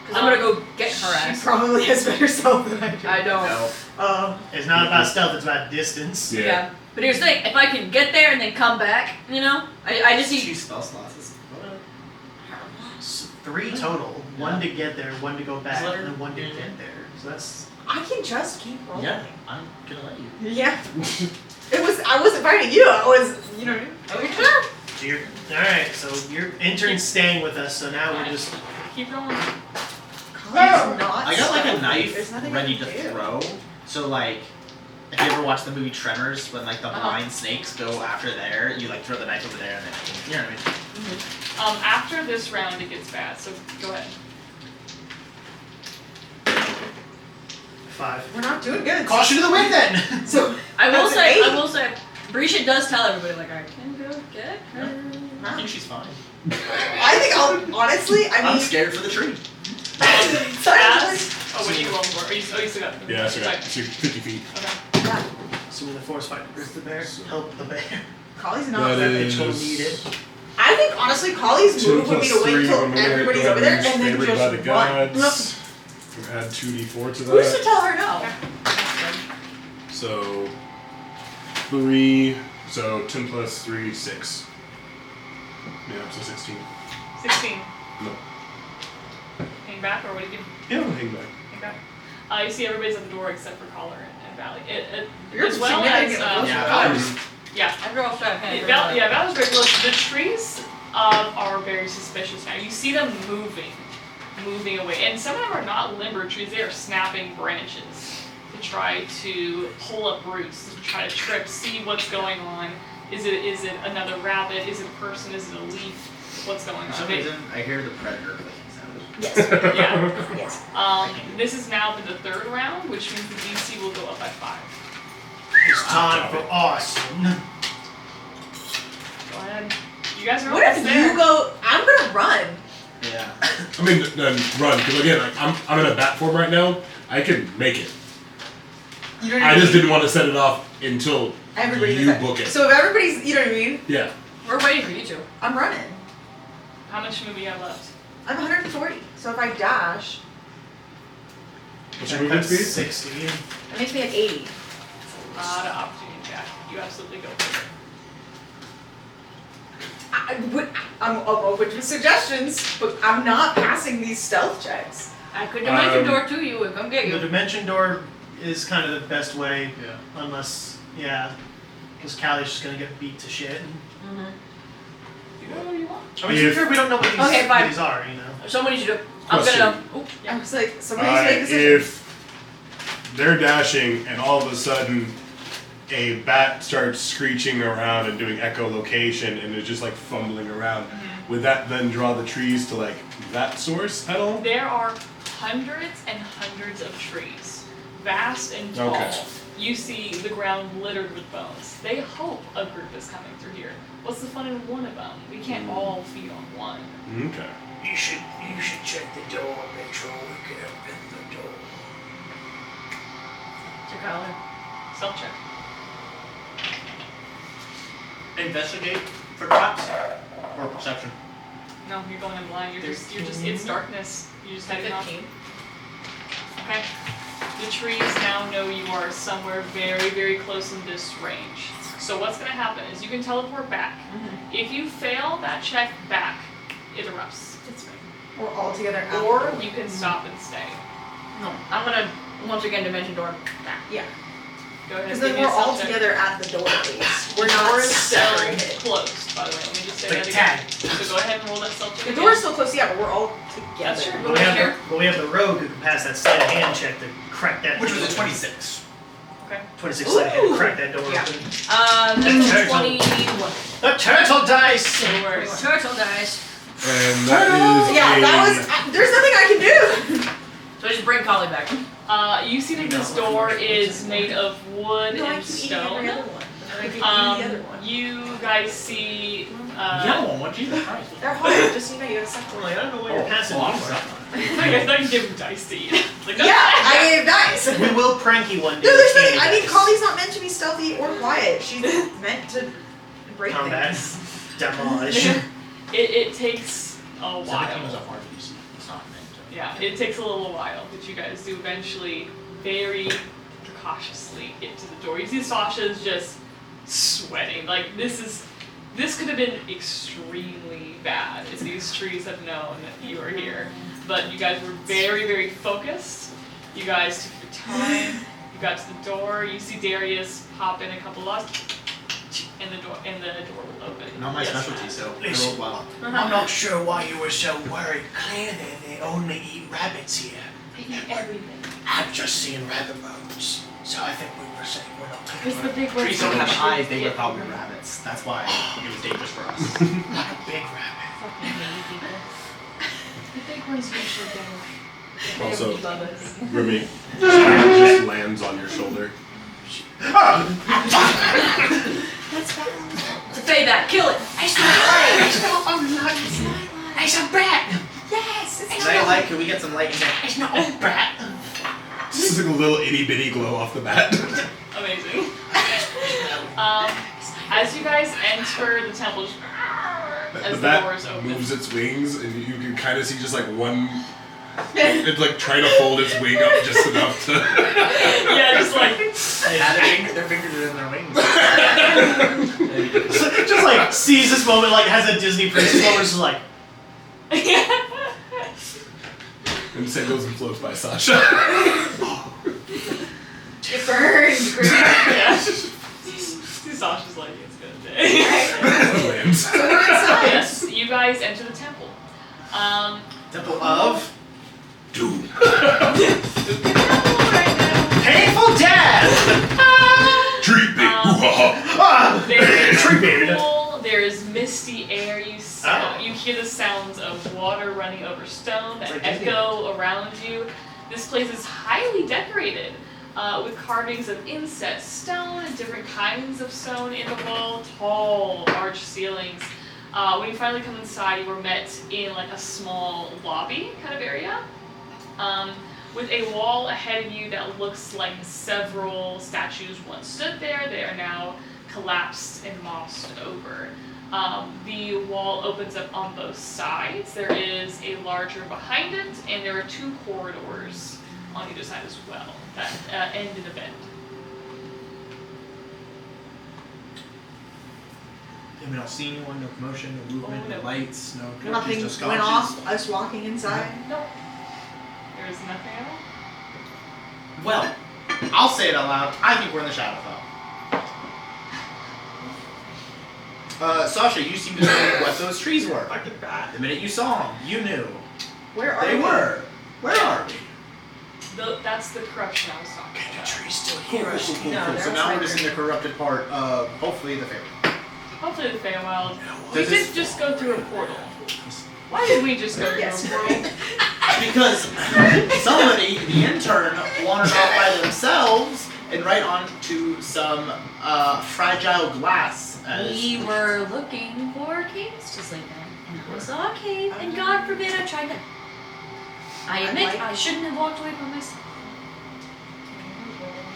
Because I'm gonna go get her She ass. probably has better stealth than I do. I don't. No. It's not about stealth, it's about distance. Yeah. But here's the thing, if I can get there and then come back, you know? I just need 2 spell slots. 3 total. 1 to get there, 1 to go back, Is that- and then 1 to get there. So that's... I can just keep rolling. Yeah, I'm gonna let you. Yeah. I wasn't fighting you. I was, you know what I mean? sure. So you're... Alright, so your intern's staying with us, so now we're just... Keep going. Not I got like a stealthy. knife There's nothing ready I to can do. throw. So like, if you ever watch the movie Tremors, when like the blind snakes go after there, you like throw the knife over there and then you know what I mean. After this round, it gets bad. So go ahead. 5. We're not doing good. Caution to the wind then. So I will that's an say, 8. Brisha does tell everybody, like, I can go get her. I think she's fine. I think honestly, I I'm mean, scared for the tree. sorry. Oh, what are you rolling for? You still got. Yeah, so I got Sorry. 50 feet. Okay. So when the force fight with the bear, help the bear. Collie's not. That They is. will need it. I think honestly, Collie's 2 move would be plus to wait 3. until I'm gonna everybody's go over there ahead and then favored by the just run. gods. Add 2d4 to Who's to that. tell her no? So 3. So 10 plus 3, 6. Yeah, so 16. 16. No. Hang back, or what do you do? Yeah, I'll hang back. Hang back. You see everybody's at the door except for Collar and Valley. You're As well as significantly Yeah, yeah. After all, start paying. Yeah, Valley's very close. The trees are very suspicious now. You see them moving away, and some of them are not limber trees. They are snapping branches to try to pull up roots, to try to trip, see what's going on. Is it another rabbit? Is it a person? Is it a leaf? What's going For on? some reason, I hear the predator clicking sound. Yes. Yeah. Yes. This is now the third round, which means the DC will go up by 5. It's time for awesome. Go ahead. You guys are What almost if there. you go? I'm gonna run. Yeah. I mean, then run, because again, like, I'm in a bat form right now. I can make it. You know what I mean? just didn't want to set it off until Everybody you does that. book it. So if everybody's, you know what I mean? Yeah. We're waiting for you two. I'm running. How much movie you have left? I'm 140. So if I dash, What's your movement speed? 60. that makes me at 80. Not an opportunity, Jack. You absolutely go for it. I'm open to suggestions, but I'm not passing these stealth checks. I could dimension Um, door to you and come get The you. dimension door is kind of the best way, Yeah. unless, yeah, because Callie's just gonna get beat to shit. You do whatever you want. I mean, to be fair, we don't know what these, Okay, fine. these are, you know. Someone needs you to. I'm Question. gonna. Oh, I was like, somebody's making a decision. If they're dashing and all of a sudden a bat starts screeching around and doing echolocation and is just like fumbling around, would that then draw the trees to like that source at all? There are hundreds and hundreds of trees, vast and tall. Okay. You see the ground littered with bones. They hope a group is coming through here. What's the fun in one of them? We can't all feed on one. Okay. You should check the door, make sure we can open the door. to Collar. Self check. Investigate for traps or perception. No, you're going in blind. You're just, it's darkness. You're just heading off. 15. Okay. The trees now know you are somewhere very, very close in this range. So what's going to happen is you can teleport back. If you fail that check back, it erupts. We're all together at Or the door. you can stop and stay. No, I'm gonna once again dimension door back. Yeah. Go ahead. Because give then me a we're all self check. together at the door at least. We're The door not is still separated. closed, by the way. Let me just say Like that again. tag. So go ahead and roll that self check. The door is still closed, yeah, but we're all together. That's true. But we have the rogue who can pass that sleight of hand check to crack that. Which was a door. 26. Okay. 26 sleight of hand to Ooh. crack that door Yeah. open. That's turtle. 21. The turtle dice! No worries. Turtle dice. And that is Yeah, a that was. There's nothing I can do. So just bring Collie back. You see that this door is made of wood No, I and keep eating every stone. other one. And I gave you the other one. You guys see. Yellow one, what Jesus Christ? They're hard, just so you know, you gotta suck I'm them. like, I don't know what you're passing me I'm for. sorry. I thought you gave him dice to eat. Like, Yeah, I gave dice. We will prank you one day. No, with there's nothing. candy I mean, dice. Collie's not meant to be stealthy or quiet. She's meant to break Combat. things. Demolish. It takes a Seven while. was a hard piece. It's not meant to. Yeah, it takes a little while, but you guys do eventually very cautiously get to the door. You see Sasha's just sweating. Like this could have been extremely bad if these trees have known that you are here. But you guys were very, very focused. You guys took your time. You got to the door. You see Darius pop in a couple of and the door will open. Not my Yes. specialty, so Listen. roll well. I'm not sure why you were so worried. Clearly, they only eat rabbits here. They eat everything. I've just seen rabbit bones, so I think we were saying we're not It's the big Trees don't have ones. eyes, they would have thought we were rabbits. That's why it was dangerous for us. like a big rabbit. Fucking hate people. The big ones usually don't. They Also, don't love us. Remy just lands on your shoulder. Say that, kill it. It's a bat! Yes, it's Nightlight, can we get some light in there? It's not a bat! This is like a little itty bitty glow off the bat. Amazing. As you guys enter the temple, as The the doors bat open. moves its wings, and you can kind of see just like one. It's like trying to fold its wing up just enough to. Yeah, just like. Their fingers are in their wings. Just like sees this moment, like has a Disney princess moment, just like, And Sam goes and floats by Sasha. It burned. Yeah. See Sasha's like, it's gonna day. Lands. So we're inside. Yes, you guys enter the temple. Temple of Doom. painful death! Treat me. Hoo-ha-ha. There is Treated. cool, there is misty air. Oh. You hear the sounds of water running over stone that It's like Disney. echo around you. This place is highly decorated with carvings of inset stone and different kinds of stone in the wall, tall arch ceilings. When you finally come inside, you were met in like a small lobby kind of area. With a wall ahead of you that looks like several statues once stood there. They are now collapsed and mossed over. The wall opens up on both sides. There is a larger behind it, and there are two corridors on either side as well that end in a bend. And we don't see anyone, no commotion, no movement, Oh, no no. lights, no torches, Nothing no went sconces. off. Us walking inside. Nope. There is nothing at all. Well, I'll say it out loud. I think we're in the shadow though. Sasha, you seem to know what those trees were. Fucking bat. The minute you saw them, you knew. Where are They we? were. Where are we? That's the corruption I was talking Can the about. tree still Cool, hear cool, us? cool, cool, No, cool. they're So now we're outside just in there. the corrupted part of, hopefully, the Feywild. Hopefully the Feywild. We Does did this- just go through a portal. Why did we just go through Yes. a portal? Because somebody, the intern, wandered off by themselves and right onto some fragile glass. We were looking for caves to sleep in, and I saw a cave, and God forbid I tried to. I admit I shouldn't have walked away by myself.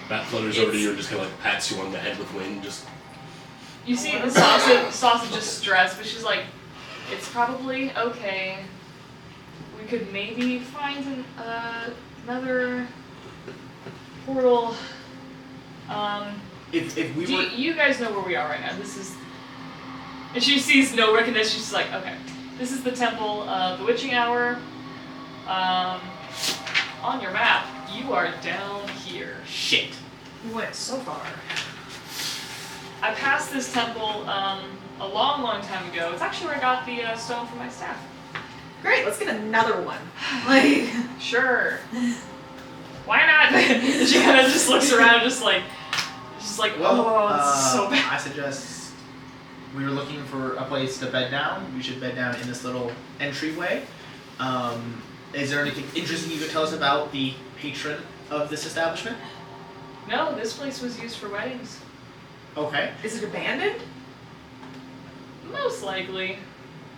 Bat flutters over to you and just kind of like pats you on the head with wing. Just You see the sausage just stressed, but she's like, it's probably okay. We could maybe find another portal. If we were. You guys know where we are right now. This is, and she sees no recognition. She's like, okay, this is the temple of the witching hour. On your map, you are down here. Shit. We went so far. I passed this temple a long, long time ago. It's actually where I got the stone for my staff. Great. Let's get another one. Like. Sure. Why not? She kind of just looks around, just like, Well, oh, it's so bad. I suggest we were looking for a place to bed down. We should bed down in this little entryway. Is there anything interesting you could tell us about the patron of this establishment? No, this place was used for weddings. Okay. Is it abandoned? Most likely.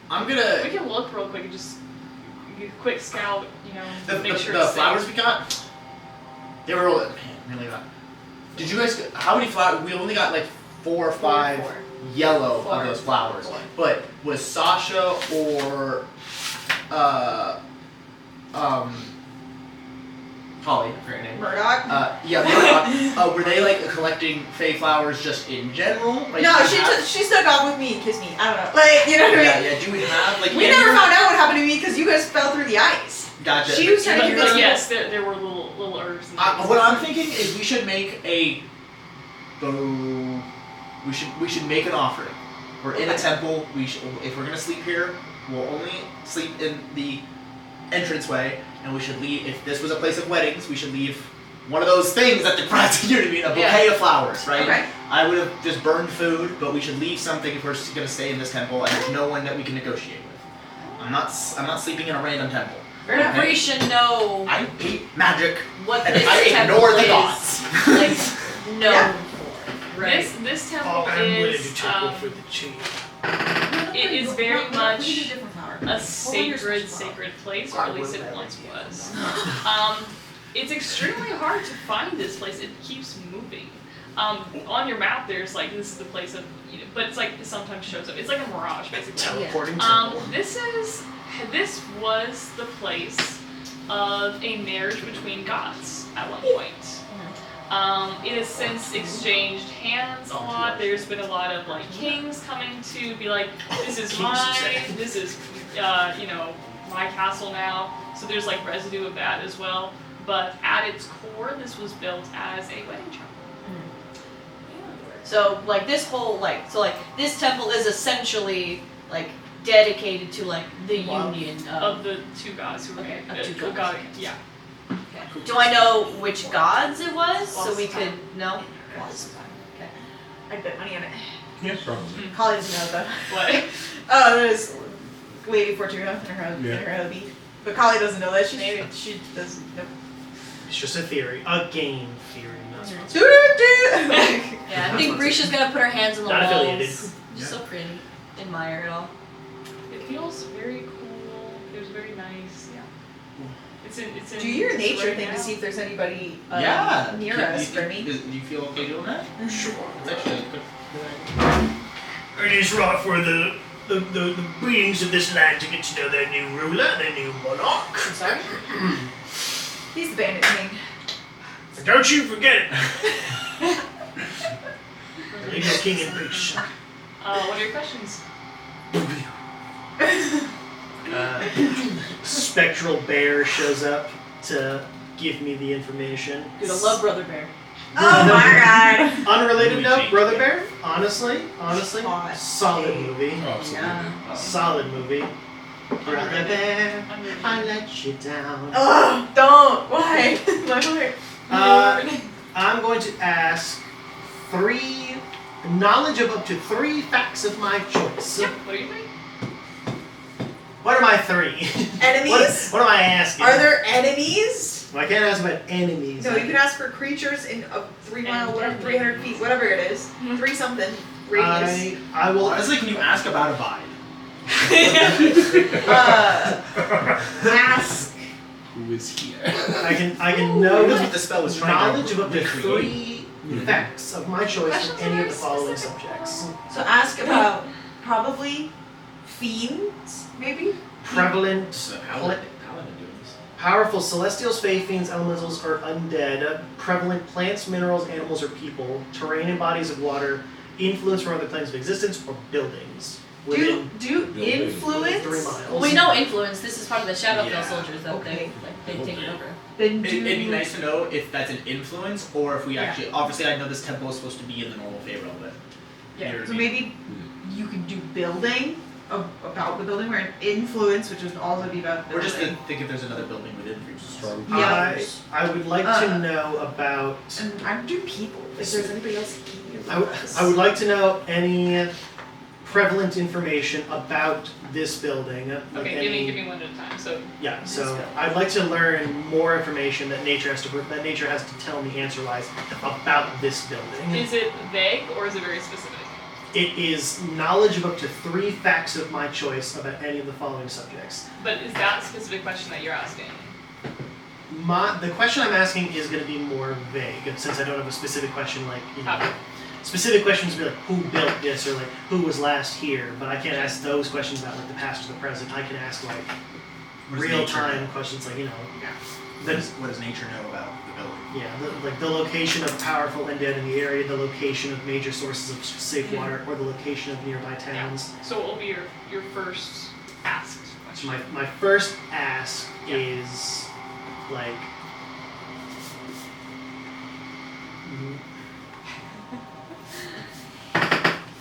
I'm We gonna. can look real quick and just get a quick scout, make sure The it's flowers safe. we got, they were man, really got. Did you guys? How many flowers? We only got like 4 or 5 Four. yellow Four. of those flowers. Four. But was Sasha or Holly, I forget her name. Murdoch? Yeah, Murdoch. Were they like collecting fey flowers just in general? Like, No, do we she have- she snuck off with me and kissed me. I don't know. Like, you know what I Yeah, mean? yeah. Do we have like? We never found out what happened to me because you guys fell through the ice. Gotcha. She was trying to But, keep but us. yes, there were little herbs. And things. What I'm thinking is we should make a. We should make an offering. We're in a temple. If we're gonna sleep here, we'll only sleep in the entranceway, and we should leave. If this was a place of weddings, we should leave one of those things that the crowds, you know what I mean, a bouquet of flowers, right? Okay. I would have just burned food, but we should leave something if we're just gonna stay in this temple, and there's no one that we can negotiate with. I'm not sleeping in a random temple. We should know I hate magic, what and this I temple ignore the is gods. like known Yeah. for, right? This Oh, temple I'm ready is to take for the chief. it is very We much need a different flower. a Hold on, sacred yours. place, or at least it once was. It's extremely hard to find this place. It keeps moving. On your map, there's like this is the place of, but it's like it sometimes shows up. It's like a mirage, basically. Teleporting temple. This was the place of a marriage between gods at one point. It has since exchanged hands a lot. There's been a lot of like kings coming to be like, this is mine. This is my castle now. So there's like residue of that as well. But at its core, this was built as a wedding chapel. So like this whole this temple is essentially like dedicated to like the union Of the two gods who were Okay, married. of two gods. God, yeah. Okay. Do I know which gods it was so we could know? Okay. I'd bet money on it. Yeah, probably. Holly doesn't know though. What? Oh, there's Lady Fortuna and her Yeah. and her hubby. But Holly doesn't know that. She doesn't know. It's just a theory, a game theory. Not Yeah, I think Grisha's gonna put her hands on the Not walls. affiliated. Just so pretty. Admire it all. It feels very cool. It was very nice. Yeah. It's in. Do your it's nature right thing now. to see if there's anybody Yeah. near Do us for me. Do you feel okay doing that? Sure. It's actually a good. It is right for the beings of this land to get to know their new ruler, their new monarch. I'm sorry. He's the bandit king. Don't you forget it. Legal king and priest. What are your questions? Spectral bear shows up to give me the information. Dude, I love Brother Bear. Oh my god. Unrelated note, Brother Bear. Honestly, Hot. solid movie. Oh, absolutely. Yeah. Solid movie. Brother Bear, I let you down. Oh, don't. Why? My heart. I'm going to ask 3 knowledge of up to 3 facts of my choice. Yep. What are you thinking? What are my 3? Enemies? What am I asking? Are there enemies? Well, I can't ask about enemies. No, I you can ask for creatures in a 3 mile, whatever, 300 feet, whatever it is. 3 something radius. I will. Honestly, can you ask about a vibe? Ask. Who is here? I can know That's what the spell was trying knowledge to of up to recreate. 3 facts of my choice in any of the following subjects. So ask about probably fiends, maybe? Prevalent, So how would Paladin do this? powerful celestials, fae, fiends, elementals, or undead. Prevalent plants, minerals, animals, or people. Terrain and bodies of water. Influence from other planes of existence or buildings. Within Do Building. influence? 3 miles. Well, we know influence. This is part of the Shadowfell Yeah. soldiers that Okay. they take it over. Then do It'd be nice to know if that's an influence or if we Yeah. actually. Obviously, I know this temple is supposed to be in the normal Pharaoh, but. Yeah. you know what So I mean? maybe you could do building about the building, where an influence, which would also be about Or building. just to think if there's another building within 3 miles. Strong. Yeah. I would like to know about. And I do people. If there's anybody else here. I would like to know any prevalent information about this building. Okay, give me one at a time. So Yeah, so I'd like to learn more information that nature has to tell me answer-wise about this building. is it vague or is it very specific? It is knowledge of up to 3 facts of my choice about any of the following subjects. But is that a specific question that you're asking? The question I'm asking is going to be more vague, since I don't have a specific question like, Okay. specific questions would be like, who built this, or like, who was last here, but I can't ask those questions about like the past or the present. I can ask like What does real-time nature know? questions like, What does nature know about the building? like the location of powerful undead in the area, the location of major sources of safe water, or the location of nearby towns. So what will be your first asked question? My first ask Yeah. is like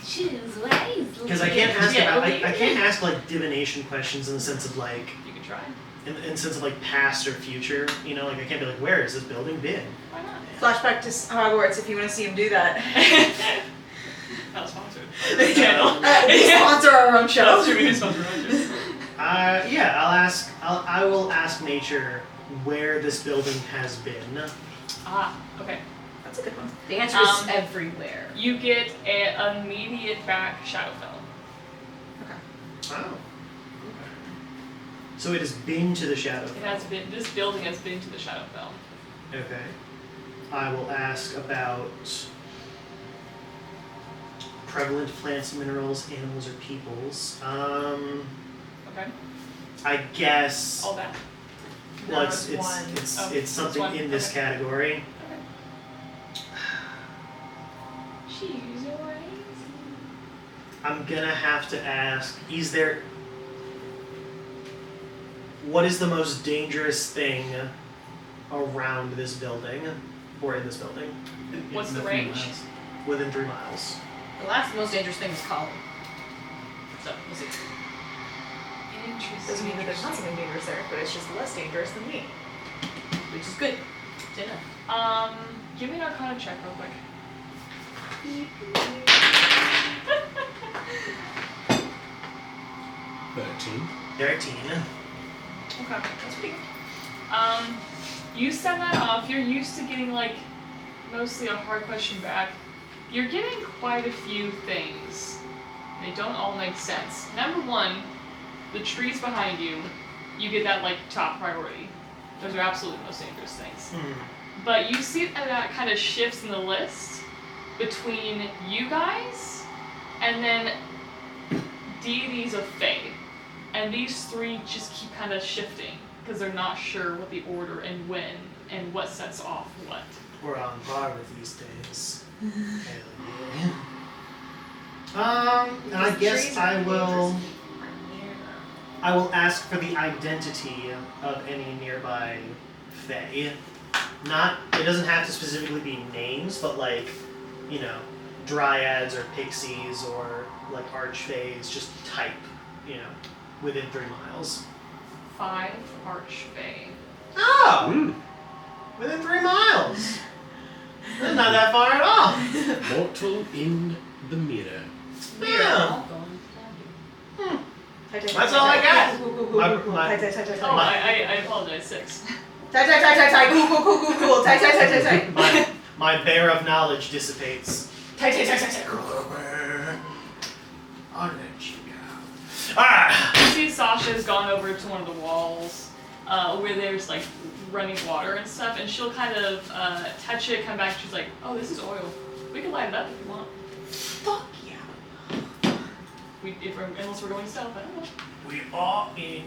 Choose wisely. because I can't ask Yeah, about okay. I can't ask like divination questions in the sense of like You can try. in the sense of like past or future. Like I can't be like, where has this building been? Why not? Flashback to Hogwarts if you want to see him do that. Not sponsored. We Channel. sponsor our own show. That's true, we do sponsor our own show. I will ask nature where this building has been. Okay. That's a good one. The answer is everywhere. You get an immediate back Shadowfell. Oh. So it has been to the shadow. It has been. This building has been to the Shadowfell. Okay. I will ask about prevalent plants, minerals, animals, or peoples. Okay. I guess. All that. Well, No, it's it's one. Oh, it's something one. in this Okay. category. Okay. Choose your ways. I'm gonna have to ask: what is the most dangerous thing around this building, or in this building? What's the In 3 range? miles. Within 3 miles. The last most dangerous thing was Colin. So, we'll see. Interesting. Doesn't mean that there's not something dangerous there, but it's just less dangerous than me. Which is good. Good enough. Give me an Arcana check real quick. 13. 13. Okay, that's pretty good. You send that off. You're used to getting like mostly a hard question back. You're getting quite a few things. They don't all make sense. Number one, the trees behind you, you get that like top priority. Those are absolutely the most dangerous things. But you see that kind of shifts in the list between you guys and then deities of Fae. And these 3 just keep kind of shifting because they're not sure what the order and when and what sets off what. We're on par with these days. Hell yeah. And I guess Trees I are will. dangerous. I will ask for the identity of any nearby Fae. It doesn't have to specifically be names, but like, dryads or pixies or like archfays, just type, within 3 miles. 5 Archfey. Oh! Within 3 miles! That's not that far at all! Mortal in the mirror. Yeah. That's That's all I got. Oh, I apologize. 6. Cool. My bear of knowledge dissipates. I'll let you go. Alright! You see Sasha's gone over to one of the walls where there's like running water and stuff, and she'll kind of touch it, come back, she's like, oh, this is oil. We can light it up if you want. Fuck yeah. Unless we're going stealth, I don't know. We are in.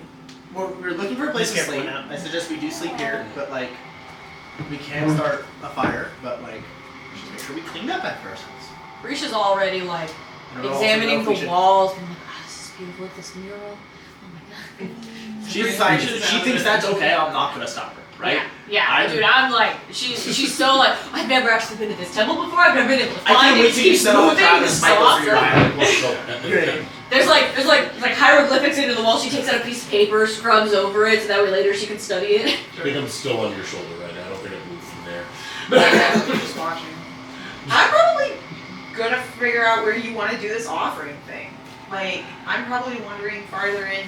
Well, we're looking for a place to Just get sleep. one out. I suggest we do sleep here, but like, we can start a fire, but like, just make sure we clean up after ourselves. Risha's already like I don't know examining if we the should- walls. Being like, this is beautiful with this mural. Oh my god. She's fine. She thinks that's okay. I'm not gonna stop her, right? Yeah, dude, I'm like, she's so like, I've never actually been to this temple before. I've never been able to I find can't it. wait It till you keeps set off moving. Travis It's so Michael for your awesome. Good. There's like hieroglyphics into the wall. She takes out a piece of paper, scrubs over it, so that way later she can study it. I think I'm still on your shoulder right now. I don't think I've moved from there. Just watching. I'm probably gonna figure out where you want to do this offering thing. Like, I'm probably wandering farther in.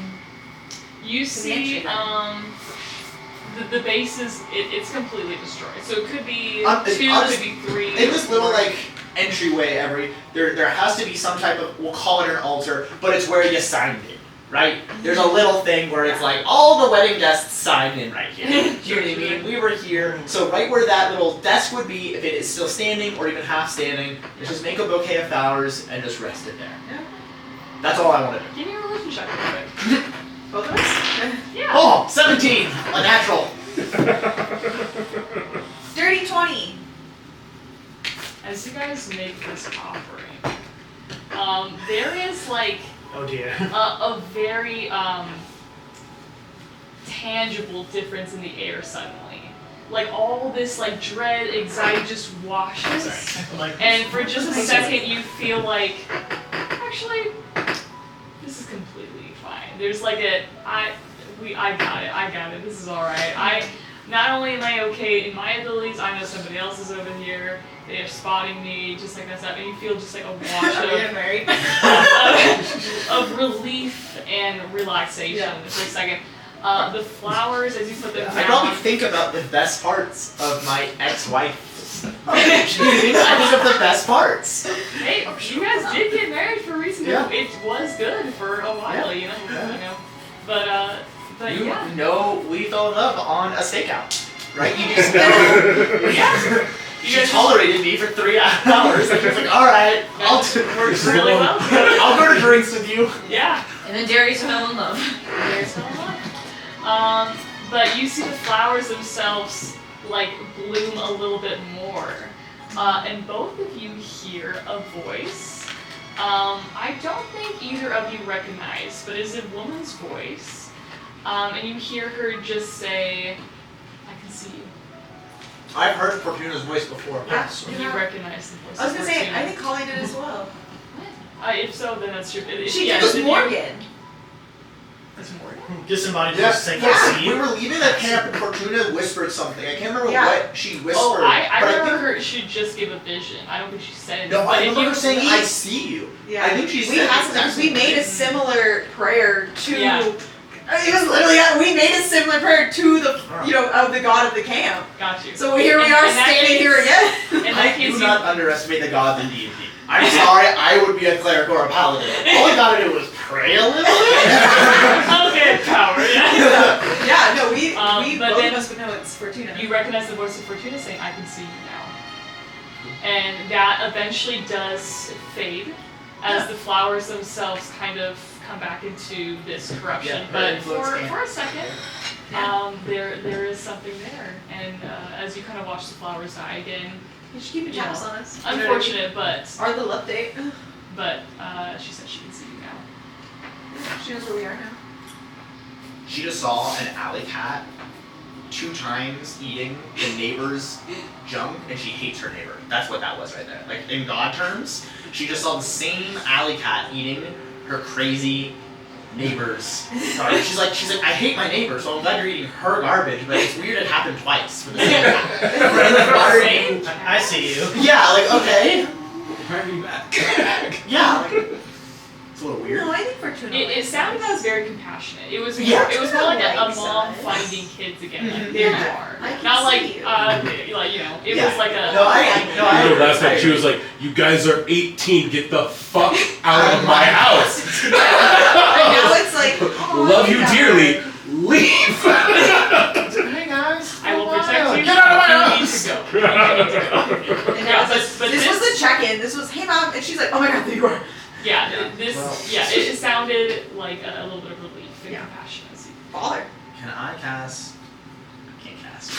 You To the see, entry the base is it's completely destroyed. So it could be I'll 2, just- could be 3. In this little like entryway, there has to be some type of, we'll call it an altar, but it's where you signed in, right? There's a little thing where it's like all the wedding guests signed in right here. Do you know what I mean? We were here, so right where that little desk would be, if it is still standing or even half standing, just make a bouquet of flowers and just rest it there. Yeah. That's all I want to do. Give me a religion check real quick. Both of us? Yeah. Oh, 17, a natural. Dirty 20. As you guys make this offering, there is like Oh dear. a very tangible difference in the air suddenly. Like all this like dread, anxiety just washes, and for just a second you feel like, actually, this is completely fine. There's like I got it. This is all right. Not only am I okay in my abilities, I know somebody else is over here. They are spotting me, just like that, and you feel just like a wash Are we getting married? of relief and relaxation for a second. The flowers, as you put them I probably down, think about the best parts of my ex-wife. I think of the best parts. hey, you guys did get married for a reason. Yeah. It was good for a while, you know. But You yeah. know we fell in love on a stakeout, right? You just know. Yeah. She tolerated me for 3 hours. And she was like, all right, I'll Works really well. I'll go to drinks with you. Yeah. And then Darius fell in love. There's no one. But you see the flowers themselves like bloom a little bit more, and both of you hear a voice. I don't think either of you recognize, but it's a woman's voice, and you hear her just say, "I can see you." I've heard Fortuna's voice before. Yeah. You recognize the voice. I was of gonna say, Fortuna. I think Colleen did as well. If so, then that's your. She yeah, did was if you- Morgan. It's Morgan. Disembodied Yeah, voice saying, I see we you. were leaving the camp and Fortuna whispered something. I can't remember Yeah. what she whispered. Oh, I but remember think, her. She just gave a vision. I don't think she said anything. No, but I if remember you her saying, read- I see you. Yeah. I think she We said had something because we made a similar prayer to. Yeah. It was literally we made a similar prayer to the of the god of the camp. Got you. So here we In- are in that standing case- here again. In I that case, do you not underestimate the gods in D&D. I'm sorry, I would be a cleric or a paladin. All I gotta do was pray a little bit. okay, power. Yeah. Yeah, no, we but both then of us would know it's Fortuna. You recognize the voice of Fortuna saying, "I can see you now," and that eventually does fade as the flowers themselves kind of come back into this corruption. Yeah, but influence can. for a second, there is something there, and as you kind of watch the flowers die again, You should keep a tabs on us. You know what I mean? unfortunate, but Our little update. she said she can see you now. She knows where we are now. She just saw an alley cat 2 times eating the neighbor's junk, and she hates her neighbor. That's what that was right there. Like, in God terms, she just saw the same alley cat eating her crazy neighbor's garbage. She's like, I hate my neighbor, so I'm glad you're eating her garbage, but it's weird it happened twice for the same cat. Right? Like, why are you... I see you. Yeah, like, okay. Why are you back? Yeah, like, it's a little weird. No, I think Fortuna. It sounded as very compassionate. It was more, Yeah. it was more like a Likes mom us. finding kids again. Like, Mhm. there you Yeah. are. I can Not like see you. like it Yeah. was like a No, I Remember last time she was like, "You guys are 18. Get the fuck out of my house. And now it's like, oh, Love you yeah. dearly. Leave." Hey guys. I will protect you. Get out of my You house. need to go. And Yeah, now it's like, but this this- was the check-in. This was, hey mom, and she's like, oh my god, there you are. Yeah, this Well. it sounded like a little bit of relief and Yeah. compassion. As you, Father. Can I cast? I can't cast.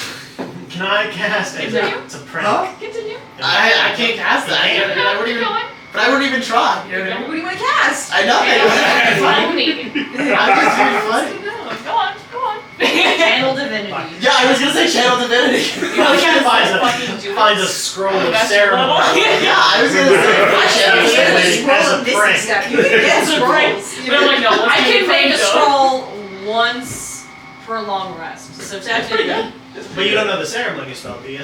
Can I cast it? Continue. It's a prank. Huh? continue. I can't cast that. You can't. I wouldn't Keep even. going. But I wouldn't even try. You know what I What mean? do you want to cast? I know. Follow me. I'm just being funny. Go on, go on. Channel divinity. Yeah, I was gonna say channel divinity. Well, she finds Fucking do a, it. finds a scroll of That's ceremony. Yeah, I was gonna say channel As divinity. a prank. Stuff. You can get It's a prank. scrolls. But I'm like, no, let's I do can the make prank, a though. scroll once for a long rest. So That's pretty technically, good. But you don't know the ceremony spell, do you?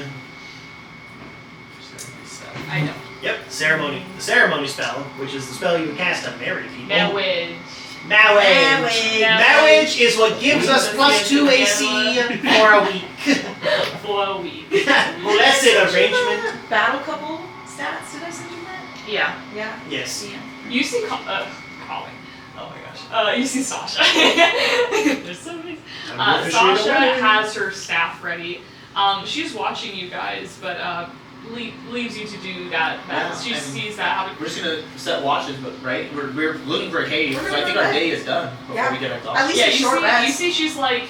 I know. Yep, ceremony. The ceremony spell, which is the spell you would cast to marry people. Marriage. Marriage is what gives us +2 AC for a week. For a week. Blessed arrangement. Battle couple stats. Did I send you that? Yeah. Yeah. Yes. You see Colin. Oh my gosh. You see Sasha. There's so many. Sasha has her staff ready. She's watching you guys, but leaves you to do that. She sees that. We're just gonna set watches, but right? We're looking for a cave, so I think our day is done before we get our thoughts. At least a short rest. You see she's like,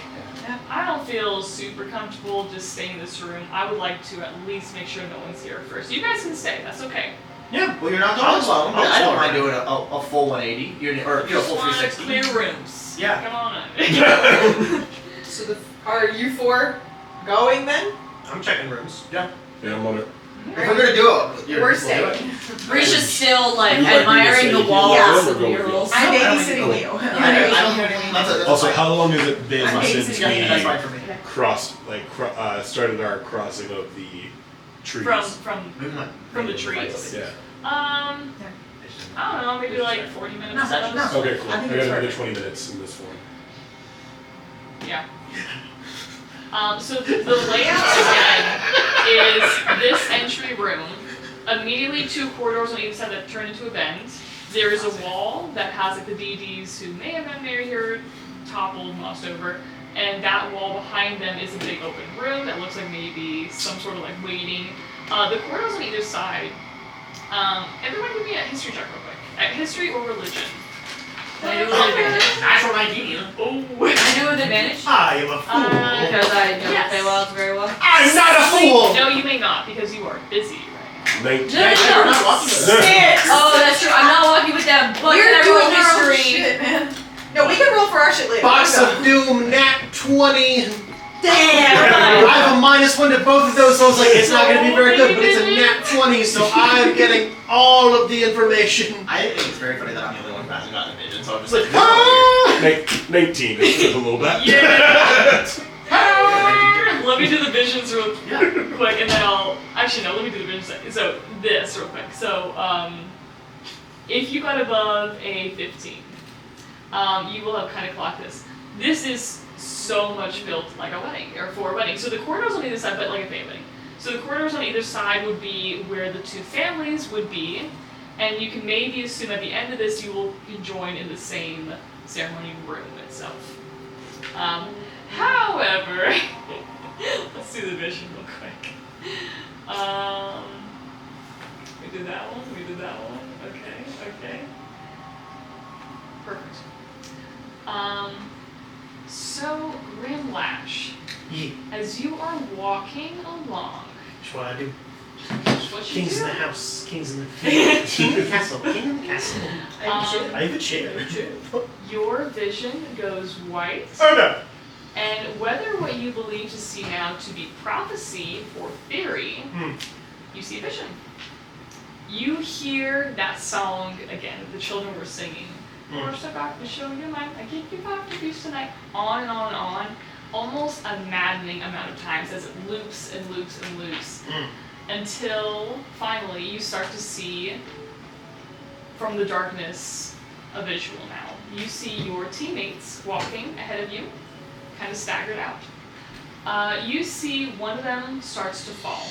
I don't feel super comfortable just staying in this room. I would like to at least make sure no one's here first. You guys can stay. That's okay. Yeah. Well, you're not going alone. I don't mind doing a full 180, or full 360. Clear rooms. Yeah. Come on. So are you four going then? I'm checking rooms. Yeah, I'm on it. If we're gonna do it, We're staying. Risha's still like You might be admiring the deciding walls if you and go with murals. I'm I babysitting don't- you. I don't. That's Also, fine. how long has it been I'm since babysitting. That's we fine for me. started our crossing of the trees? From the trees. Yeah. I don't know, maybe like 40 minutes. No, at most. no. Okay, cool. I I think got it's another perfect. 20 minutes in this form. Yeah. So the layout again is this entry room. Immediately 2 corridors on either side that turn into a bend. There is a wall that has like the DDs who may have been married here, toppled, mossed over, and that wall behind them is a big open room that looks like maybe some sort of like waiting. The corridors on either side. Everyone give me a history check real quick. History or religion? I do with advantage. Natural 19. Oh. I do with advantage I am a fool. because I know Yes. the Feywilds very well. I'm not a fool! No, you may not because you are busy right 19. No, no, no. Oh, that's true. I'm not walking with them, but We're can I doing roll our own history? shit, man. No, we can roll for our shit later. Box Let's of Doom, Nat 20. Damn! I have a -1 to both of those, so I was like, it's not gonna be very good, but it's a Nat 20, so I'm getting all of the information. I think it's very funny that I'm the only one who hasn't gotten a vision, so I'm just It's like, like, ah! 19. It's a little bit. Yeah. Let me do the visions real quick, and then I'll actually no. Let me do the visions. So this real quick. So if you got above a 15, you will have kind of clocked this. This is so much built like a wedding or for a wedding. So the corridors on either side, but like a family wedding. So the corridors on either side would be where the 2 families would be, and you can maybe assume at the end of this you will be joined in the same ceremony room itself. However, let's do the vision real quick. We did that one. We did that one. Okay. Perfect. So Grimlash, Yeah, as you are walking along, that's what I do. what you Kings do? in the house, kings in the king in the castle, king in the castle. I have a chair. Your vision goes white, Oh no! and whether what you believe to see now to be prophecy or theory, you see a vision. You hear that song again that the children were singing. First I got to show you mine, I give you 5 degrees tonight. On and on and on. Almost a maddening amount of times as it loops and loops and loops. Until finally you start to see from the darkness a visual now. You see your teammates walking ahead of you, kind of staggered out. You see one of them starts to fall,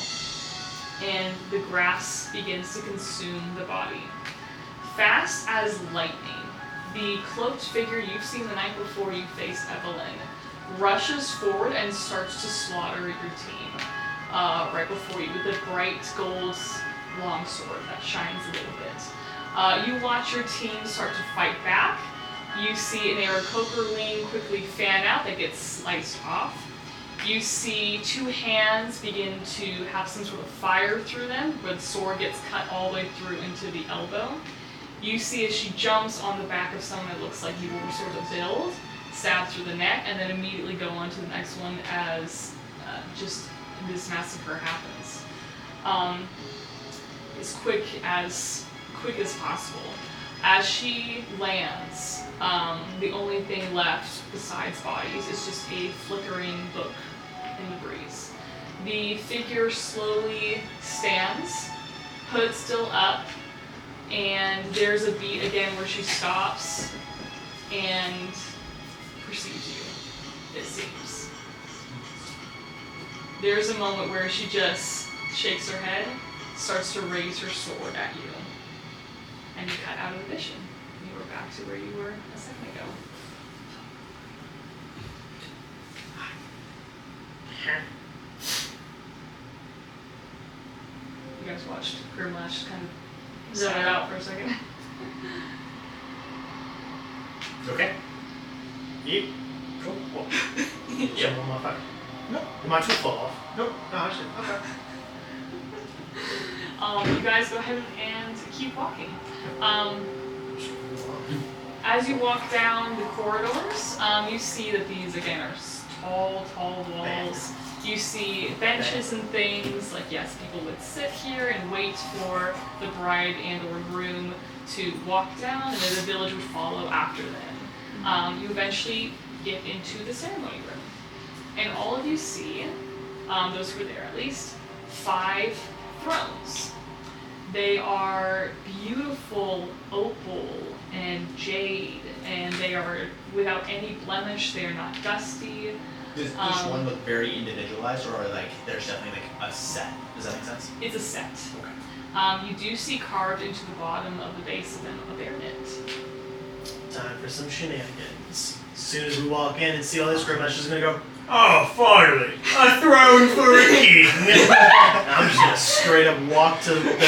and the grass begins to consume the body. Fast as lightning, the cloaked figure you've seen the night before you faced Evelyn rushes forward and starts to slaughter your team right before you with a bright gold longsword that shines a little bit. You watch your team start to fight back. You see an Aarakocra quickly fan out that gets sliced off. You see 2 hands begin to have some sort of fire through them, where the sword gets cut all the way through into the elbow. You see as she jumps on the back of someone that looks like you were sort of build, stab through the neck, and then immediately go on to the next one as just this massacre happens. As quick as possible. As she lands, the only thing left besides bodies is just a flickering book in the breeze. The figure slowly stands, hood still up, and there's a beat again where she stops and perceives you, it seems. There's a moment where she just shakes her head, starts to raise her sword at you, and you cut out of the vision. You were back to where you were a second ago. You guys watched Grimlash kind of zone it out for a second. Okay. Yep. Cool. What? Jump on my phone. No. You might as well fall off. Nope. No, actually. Okay. You guys go ahead and keep walking. As you walk down the corridors, you see that these again are tall walls. You see benches and things, like yes, people would sit here and wait for the bride and or groom to walk down, and then the village would follow after them. You eventually get into the ceremony room. And all of you see, those who were there at least, 5 thrones. They are beautiful opal and jade, and they are without any blemish, they are not dusty. Does each one look very individualized, or like there's definitely like a set? Does that make sense? It's a set. Okay. You do see carved into the bottom of the base of them a baronet. Time for some shenanigans. As soon as we walk in and see all this, Grimlash is gonna go, oh, finally, a throne for a king. I'm just gonna straight up walk to the middle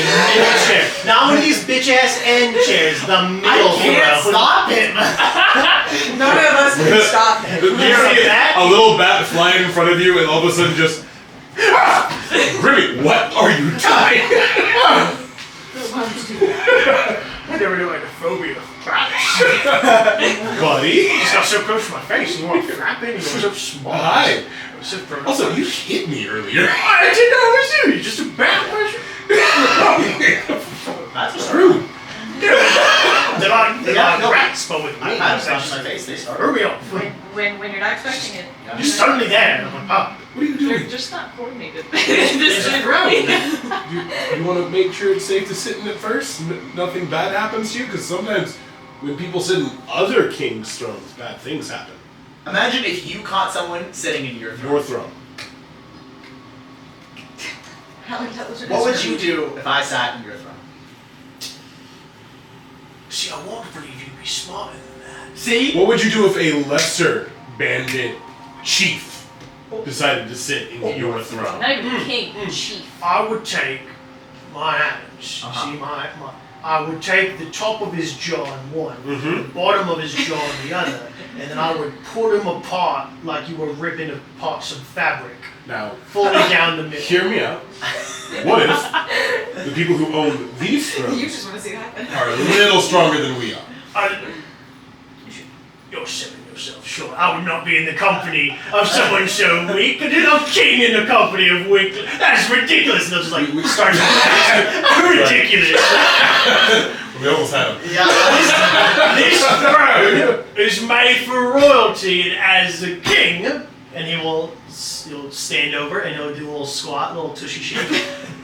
chair. Not one of these bitch-ass end chairs, the middle I can't throne. stop him! None of us can stop him. You see a little bat flying in front of you, and all of a sudden just. Grimmy, what are you doing? I never knew I had a phobia. Buddy? You just got so close to my face, you want to flap in, you were so small. Hi. So Also, you hit me earlier. I didn't know it was you, you're just a bad person. That's Rude. They're like no. rats, but with me. I had a slash on my face, they started. Hurry up. When you're not expecting it. You're suddenly there. And I'm like, oh. What are you They're doing? just not coordinated. It's a throne. You want to make sure it's safe to sit in it first? Nothing bad happens to you? Because sometimes when people sit in other kings' thrones, bad things happen. Imagine if you caught someone sitting in your throne. Your throne. How intelligent What is would you do if I sat in your throne? See, I won't believe you'd be smarter than that. See? What would you do if a lesser bandit chief decided to sit in your throne? Not even king, chief. I would take my hands. See, I would take the top of his jaw in one, the bottom of his jaw in the other, and then I would pull him apart like you were ripping apart some fabric. Now, Fully down the middle. hear me out. What if the people who own these You thrones just want to see that happen. are a little stronger than we are? You're selling yourself short. I would not be in the company of someone so weak. I'm king in the company of weak. That's ridiculous. And they'll just like We start ridiculous. We almost had him. Yeah. This throne is made for royalty, and as the king, and he'll stand over and he'll do a little squat, a little tushy shake.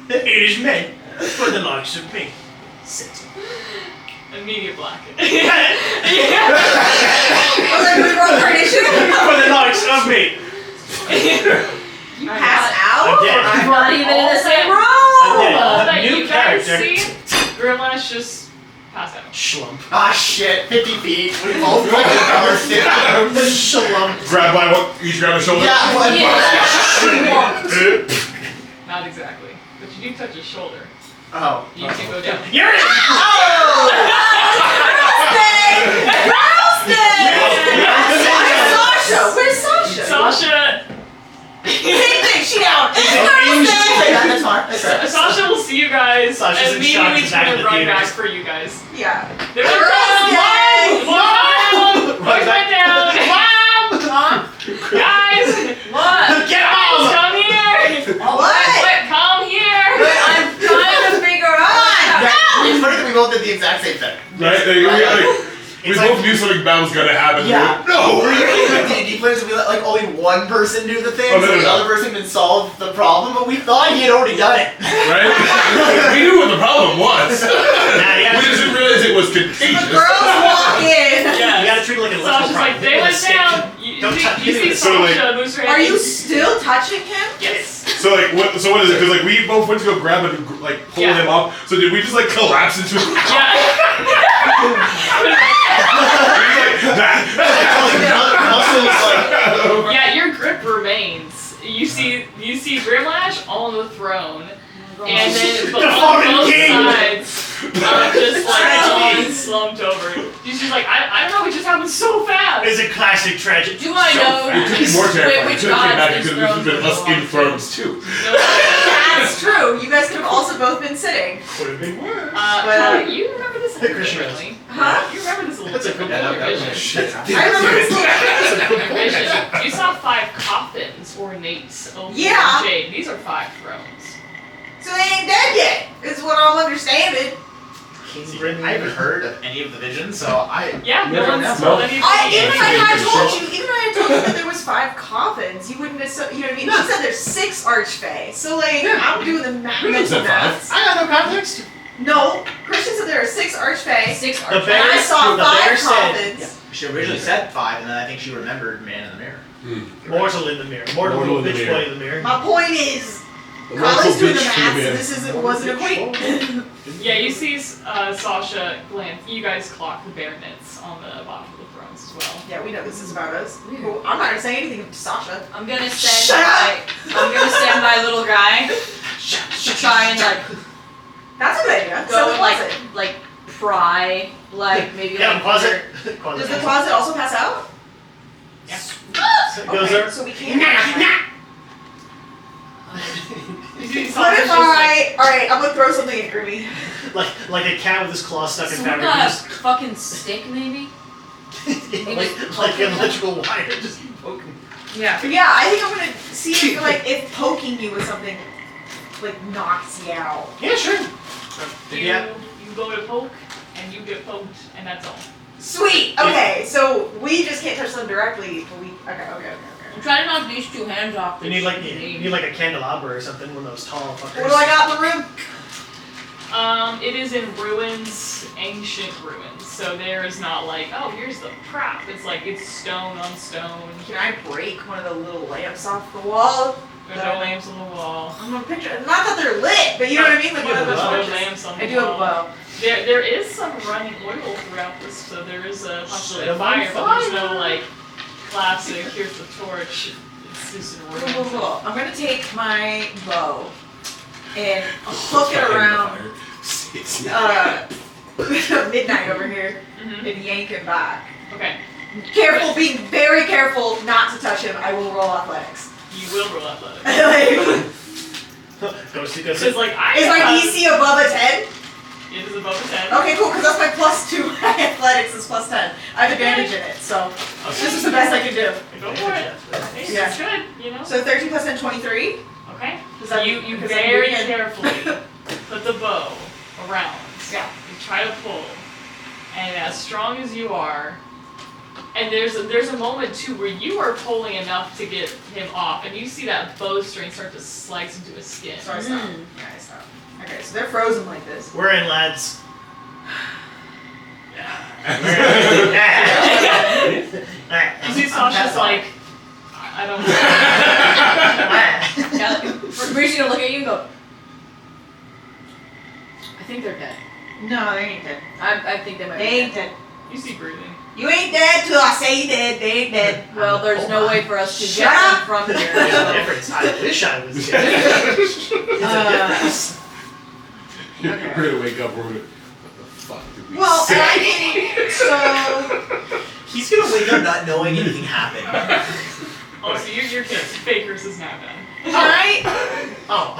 It is meant for the likes of me. Sit. Immediate black. Was that good roll for initiative? For the likes of me. You passed out? Again. I'm not even in the same room! All that New you guys character. see, Grimlash just passed out. Schlump. Ah shit, 50 feet. We both went in our shit. Schlump. Grab by what? Each grab a shoulder? Yeah, one Not exactly. But you do touch his shoulder. Oh. You can go down. You're in! Sasha! Where's Sasha? Sasha! Same thing, she down. That's fine. That's right. Sasha will see you guys Sasha's in shock, immediately she's back in to the run back theaters. for you guys. Yeah. They're like, Mom! Voice went down! Mom! Guys! Get Guys, out! come here! What? Come here! I'm trying to figure out. It's funny that we both did the exact same thing. Right? We It's both knew something bad was gonna happen. Yeah. No! D&D players, we let like only one person do the thing, Oh, no, so no, the no. other person can solve the problem. But we thought he had already done it. Right? We knew what the problem was. We just didn't realize it was contagious. Girls walk in. You gotta treat it like an electrical Sasha's like, problem. they People went are sick. down. You see So, like- Sasha moves her hand. Are you still touching him? Yes. So like, what is it? Because like we both went to go grab him and like pull Yeah. him up. So did we just like collapse into? Yeah. Yeah, your grip remains. You see Grimlash on the throne, and then but on both sides, just like Dawn slumped over. She's just like, I don't know, it just happened so fast. It's a classic tragedy. Do I know It could be more terrifying. which It could have came back gods and these could have been thrones us in belong to? thrones too. That's true. You guys could have also both been sitting. Could have been worse. Charlie, you remember this a little Christian differently. Huh? You remember this a little That's a good differently. one. in your vision. Shit. I remember this. In your vision, you saw 5 coffins ornate over Yeah. jade. These are 5 thrones. So they ain't dead yet, is what I'm understanding. I haven't heard of any of the visions, so I. Yeah, no Never one's know. told any of Even if I you. had told you that there was 5 coffins, you wouldn't have, you know what I mean? She said there's 6 archfey. So like, I'm doing the We mental said 5. math. I got no context. No, Christian said there are 6 archfey. 6 The archers. bear- And I saw the 5 bear said- coffins. She originally said 5, and then I think she remembered Man in the Mirror. Mortal in the mirror. Mortal Mortal in the bitch mirror. boy in the mirror. My point is, The Carly's local doing the bitch math, came so in. this wasn't equating. Yeah, you see Sasha glance. You guys clock the bare mitts on the bottom of the thrones as well. Yeah, we know this is about us. Cool. I'm not gonna say anything to Sasha. I'm gonna Shut stand by little guy to try and like That's a good idea. go So and like pry, like maybe Yeah, like closet. does the closet also pass out? So it goes Okay, there. so we can't. You see What Sasha's if just I? All right, I'm gonna throw something at Grimmy. Like a cat with his claws stuck in some fabric. kind of Just, fucking stick maybe. like an electrical wire just poking. Yeah. But yeah, I think I'm gonna see if, like, if poking you with something like knocks you out. Yeah, sure. You go to poke, and you get poked, and that's all. Sweet. Okay, so we just can't touch them directly, but we. Okay. I'm trying to knock these 2 hands off. You need like a candelabra or something, one of those tall fuckers. What do I got in the room? It is in ruins, ancient ruins. So there is not like, oh, here's the prop. It's like it's stone on stone. Can I break one of the little lamps off the wall? There's no lamps on the wall. I'm gonna picture. Not that they're lit, but you know what I mean. Like You one of have those a bow. No torches. lamps on the I do have a wall. bow. There is some running oil throughout this, so there is a possibility Set of 'em on fire, but there's no fire. like classic, here's the torch. It's just in ruins. Cool. I'm gonna take my bow and hook it around midnight over here Mhm. and yank him back. Okay, Careful, being very careful not to touch him. I will roll athletics. you will roll athletics. Like, Go see. It's like, is my DC above a 10? It is above a 10. Okay, cool, because that's my +2. Athletics is +10. I have advantage in it, so this is the best I can do. Go for it. Hey, Yeah. It's good, you know? So 13 + 10, 23. Okay. Does that You because I'm very doing it- carefully put the bow around. Yeah. You try to pull, and as strong as you are, and there's a moment too where you are pulling enough to get him off, and you see that bowstring start to slice into his skin. So I stop. Yeah, I stop. Okay, so they're frozen like this. We're in, lads. You see Sasha's like, I don't know. Yeah, Bree's gonna look at you and go, I think they're dead. No, they ain't dead. I think they might They be ain't dead. dead. You see breathing. You ain't dead till I say you dead. They ain't dead. Well, there's no way for us to Shut get up! them from There's here. a So. difference. I wish I was dead. You're gonna wake up. We're gonna. What the fuck did we Well, say? and I can. He's gonna wake up not knowing anything happened. Oh, so your case, Baker's is now done. So, can I? Oh.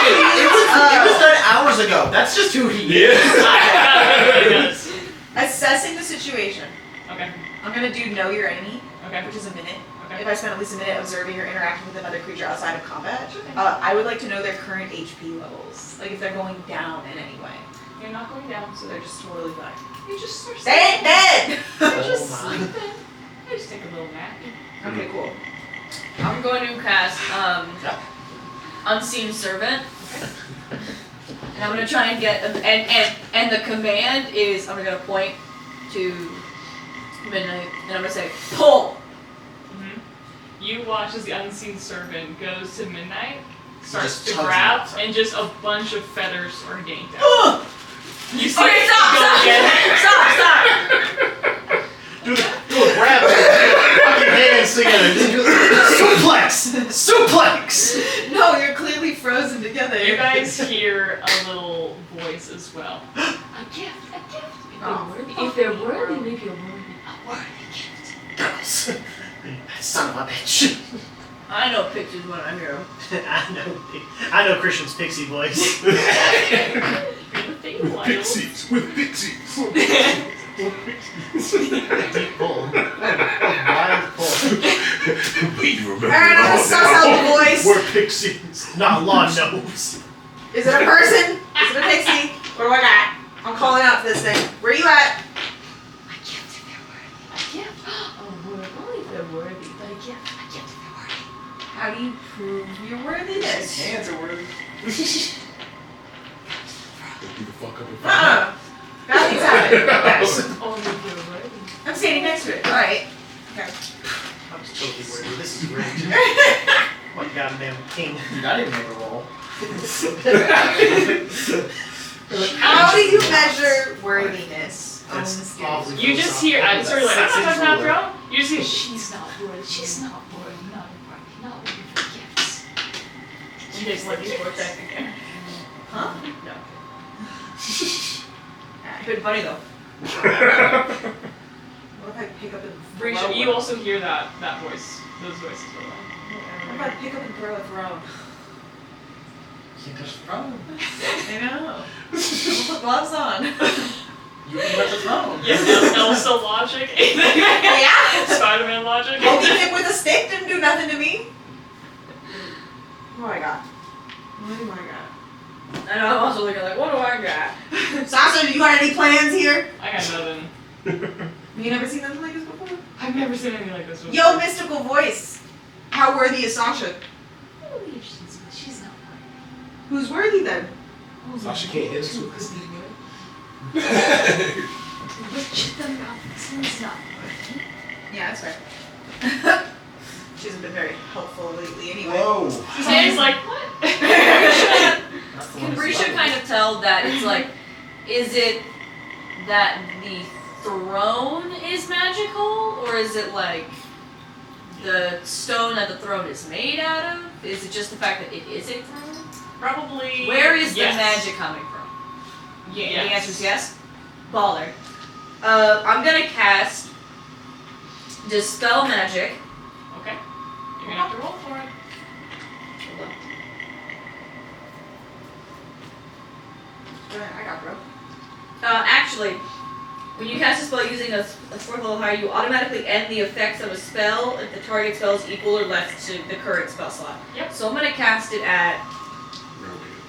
It was done hours ago. That's just who he is. Yes. Assessing the situation. Okay. I'm gonna do know your enemy, Okay. which is a minute. Okay. If I spend at least a minute observing or interacting with another creature outside of combat, I would like to know their current HP levels. Like if they're going down in any way. They're not going down, so They're just totally fine. you just are They ain't dead! They're just Oh my. sleeping. They just take a little nap. Okay, cool. I'm going to cast Unseen Servant. And I'm gonna try and get and the command is I'm gonna point to midnight and I'm gonna say pull. You watch as the unseen servant goes to midnight, starts Just to tugs grab, him. and just a bunch of feathers are yanked out. You see Okay, it stop, go stop, again. stop. Do a grab. Fucking hands together. Suplex. Suplex. No, you're clearly frozen together. You guys hear a little voice as well. A gift, a gift. If they're worthy, maybe a worthy. A worthy gift. Girls. Son of a bitch. I know pictures when I hear them. I know Christian's pixie voice. Pixies with pixies. Deep pull. Wild pull. We remember Alright, I'm gonna suss out the voice. We're pixies, not lawn gnomes. Is it a person? Is it a pixie? What do I got? I'm calling out to this thing. Where you at? A gift if they're worthy. A gift. A word. Only if they're worthy. But a gift. A gift if they're worthy. How do you prove your worthiness? Hands are worthy. Be the fuck up and Bad things happen. Only if they're worthy. I'm standing next to it. Alright. Okay. I'm just totally worried. This is great. What goddamn king. Dude, I didn't make a roll. How do you measure worthiness on That's the scale? awfully You just hear, I'm sort of like, I'm not touching that ruler. throne. You just hear, She's not worthy. She's not worthy. Not worthy. Not worthy for gifts. you just let these four check again. Huh? No. Been funny though. What if I pick up and Pretty throw sure you one? also hear that voice, those voices as well. What if I pick up and throw a throne? Can't touch the throne. I know. I'll put gloves on. You can touch the throne. Yeah, Elsa logic. Yeah. Spider-Man logic. Poking him with a stick didn't do nothing to me. What do I got? What do I got? I know I'm also looking like, what do I got? Sasha, you got any plans here? I got nothing. You never seen nothing like this before? I've never seen anything like this before. Yo, mystical voice. How worthy is Sasha? I believe she's not worthy. Who's worthy then? Sasha can't hit us with this thing, Which of the mountains not worthy? Yeah, that's right. She hasn't been very helpful lately anyway. Whoa. Sam's like, what? That's the Can one that's Brisha kind of tell that it's like, is it that the throne is magical, or is it like the stone that the throne is made out of? Is it just the fact that it is a throne? Probably. Where is yes. the magic coming from? Yes. The answer is yes. Baller. I'm gonna cast Dispel Magic. Okay. You're gonna have to roll for it. I got bro. Actually, when you cast a spell using a fourth level higher, you automatically end the effects of a spell if the target spell is equal or less to the current spell slot. Yep. So I'm gonna cast it at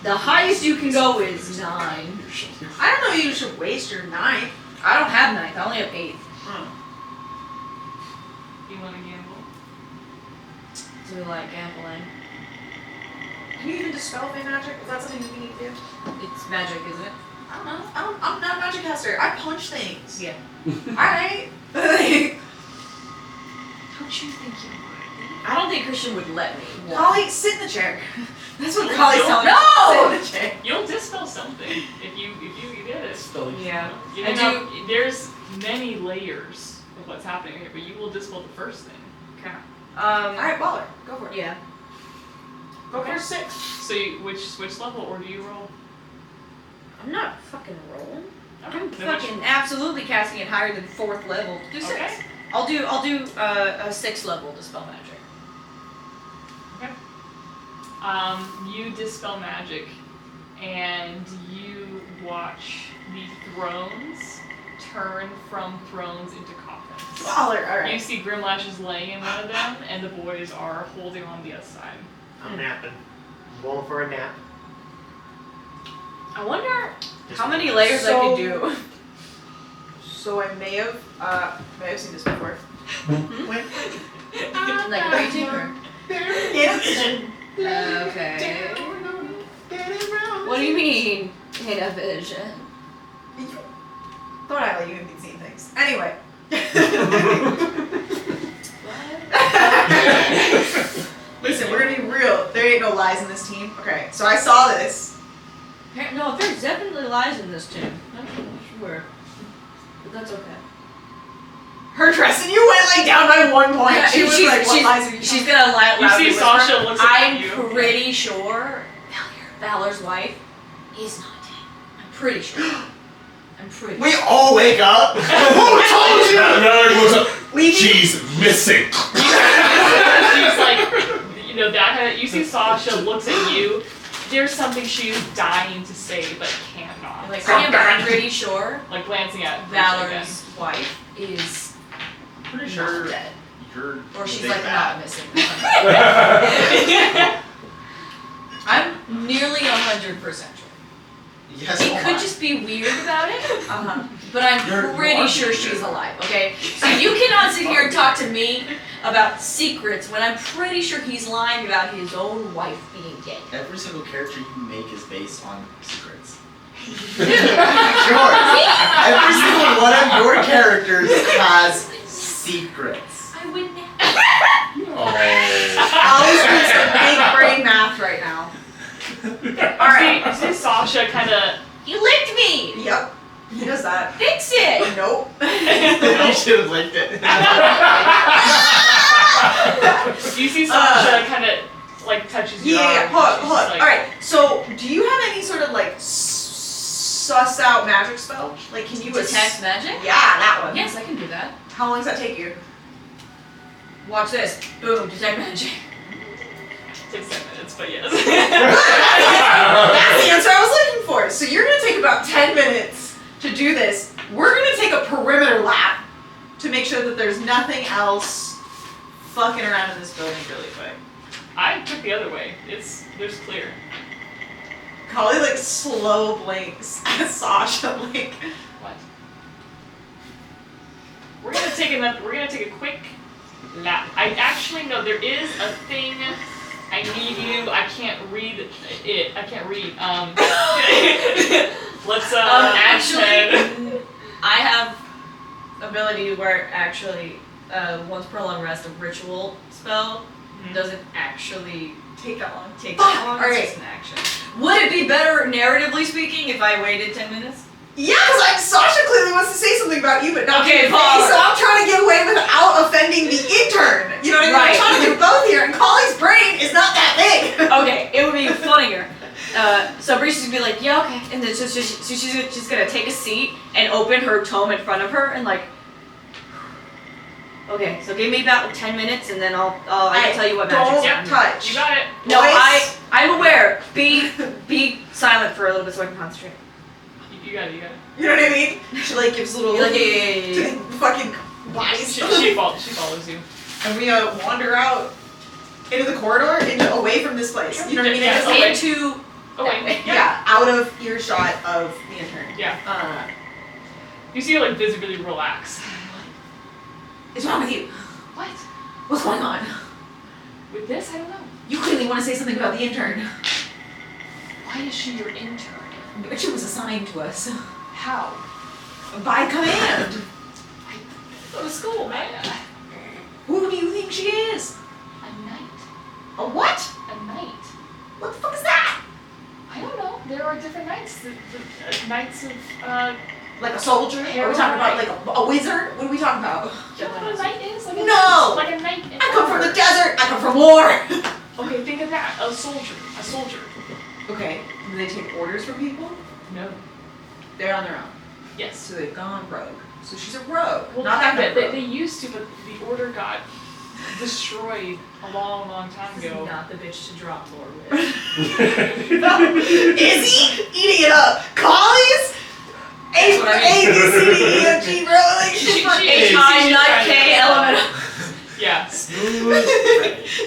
the highest you can go is 9. I don't know you should waste your ninth. I don't have 9th, I only have 8th. You wanna gamble? Do we like gambling? Can you even dispel fey magic? Is that something you need to do? It's magic, isn't it? I don't know. I'm not a magic caster. I punch things. Yeah. Alright. Don't you think you're worthy? I don't think Christian would let me. Holly, sit in the chair. That's what Holly's telling me. No! Sit in the chair. You'll dispel something if you did it. Yeah. You I know, there's many layers of what's happening here, but you will dispel the first thing. Okay. Alright, baller. Go for it. Yeah. Go for 6. So you, which level, or do you roll? I'm not fucking rolling. I'm Okay. Then which- fucking absolutely casting it higher than 4th level. Do 6. Okay. I'll do a 6th level Dispel Magic. You dispel magic, and you watch the thrones turn from thrones into coffins. Baller, You alright. see Grimlash is laying in one of them, and the boys are holding on the other side. I'm napping. Rolling for a nap. I wonder How many layers I So- could do? So I may have seen this before. Like a painting or? Okay. What do you mean? In a vision. Don't act like you haven't been seeing things. Anyway. Listen, we're gonna be real. There ain't no lies in this team. Okay, so I saw this. No, there's definitely lies in this team. I'm sure. But that's okay. Her dress and you went like down by 1 point. Yeah, She was like, what lies are you she's gonna lie You loudly see whisper, Sasha looks at you. I'm pretty sure Valor's wife is not dead. I'm pretty sure. I'm pretty We sure. all wake up. Who told you? Valerie looks up. Leaving? She's missing. She's like, that. You see Sasha looks at you. There's something she's dying to say but cannot. Like, I'm pretty sure Like glancing at Valor's wife is Pretty not sure dead. you're Or she's big like bad. not missing. I'm nearly 100% sure. Yes, It oh could my. just be weird about it, Uh-huh. but I'm You're pretty sure arguing. she's alive, okay? So you cannot sit here and talk to me about secrets when I'm pretty sure he's lying about his own wife being dead. Every single character you make is based on secrets. Yours. Every single one of your characters has secrets. I would never. Ollie's doing some big brain math right now. Alright. You see Sasha kind of. You licked me! Yep. He does that. Fix it! Nope. You should have linked it. You see Sasha kind of like touches your Yeah, arm. hold on, She's hold on. like- Alright, so do you have any sort of like suss out magic spell? Like, can you Detect magic? Yeah, that one. Yes, I can do that. How long does that take you? Watch this. Boom, detect magic. Takes 10 minutes, but yes. That's the answer I was looking for. So you're gonna take about 10 minutes to do this. We're gonna take a perimeter lap to make sure that there's nothing else fucking around in this building really quick. I took the other way. There's clear. Collie like slow blinks at Sasha like What? We're gonna take a quick lap. I actually know there is a thing. I need you. I can't read it. I can't read. Let's Actually, I have ability where actually, once prolonged rest, a ritual spell doesn't actually take that long. take that long. Alright. It's just an action. Would it be better, narratively speaking, if I waited 10 minutes? Yeah, because like Sasha clearly wants to say something about you, but not Okay, to your Paul. face, so I'm trying to get away without offending the intern. You know what I mean? Right. I'm trying to do both here, and Collie's brain is not that big. Okay, it would be funnier. So Bree's just be like, yeah, okay, and then she's just gonna take a seat and open her tome in front of her and like, okay, so give me about 10 minutes and then I can tell you what magic's Don't on. touch. You got it. No, Voice. I'm aware. Be silent for a little bit so I can concentrate. You got it. You got it. You know what I mean? She like gives little You're like, yeah. fucking bodies. She follows you. And we wander out into the corridor, away from this place. You know what I mean? Yeah, It's okay. Into Oh wait. yeah, out of earshot of the intern. Yeah. You see her like visibly relax. What's wrong with you? What? What's going on? With this, I don't know. You clearly want to say something about the intern. Why is she your intern? But she was assigned to us. How? By command. Go to school, man. Who do you think she is? A knight. A what? A knight. What the fuck is that? I don't know. There are different knights. The knights of Like a soldier? Are we talking about like a wizard? What are we talking about? You know what a knight is? Like a No! Like a knight. in I come from the armor. desert. I come from war. Okay, think of that. A soldier. A soldier. Okay. Do they take orders from people? No. They're on their own. Yes. So they've gone rogue. So she's a rogue. Well, not that kind kind of. of They rogue. used to, but the order got destroyed a long, long time ago. not the bitch to drop lore with. Is he eating it up? Collies? A, That's what I mean. A, B, C, D, E, F, G, bro. Like, She- H I not K element. Yeah. Smooth.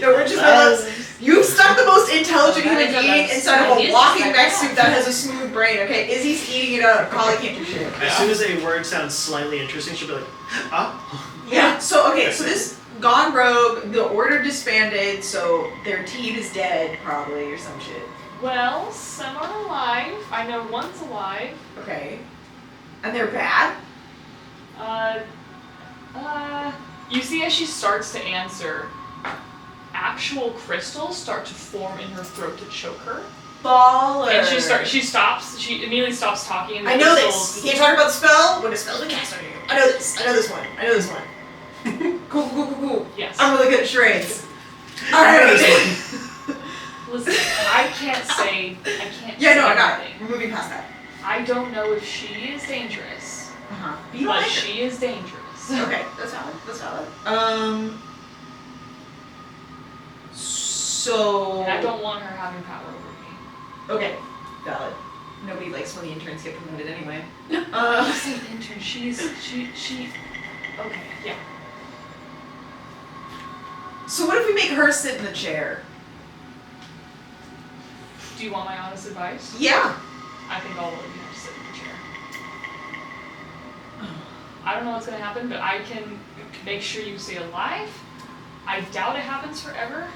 no, we're just gonna You've stuck the most intelligent That human is a being mess. inside of a Ideas walking just like mech that. suit that has a smooth brain, okay? Izzy's eating it up. Collie can't do shit. As soon as a word sounds slightly interesting, she'll be like, ah. Yeah, so okay, so this gone rogue, the order disbanded, so their team is dead, probably, or some shit. Well, some are alive. I know one's alive. Okay. And they're bad? You see as she starts to answer, actual crystals start to form in her throat to choke her. Baller. And she immediately stops talking and the I know crystals, this. You can't talk about the spell when the spell's been cast on you. I know this one. Cool. Yes. I'm really good at charades. Alright. Listen, I can't say Yeah, no, I got it. anything. We're moving past that. I don't know if she is dangerous, Uh-huh. You don't but like her. she is dangerous. Okay, that's valid. So. And I don't want her having power over me. Okay, valid. Nobody likes when the interns get promoted anyway. I say intern, she. Okay, yeah. So what if we make her sit in the chair? Do you want my honest advice? Yeah. I think all of you have to sit in the chair. I don't know what's gonna happen, but I can make sure you stay alive. I doubt it happens forever.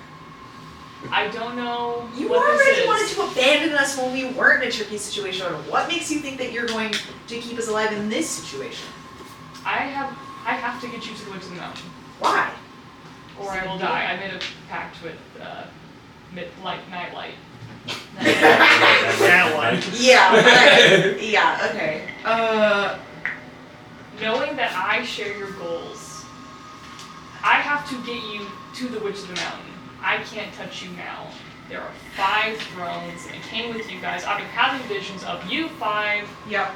I don't know You what already this is. wanted to abandon us when we weren't in a tricky situation. What makes you think that you're going to keep us alive in this situation? I have to get you to the woods of the mountain, Why? or I will die. I made a pact with Nightlight. That one. Yeah, okay. Knowing that I share your goals, I have to get you to the Witch of the Mountain. I can't touch you now. There are 5 thrones, and I came with you guys. I've been having visions of you 5. Yep.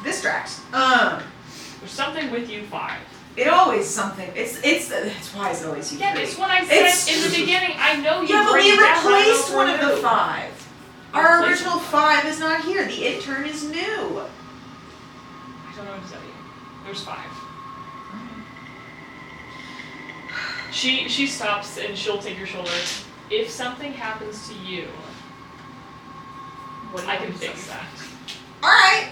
This tracks. There's something with you 5. It always something. That's why it's always you. Yeah, three. it's when I It's- said in the beginning, I know you Yeah, but bring we down replaced right one of over the you. 5. We Our replaced original one. 5 is not here. The intern is new. I don't know what to tell you. There's 5. She stops and she'll take your shoulder. If something happens to you, I can fix that. Alright.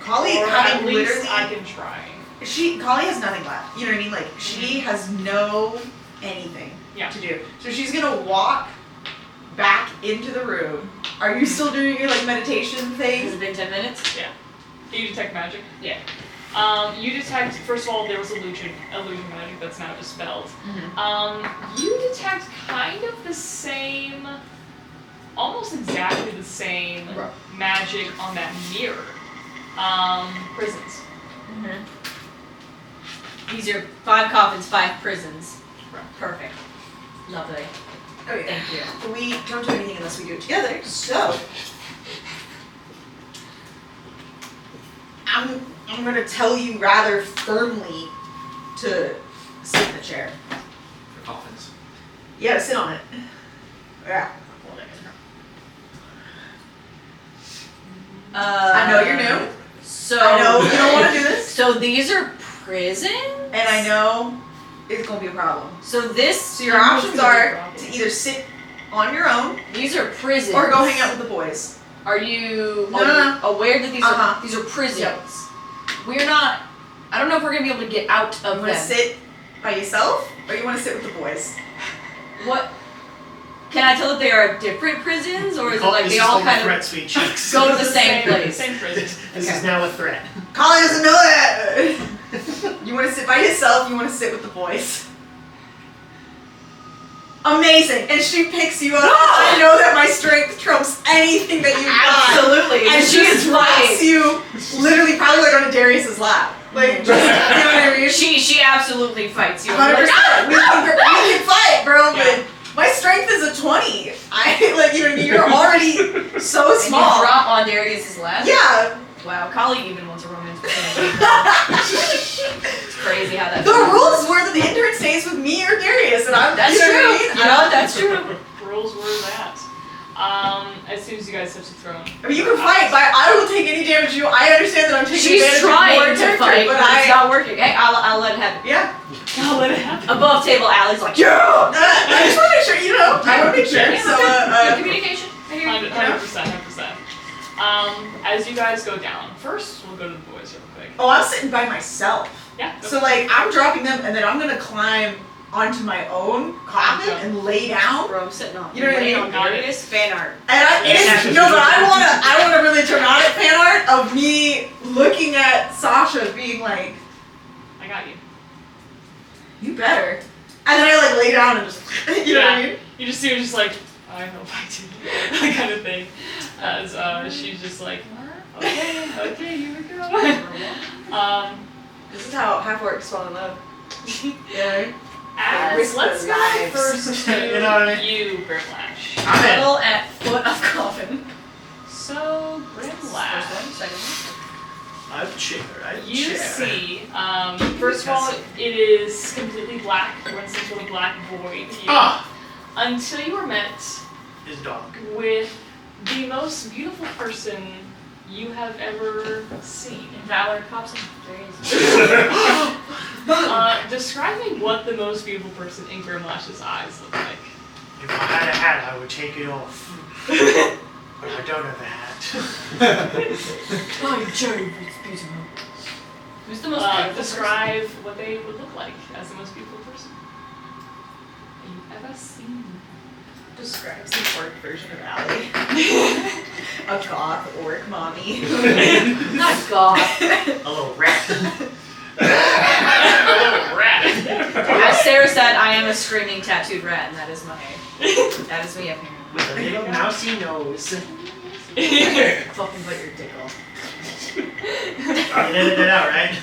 Collie Or having at least literally I can try. Collie has nothing left. You know what I mean? Like she has no anything Yeah. to do. So she's gonna walk back into the room. Are you still doing your like meditation Has thing? it been 10 minutes? You detect magic? Yeah. You detect, first of all, there was illusion magic that's now dispelled. Mm-hmm. You detect kind of the same, almost exactly the same Right. magic on that mirror. Prisons. Mm-hmm. These are 5 coffins, 5 prisons. Right. Perfect. Lovely. Oh yeah. Thank you. We don't do anything unless we do it together. So I'm gonna tell you rather firmly to sit in the chair. For coffins. Yeah, sit on it. Yeah. I know you're new. So I know you don't want to do this, So these are prison? and I know it's gonna be a problem. So this So your options are to either sit on your own these are prisons. or go hang out with the boys. Are you No. aware that Uh-huh. these are prisons? Yep. We're not. I don't know if we're gonna be able to get out You of want to them. sit by yourself, or you want to sit with the boys? What? Can I tell that they are different prisons, or is it like This they is all called kind threat of speech. go to the same place? Same prison. This is now a threat. Colin doesn't know that. You want to sit by yourself. You want to sit with the boys. Amazing, and she picks you up. I know that my strength trumps anything that you've got. Absolutely, And she is drops fighting. you, literally, probably like on Darius's lap. Like, just, you know what I mean? She absolutely fights you. 100%. We can fight, bro. Yeah. But my strength is a 20. I like, you know what I mean? You're already so And small. you drop on Darius's lap. Yeah. Wow, Kali even wants a romance with him. It's crazy how that. The rules were that the intern stays with me or Darius, and I'm. That's you know true. what I mean? You know, that's true. Rules were that. As soon as you guys touch the throne. I mean, you can fight, but I will take any damage you. I understand that I'm taking She's advantage trying of your to character, fight, but but it's not working. Hey, I'll let it happen. Yeah. I'll let it happen. Above table, Allie's like, yeah! I just want to make sure, you know. I want to make sure. Yeah, So, good communication. I hear you. 100%. As you guys go down, first we'll go to the boys real quick. oh, I'm sitting by myself. Yeah. go. So, like, I'm dropping them, and then I'm going to climb onto my own coffin Okay. and lay down. Bro, I'm sitting on. You know what I mean? On Guardius fan art. And but I wanna really turn on it fan art of me looking at Sasha being like, I got you. you better. And then I like lay down and just, you know what I mean? You just see her just like, I hope I do. That kind of thing. As she's just like, okay, here we go. This is how half orcs fall in love. Yeah. As let's go lives. first to You know what I mean? you, Grimlash. I'm in. Settle at foot of coffin. So First Grimlash, one, second you see, first of all, it is completely black. You're in some sort of black void here. Ah! Until you are met His dog. with the most beautiful person you have ever seen. Valor pops in. There he is. Describe me what the most beautiful person in Grimlash's eyes look like. If I had a hat, I would take it off. But I don't have a hat. Oh, you cherry, it's beautiful. Who's the most beautiful Describe what they would look like as the most beautiful person you've ever seen. Describes the orc version of Allie. A goth orc mommy. Not goth. A little rat. A little rat. As Sarah said, I am a screaming tattooed rat, and that is me up here. With a little mousy nose. Fucking put your dick off. You edited that out, right?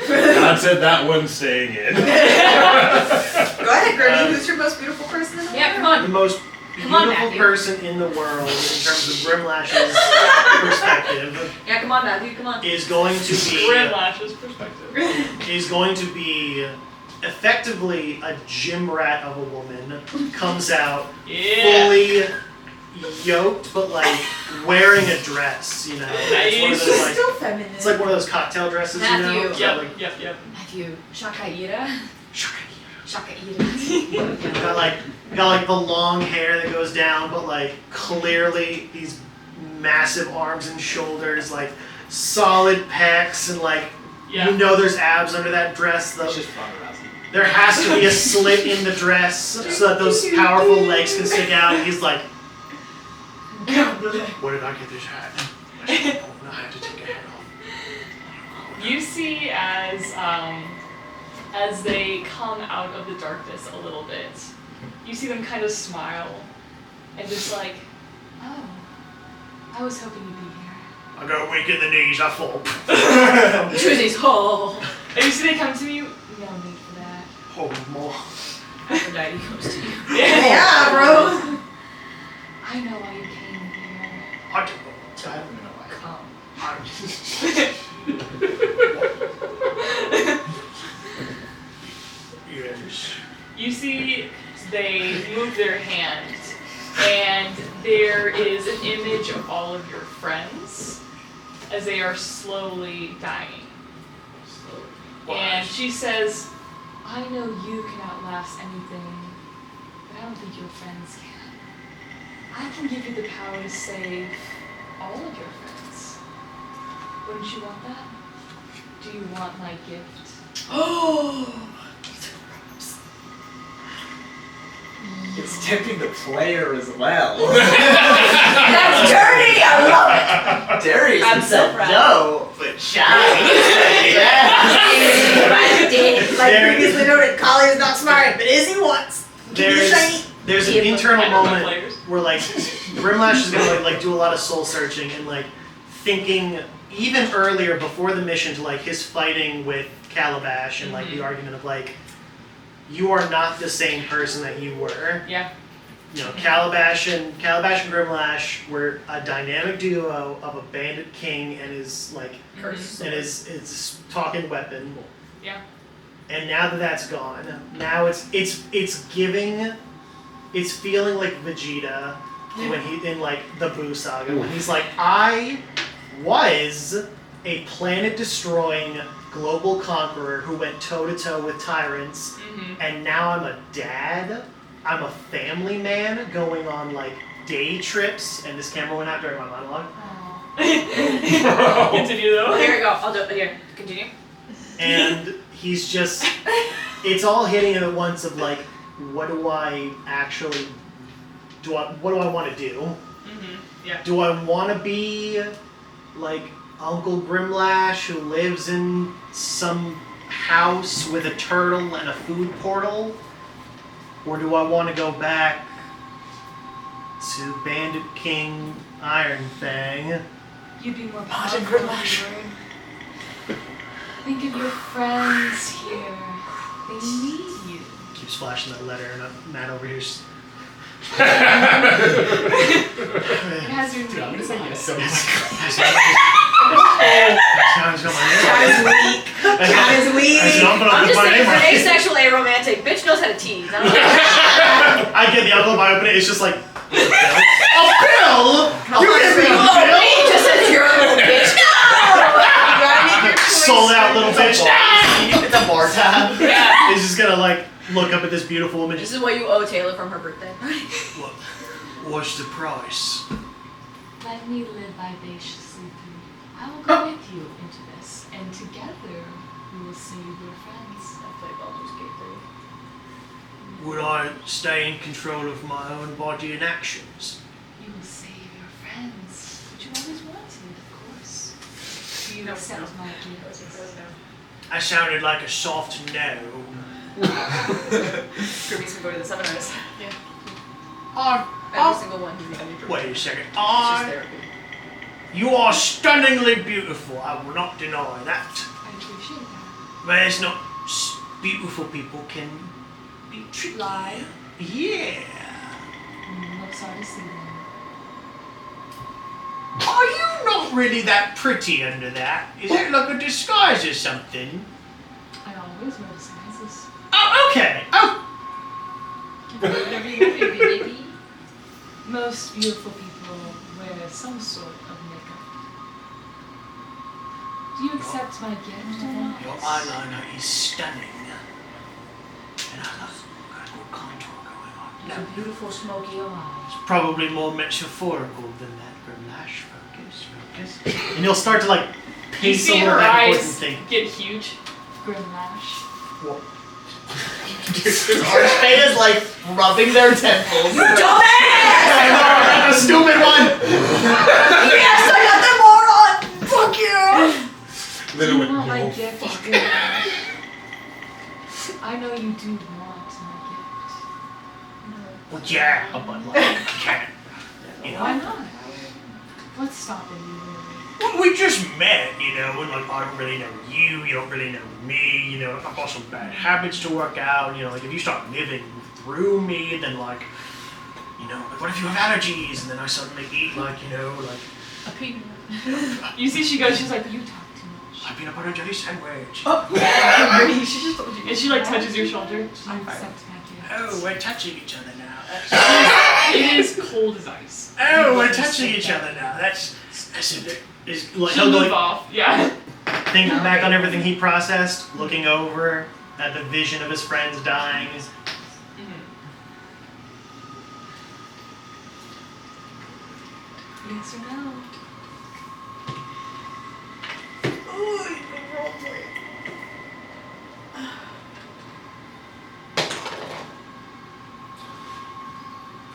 God said that one's staying in. Go ahead, Grimmy. Who's your most beautiful person in the world? Yeah, come on. The most Come on, beautiful Matthew. person in the world, in terms of Grimlash's perspective, Yeah, come on, Matthew, come on. is going to be Grimlash's perspective. effectively a gym rat of a woman. Comes out Yeah. fully yoked, but like wearing a dress. You know, it's one of Nice. those like Still feminine. it's like one of those cocktail dresses. You Matthew. know, Yep. Matthew, Shakaira? Shakaira. got like the long hair that goes down, but like clearly these massive arms and shoulders, like solid pecs, and like Yeah. you know there's abs under that dress. Though It's just fun arousing. there has to be a slit in the dress so that those powerful legs can stick out. And he's like, where did I get this hat? I have to take a hat off. You see as they come out of the darkness a little bit, you see them kind of smile and just like, oh, I was hoping you'd be here. I got weak in the knees. I fall. Tuesday's hole. And you see they come to you, no need for that. Oh, more. Aphrodite comes to you. Yeah, bro. I know why you came here. I don't know. I don't even know why. Yes. You see they move their hand, and there is an image of all of your friends as they are slowly dying. And she says, I know you can outlast anything, but I don't think your friends can. I can give you the power to save all of your friends. Wouldn't you want that? Do you want my gift? Oh. It's tempting the player as well. That's dirty. I love it. Darius I'm is so a proud. no, but shy. Like previously noted, Kali is not smart, but is he once? There's an Yeah, internal I know my moment players. where like Grimlash is gonna like do a lot of soul searching and like thinking even earlier before the mission to like his fighting with Calabash and like the argument of like you are not the same person that you were. Yeah. You know, Calabash and Grimlash were a dynamic duo of a bandit king and his like and his talking weapon. Yeah. And now that that's gone, now it's giving is feeling like Vegeta when he in like the Buu saga when he's like, I was a planet-destroying global conqueror who went toe-to-toe with tyrants, and now I'm a dad. I'm a family man going on like day trips, and this camera went out during my monologue. Continue though. Here we go. I'll do it. Here, continue. And he's just, it's all hitting him at once of like, what do I actually, what do I want to do? Yeah. Do I want to be like Uncle Grimlash who lives in some house with a turtle and a food portal? Or do I want to go back to Bandit King Iron Fang? You'd be more powerful if you were. Think of your friends here. They need you. Keeps flashing that letter, and Matt over here. It has your name. I'm gonna say yes so much. Sounds got my name. Cat is weak. Cat is weak. I'm just thinking, for asexual, aromantic. Bitch knows how to tease. I don't know. I get the envelope, I open it, it's just like, a bill? You didn't make a bill? He just said you're a little bitch. No! You gotta make your choice. Sold out little bitch. It's a bar tab. Yeah. It's just gonna like, look up at this beautiful woman. This is what you owe Taylor from her birthday. What's the price? Let me live vivaciously through. I will go with you into this, and together we will save your friends. I played Baldur's Gate 3. Would I stay in control of my own body and actions? You will save your friends, which you always wanted, of course. Do you accept my gift? I sounded like a soft no. Kirby's gonna go to the seminars. Oh, Every single one he's even introduced. wait a second. It's just therapy. You are stunningly beautiful. I will not deny that. I appreciate that. But it's not beautiful people can be tricky. Lie. Yeah. I'm sorry to see them. Are you not really that pretty under that? Is it like a disguise or something? I always wear disguises. Oh, okay. Oh. Whatever you want, baby. Most beautiful people wear some sort of makeup. Do you accept my gift or not? Your eyeliner is stunning. And I love a good contour going on. You have beautiful smoky eyes. It's probably more metaphorical than that. Grimlash, focus. And you'll start to like You pace see over her back and forth and eyes think. get huge. Grimlash. Archfey is like rubbing their temples. Dumbass! That's a stupid one! Yes, I got the moron! Fuck you! Then it You went, want my no, gift, fuck. Grimlash. I know you do want my gift. Well, yeah, but like, you can't. You know? Why not? What's stopping you, really? Well, we just met, you know, and like, I don't really know you, you don't really know me, you know, I've got some bad habits to work out, you know, like, if you start living through me, then like, you know, like, what if you have allergies, and then I suddenly eat, like, you know, like, A peanut. You see, she goes. She's like, you talk too much. a peanut butter and jelly sandwich. She just told you. And she like touches your shoulder. She's I like, fire. accept my gift. Oh, we're touching each other now. It is cold as ice. Oh, we're touching each other now. That's a bit. Is like She'll he'll go move like off. Yeah. thinking back on everything he processed, looking over at the vision of his friends dying. Yes or no?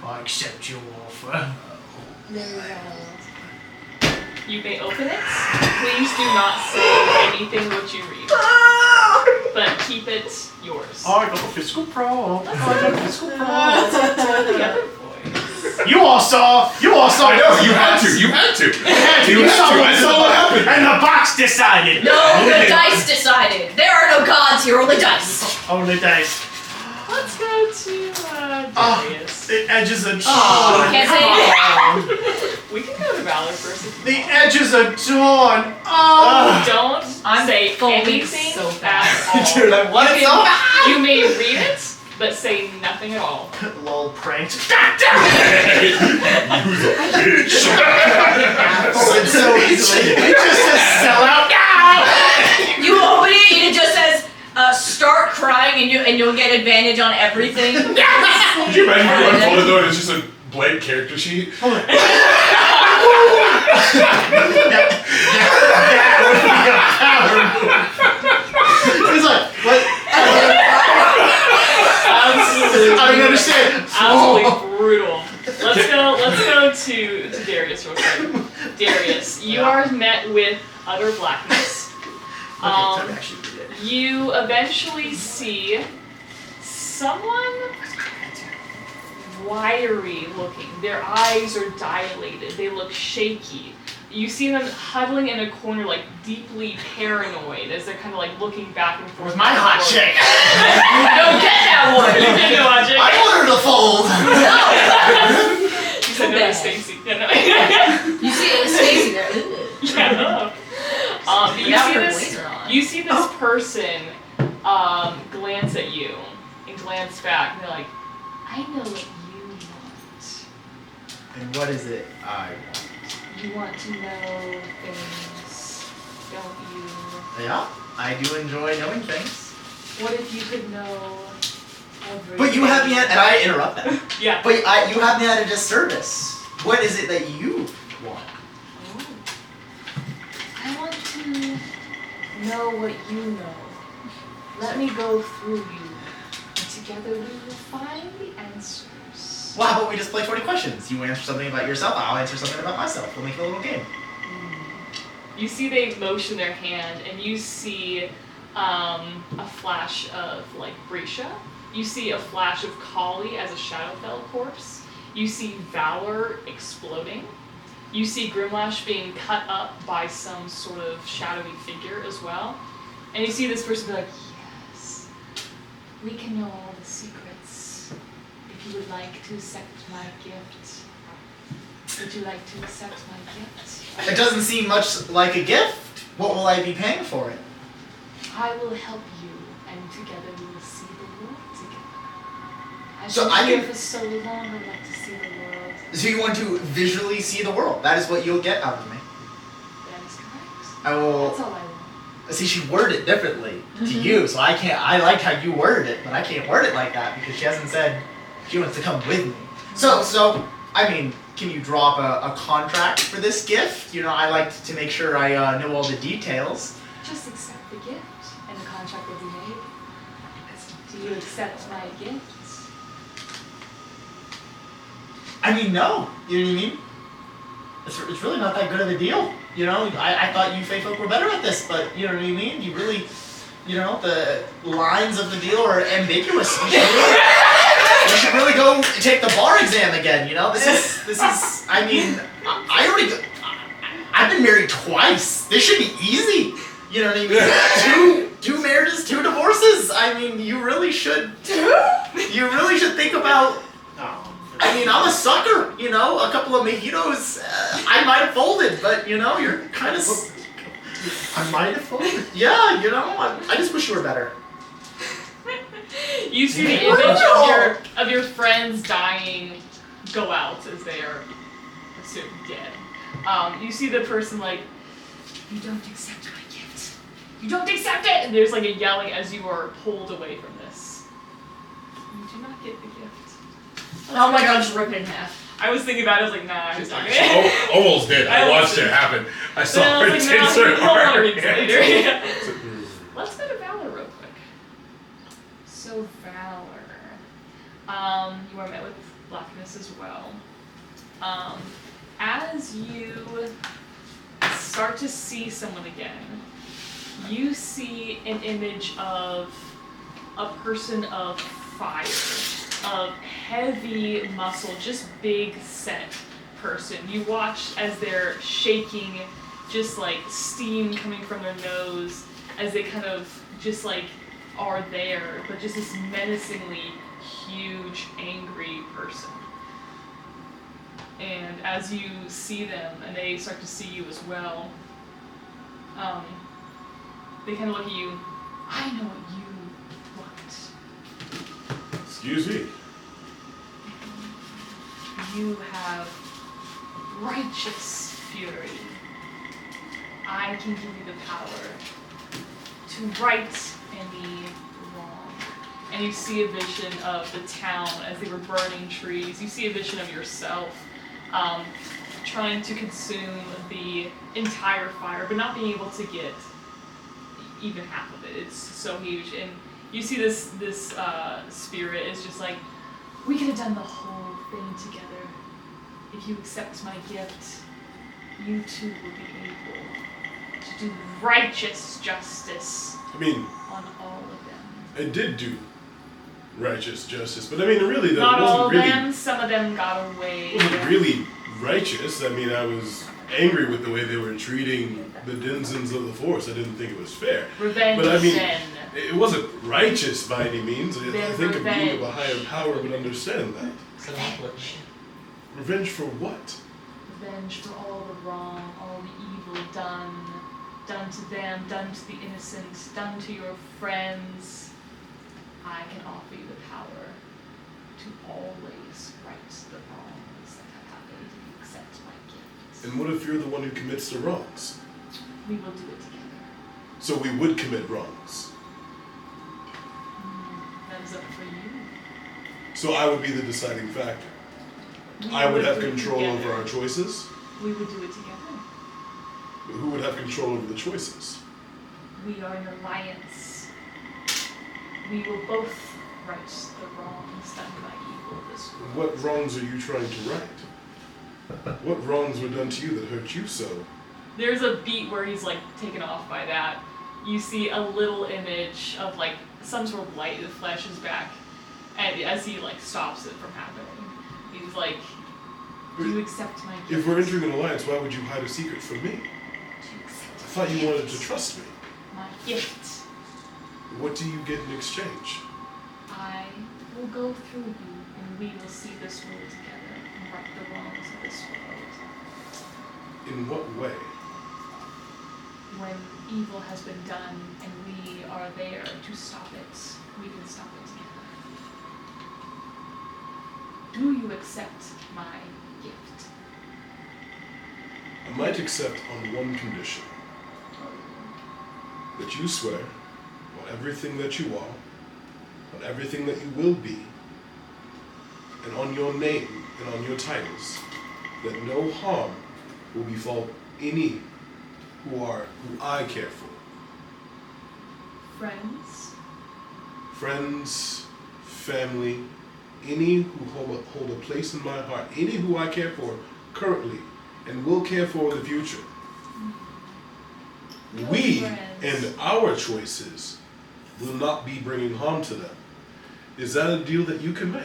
I accept your offer. You may open it. Please do not say anything what you read, but keep it yours. I got a physical problem. I got a physical Let's problem. talk to the other boys. You all saw. I know, you had to. You had to. You saw what happened. And the box decided. No, the dice decided. There are no gods here, only dice. Only dice. Let's go to Darius. The edges of Can't say We can go to Valor first. The edges of dawn. Oh. Don't I'm say folding anything so at all. Dude, I want it so bad. You may read it, but say nothing at all. Lol, pranked. Use a bitch. So easily. It just says sell out. You open it and it just says, start crying and you'll get advantage on everything. Could you imagine if you unfold it though and it's just a blank character sheet? Hold on. that would be a power move. He's like, what? Absolutely. I don't understand. Absolutely brutal. Let's go to Darius real quick. Darius, you are met with utter blackness. You eventually see someone wiry looking. Their eyes are dilated. They look shaky. You see them huddling in a corner, like deeply paranoid, as they're kind of like looking back and forth. Where's my hot chick? Don't get that one. You didn't know hot chick. I want her to fold. You said no to Stacy. Yeah, no. You see Stacy there. Yeah. You see this person glance at you and glance back, and they're like, I know what you want. And what is it I want? You want to know things, don't you? Yeah, I do enjoy knowing things. What if you could know everything? But you have me at, and I interrupt that. Yeah. But you have me at a disservice. What is it that you want? Oh. I want to know what you know. Let me go through you, and together we will find the answers. Well, how about we just play 20 questions? You answer something about yourself, I'll answer something about myself. We'll make a little game. You see they motion their hand, and you see a flash of like Brescia. You see a flash of Kali as a Shadowfell corpse. You see Valor exploding. You see Grimlash being cut up by some sort of shadowy figure as well. And you see this person be like, yes, we can know all the secrets. If you would like to accept my gift, would you like to accept my gift? It doesn't seem much like a gift. What will I be paying for it? I will help you, and together we will see the world together. I've So been I here can- for so long, I'd like to see the world. So you want to visually see the world. That is what you'll get out of me. That is correct. I will... That's all I want. See, she worded it differently to you, so I can't... I like how you worded it, but I can't word it like that because she hasn't said she wants to come with me. So, I mean, can you draw up a contract for this gift? You know, I like to make sure I know all the details. Just accept the gift, and the contract will be made. Do you accept my gift? I mean, no. You know what I mean? It's really not that good of a deal. You know, I thought you Fae folk were better at this, but you know what I mean? You really, you know, the lines of the deal are ambiguous. You should really go take the bar exam again, you know? This is, I mean, I've been married twice. This should be easy. You know what I mean? Two marriages, 2 divorces. I mean, you really should think about... I mean, I'm a sucker, you know, a couple of mojitos, I might have folded, but, you know, you're kind of... I might have folded. Yeah, you know, I just wish you were better. You see the image of your friends dying go out as they are assumed dead. You see the person like, you don't accept my gift. You don't accept it! And there's like a yelling as you are pulled away from this. You do not get the gift. Oh my god, just rip it in half. I was thinking about it, I was like, nah, I'm just not gonna. Almost did. I watched it happen. I saw her Then I was like, taste her no, heart. I'll read later. Let's go to Valor real quick. So Valor, you are met with blackness as well. As you start to see someone again, you see an image of a person of fire, of heavy muscle, just big set person. You watch as they're shaking, just like steam coming from their nose, as they kind of just like are there, but just this menacingly huge, angry person. And as you see them, and they start to see you as well, they kind of look at you. I know what you want. Excuse me. You have righteous fury. I can give you the power to right any wrong. And you see a vision of the town as they were burning trees. You see a vision of yourself trying to consume the entire fire, but not being able to get even half of it. It's so huge. And you see this spirit is just like, we could have done the whole thing together. If you accept my gift, you too will be able to do righteous justice I mean, on all of them. I did do righteous justice, but I mean, really, that Not all wasn't of really, them, some of them got away. wasn't really righteous. I mean, I was angry with the way they were treating the denizens of the forest. I didn't think it was fair. Revenge But I mean, then. it wasn't righteous by any means. I Then think a being of a revenge. higher power would understand that. Revenge. Revenge for what? Revenge for all the wrong, all the evil done to them, done to the innocent, done to your friends. I can offer you the power to always right the wrongs that have happened if you accept my gift. And what if you're the one who commits the wrongs? We will do it together. So we would commit wrongs. That is up for you. So I would be the deciding factor. We I would have do it control together. over our choices. We would do it together. But who would have control over the choices? We are an alliance. We will both right the wrongs done by evil this world. What wrongs are you trying to right? What wrongs were done to you that hurt you so? There's a beat where he's like taken off by that. You see a little image of like some sort of light that flashes back, and as he like stops it from happening, he's like, "Do you accept my gift?" If we're entering an alliance, why would you hide a secret from me? Do you accept I thought you wanted to trust me. my gift? What do you get in exchange? I will go through you, and we will see this world together and right the wrongs of this world. In what way? When evil has been done and we are there to stop it, we can stop it together. Do you accept my gift? I might accept on one condition. That you swear on everything that you are, on everything that you will be, and on your name and on your titles, that no harm will befall any who I care for. Friends? Friends, family, any who hold a place in my heart, any who I care for currently and will care for in the future. Your We friends. and our choices will not be bringing harm to them. Is that a deal that you can make?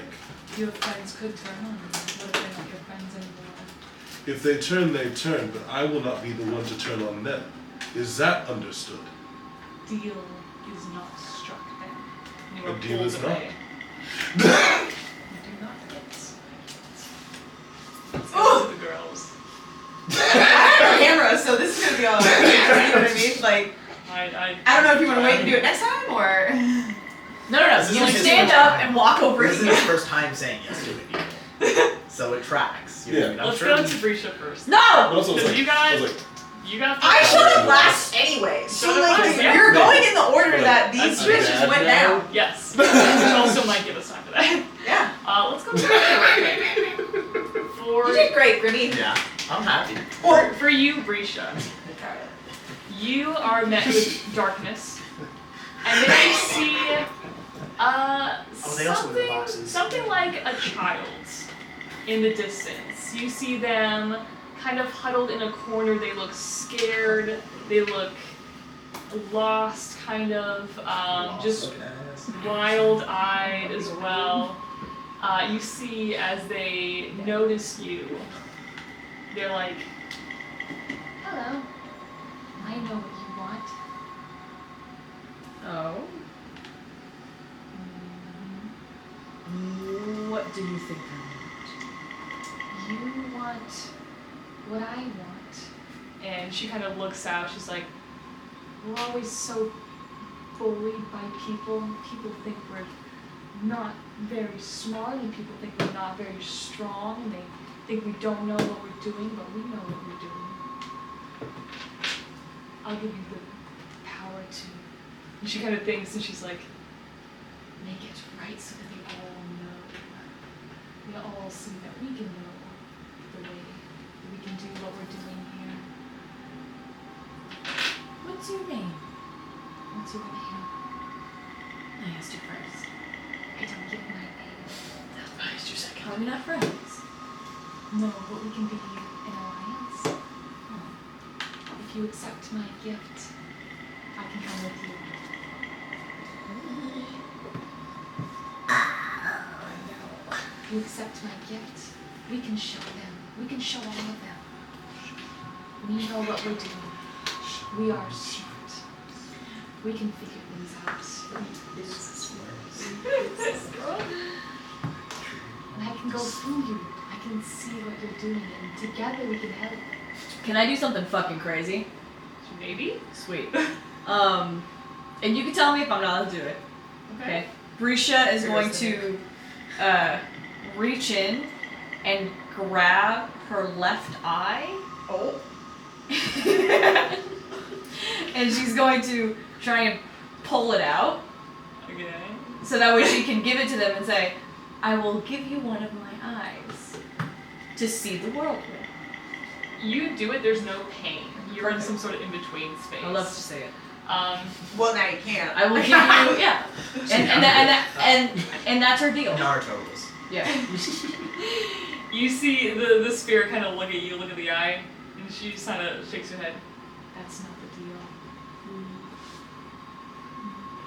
Your friends could turn on you. What if they're not your friends anymore? If they turn, they turn, but I will not be the one to turn on them. Is that understood? Deal is not struck then. You A are deal pulled is away. You do not get. Let's go to the girls. I have a camera, so this is gonna be all. You know what I mean? Like, I I don't know if you want to wait and do it next time or. No. This is You his stand first up time. and walk over This is here. his first time saying yes to it. So it tracks. You know what I mean? I'm Let's sure go he- to Brisha first. No. But also, Because you got, I was like, you got. I showed up last anyway, so Showed up like last, yeah. you're going in the order Like, that these that's switches bad went now. down. Yes. Which also might give us time for that. Yeah. Let's go to Brisha real quick. For You did great, Grimmy. Yeah, I'm happy. for you, Brisha, you are met with darkness, and then you see they also live in boxes. something like a child in the distance. You see them kind of huddled in a corner. They look scared. They look lost, kind of, just wild-eyed as well. You see as they notice you, they're like, Hello. I know what you want. Oh. What do you think You want what I want. and she kind of looks out. She's like, we're always so bullied by people. People think we're not very smart, and people think we're not very strong, and they think we don't know what we're doing, but we know what we're doing. I'll give you the power to. And she kind of thinks, and she's like, Make it right so that they all know. We all see that we can know the way that we can do what we're doing here. What's your name? What's your name? I asked you first. I don't give my name. I asked you second. Are we not friends? No, but we can be an alliance. If you accept my gift, I can come with you. If you accept my gift, we can show them. We can show all of them. We know what we're doing. We are smart. We can figure things out. And I can go through you. I can see what you're doing, and together we can help. Can I do something fucking crazy? maybe? Sweet. And you can tell me if I'm not allowed to do it. Okay. Brisha is going to reach in and grab her left eye. Oh. And she's going to try and pull it out. Okay. So that way she can give it to them and say, I will give you one of my eyes to see the world with. You do it, there's no pain. You're in some sort of in-between space. I love to say it. Well, now you can't. I will give you, yeah. And that's her deal. Naruto rules. Yeah. You see the spirit kind of look at you, look at the eye, and she just kind of shakes her head. That's not the deal.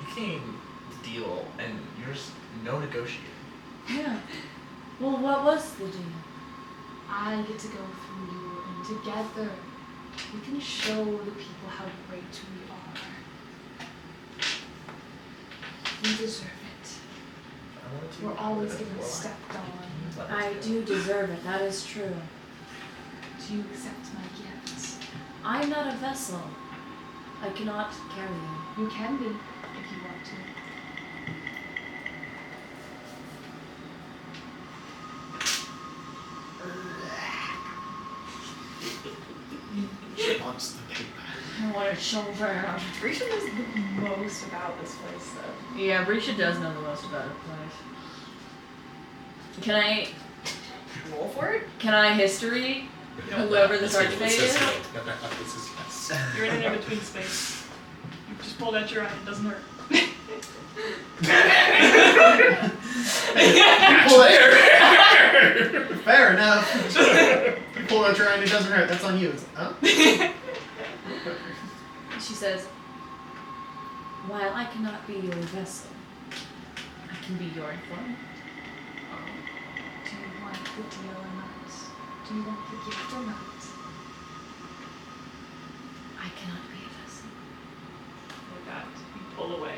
You came deal, and there's no negotiating. Yeah. Well, what was the deal? I get to go through you, and together we can show the people how great we are. You deserve it. We're always getting stepped on. I do deserve it, that is true. Do you accept my gifts? I'm not a vessel. I cannot carry you. You can be, if you want to. She wants the paper. I want it so bad. Risha knows the most about this place, though. Yeah, Brisha does know the most about her place. Can I Roll for it? history whoever this archfey is? You're in an in-between space. You just pulled out your eye, it doesn't hurt. Fair enough. You pull out your eye and it doesn't hurt. That's on you. Huh? She says, while I cannot be your vessel, I can be your informant. Do you want the deal or not? Do you want the gift or not? I cannot be a vessel. Like that. You pull away.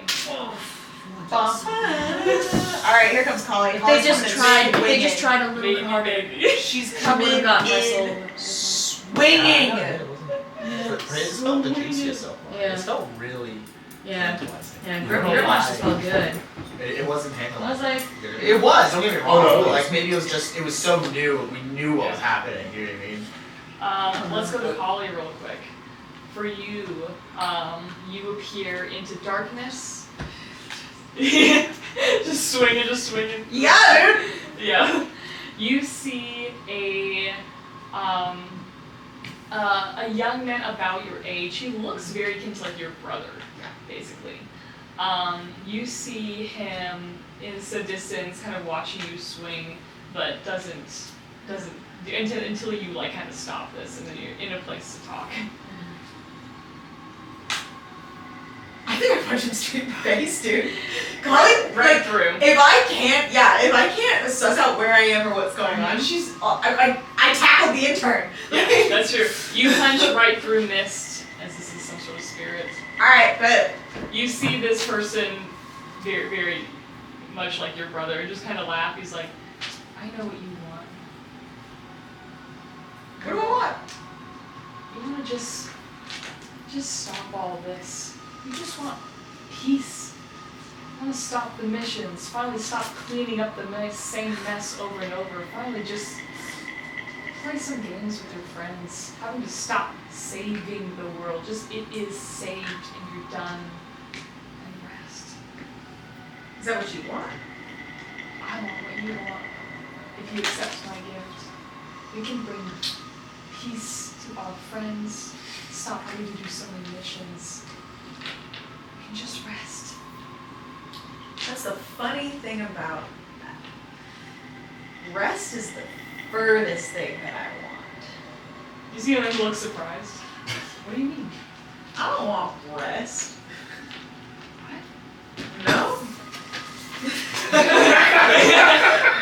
Alright, here comes Collie. If they just tried a little Baby, bit harder, baby. She's I would coming have gotten my in soul. swinging. It felt the juiciest so far. Yeah. It felt really Yeah. tantalizing. Yeah, You grip know your watch why? just felt good. It wasn't I tantalizing. was like, It was, don't get me wrong. Oh, no, it was. Like maybe it was just, it was so new, we knew what was happening, you know what I mean? Let's go to Holly real quick. For you, you appear into darkness. just swinging. Yeah, dude. Yeah. You see a young man about your age. He looks very akin to like your brother, basically. You see him in the distance, kind of watching you swing, but doesn't until you like kind of stop this, and then you're in a place to talk. I think I punched him straight in the face, dude. Collie, Right through. If I can't suss out where I am or what's going on, I tackled the intern. Yeah, that's true. You punch right through mist, as this is some sort of spirit. Alright, but You see this person very, very much like your brother, and just kind of laugh. He's like, I know what you want. what do I want? You want to just stop all this. You just want peace. want to stop the missions. Finally stop cleaning up the same mess over and over. Finally just play some games with your friends. Having to stop saving the world. Just it is saved and you're done. And rest. Is that what you want? I want what you want. If you accept my gift, we can bring peace to our friends. Stop having to do so many missions. We can just rest. That's the funny thing about that. Rest is the furthest thing that I want. You see him and look surprised. What do you mean? I don't want rest. What? No?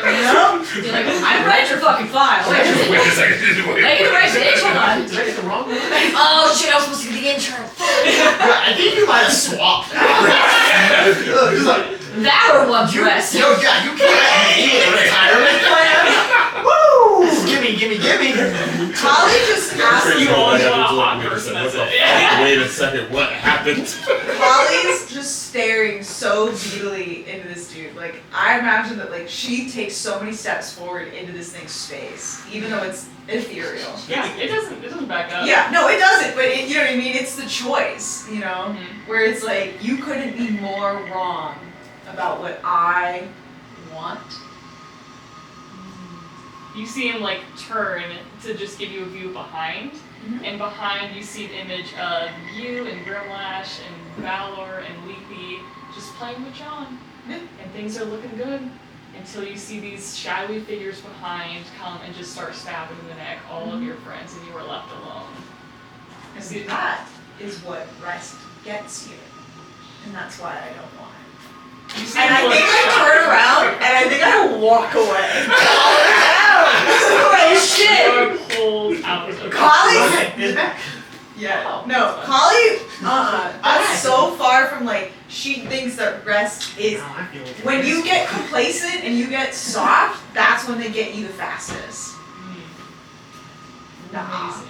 No? You're like, I read your fucking file. Wait a second. I get the right page, hold on. Did I get the wrong one? Oh shit, I was supposed to get the intern. I think you might have swapped that. He's like, That or one dress. yo, yeah, you can't be a retirement plan. Woo! Gimme. Holly just asked You always want a hot Wait a person, second, that's it. Wait a second, what happened? Holly's just staring so beadily into this dude. Like, I imagine that, like, she takes so many steps forward into this thing's space, even though it's ethereal. Yeah, it doesn't back up. Yeah, no, it doesn't, but you know what I mean? It's the choice, you know? Mhm. Where it's like, you couldn't be more wrong about what I want. You see him like turn to just give you a view behind, Mhm. and behind you see an image of you and Grimlash and Valor and Leafy just playing with John. Yeah. And things are looking good until you see these shadowy figures behind come and just start stabbing in the neck all of your friends, and you are left alone. And see, that is what rest gets you. And that's why I don't want it. You see And I him think look I shocked. turn around and I think I walk away. Oh shit! You are pulled out of Collie? Okay, he's back. Yeah. Oh, No, that's Collie, that's Okay. so far from like, she thinks that rest is, Now I feel like when you get complacent and you get soft, that's when they get you the fastest. Nah. Amazing.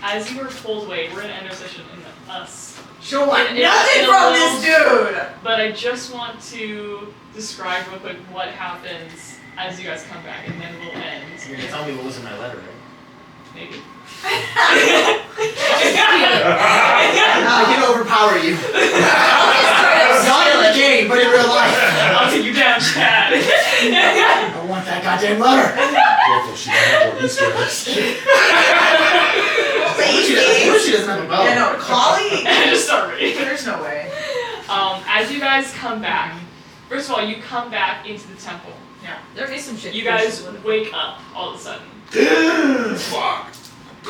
As you were pulled away, we're gonna end our session in us. She'll want In- in- nothing in a from little- this dude! But I just want to describe real quick what happens as you guys come back, and then we'll end. You're gonna tell me what was in my letter, right? Maybe. I can overpower you. Not in the game, but in real life. I'll take you down, Chad. I want that goddamn letter. Careful, she might have more Easter eggs. What if she doesn't have a bow? Yeah, no, Collie, Just start reading. there's no way. As you guys come back, first of all, you come back into the temple. There is some shit. You guys wake up all of a sudden. Fuck.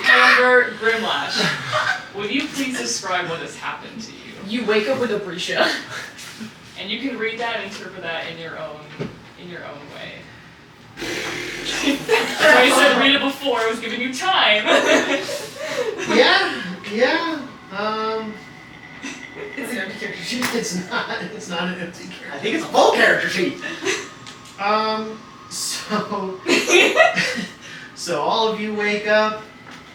However, Grimlash, would you please describe what has happened to you? You wake up with a brisha. And you can read that and interpret that in your own way. I said read it before, I was giving you time. Yeah. It's an empty character sheet. It's not an empty character. I think it's a full character sheet. So all of you wake up,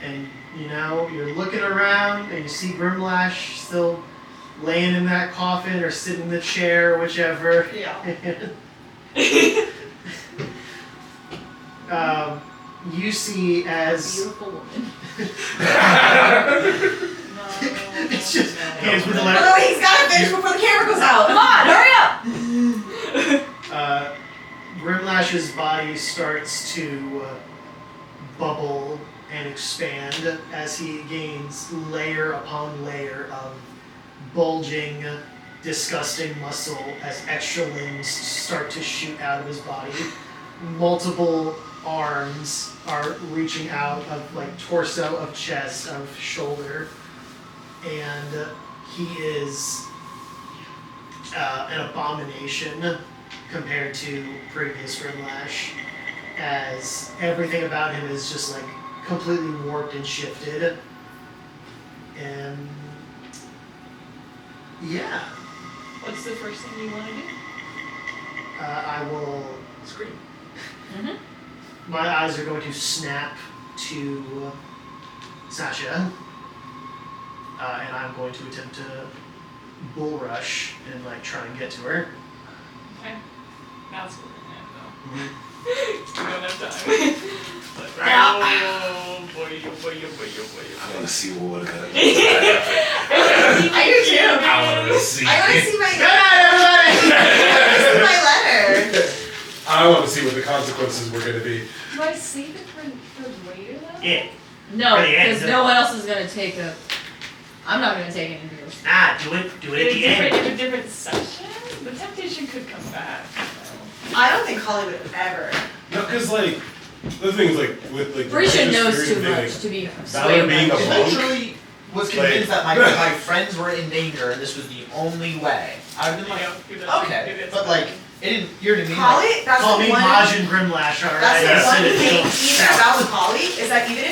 and you're looking around, and you see Grimlash still laying in that coffin or sitting in the chair, whichever. Yeah. You see as Beautiful woman. it's just hands with the Oh letter. no, he's gotta finish before the camera goes out! Come on, hurry up! Grimlash's body starts to bubble and expand as he gains layer upon layer of bulging, disgusting muscle as extra limbs start to shoot out of his body. Multiple arms are reaching out of torso, of chest, of shoulder, and he is an abomination compared to previous Grimlash, as everything about him is just completely warped and shifted. And yeah, What's the first thing you want to do? I will Scream. My eyes are going to snap to Sasha, and I'm going to attempt to bull rush and like try and get to her. Okay. Now it's working though. Mm-hmm. We don't have time. Oh boy, oh boy, oh boy, oh boy. I want to see what would have I do too. I want to see. I want to see my. This is my letter. I want to see what the consequences were going to be. Do I save it for later though? Yeah. No, For the end, because no. no one else is gonna take a. I'm not gonna take any of yours. Do it at In the end. a different session, the temptation could come back. I don't think Holly would ever. No, because like the thing is like with like. Brisha the knows spirit too thing, much like, to be Valor swayed being by a it. monk. Eventually was convinced that my friends were in danger and this was the only way. I've been like, okay, but like, it didn't. You know what I mean? Holly, that's Call the me one. Majin Grimlash, alright? That's the Yes. one Sit thing it, even don't about with Holly is that even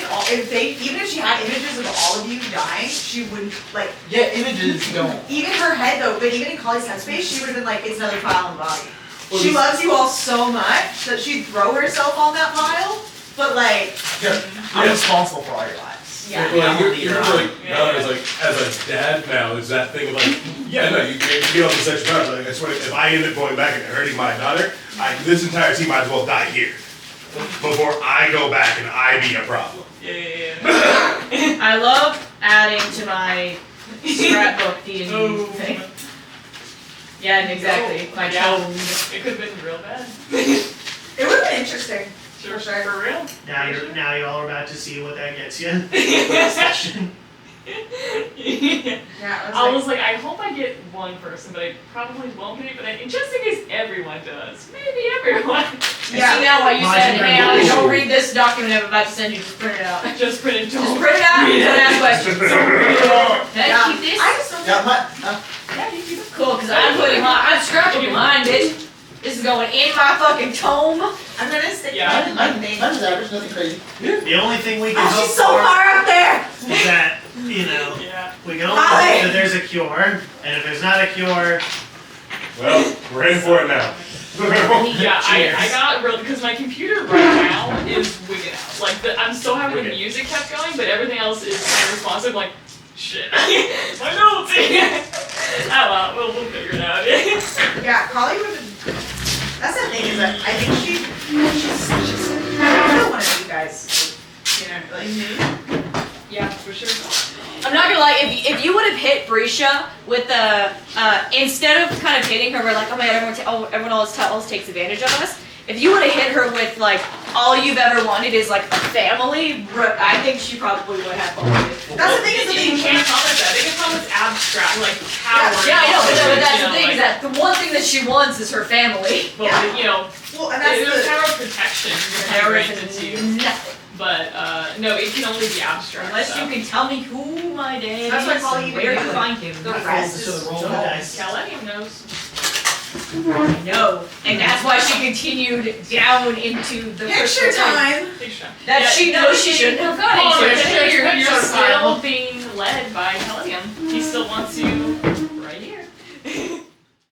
if she had images of all of you dying, she wouldn't like. yeah, images don't. Even her head though, but even in Holly's headspace, she would have been like, it's another pile in the body. Well, She this- loves you all so much that she'd throw herself on that pile, but like, Yeah, I'm responsible for all your lives. yeah. Like, I'm a you're leader. like, Valor is like, as a dad now, is that thing of like, yeah, no, you get on the sexual battle. Like, I swear, if I end up going back and hurting my daughter, this entire team might as well die here before I go back and I be a problem. Yeah. I love adding to my scrapbook D&D Oh. thing. Yeah, exactly. My Yeah. tone. It could have been real bad. It would have been interesting. Sure, For sure. for real. Now you all are about to see what that gets you. Next session. Yeah. Yeah, I was like, I hope I get one person, but I probably won't be. But just in case everyone does, maybe everyone. I see now why you said, hey, Alex, don't read this document I'm about to send you, just print it out. Just print it. Just print it out and don't ask questions. Can I keep this? I just don't Yeah, Yeah, you keep it. Cool, because I'm scrapping mine, bitch. This is going in my fucking tome. I'm gonna stick Yeah. my name. Mine's average, nothing crazy. The only thing we can Oh, hope she's so for far up there! is that, you know, Yeah. we can only Holly! hope that there's a cure, and if there's not a cure, Well, we're in for it now. Yeah, Cheers. I got real because my computer right now is wigging out. Like I'm so happy the Wicked. music kept going, but everything else is unresponsive. Like shit, my notes. Oh well, we'll figure it out. Yeah, Holly would have. That's the thing is that I think she's another one of you guys. You know, like. Yeah, for sure. I'm not gonna lie, if you would have hit Brisha with the, instead of kind of hitting her, we're like, oh my god, everyone always takes advantage of us. If you would have hit her with like, all you've ever wanted is like a family, I think she probably would have fun with it. That's the thing is You can't promise that. They can promise abstract, like power. Yeah, I know, but that's you the know, thing, like, is that the one thing that she wants is her family. Well, you know, Well, and that's there's the. power of protection There granted to you. is nothing. But no, it can only be abstract. Unless stuff. you can tell me who my dad That's why is Polly and where even to did find him. The rest is roll the dice. Calenium knows. No. And that's why she continued down into the Picture time! Picture. That Yeah, she knows she shouldn't have gone Oh, into. you're Picture still file. being led by Calenium. He still wants you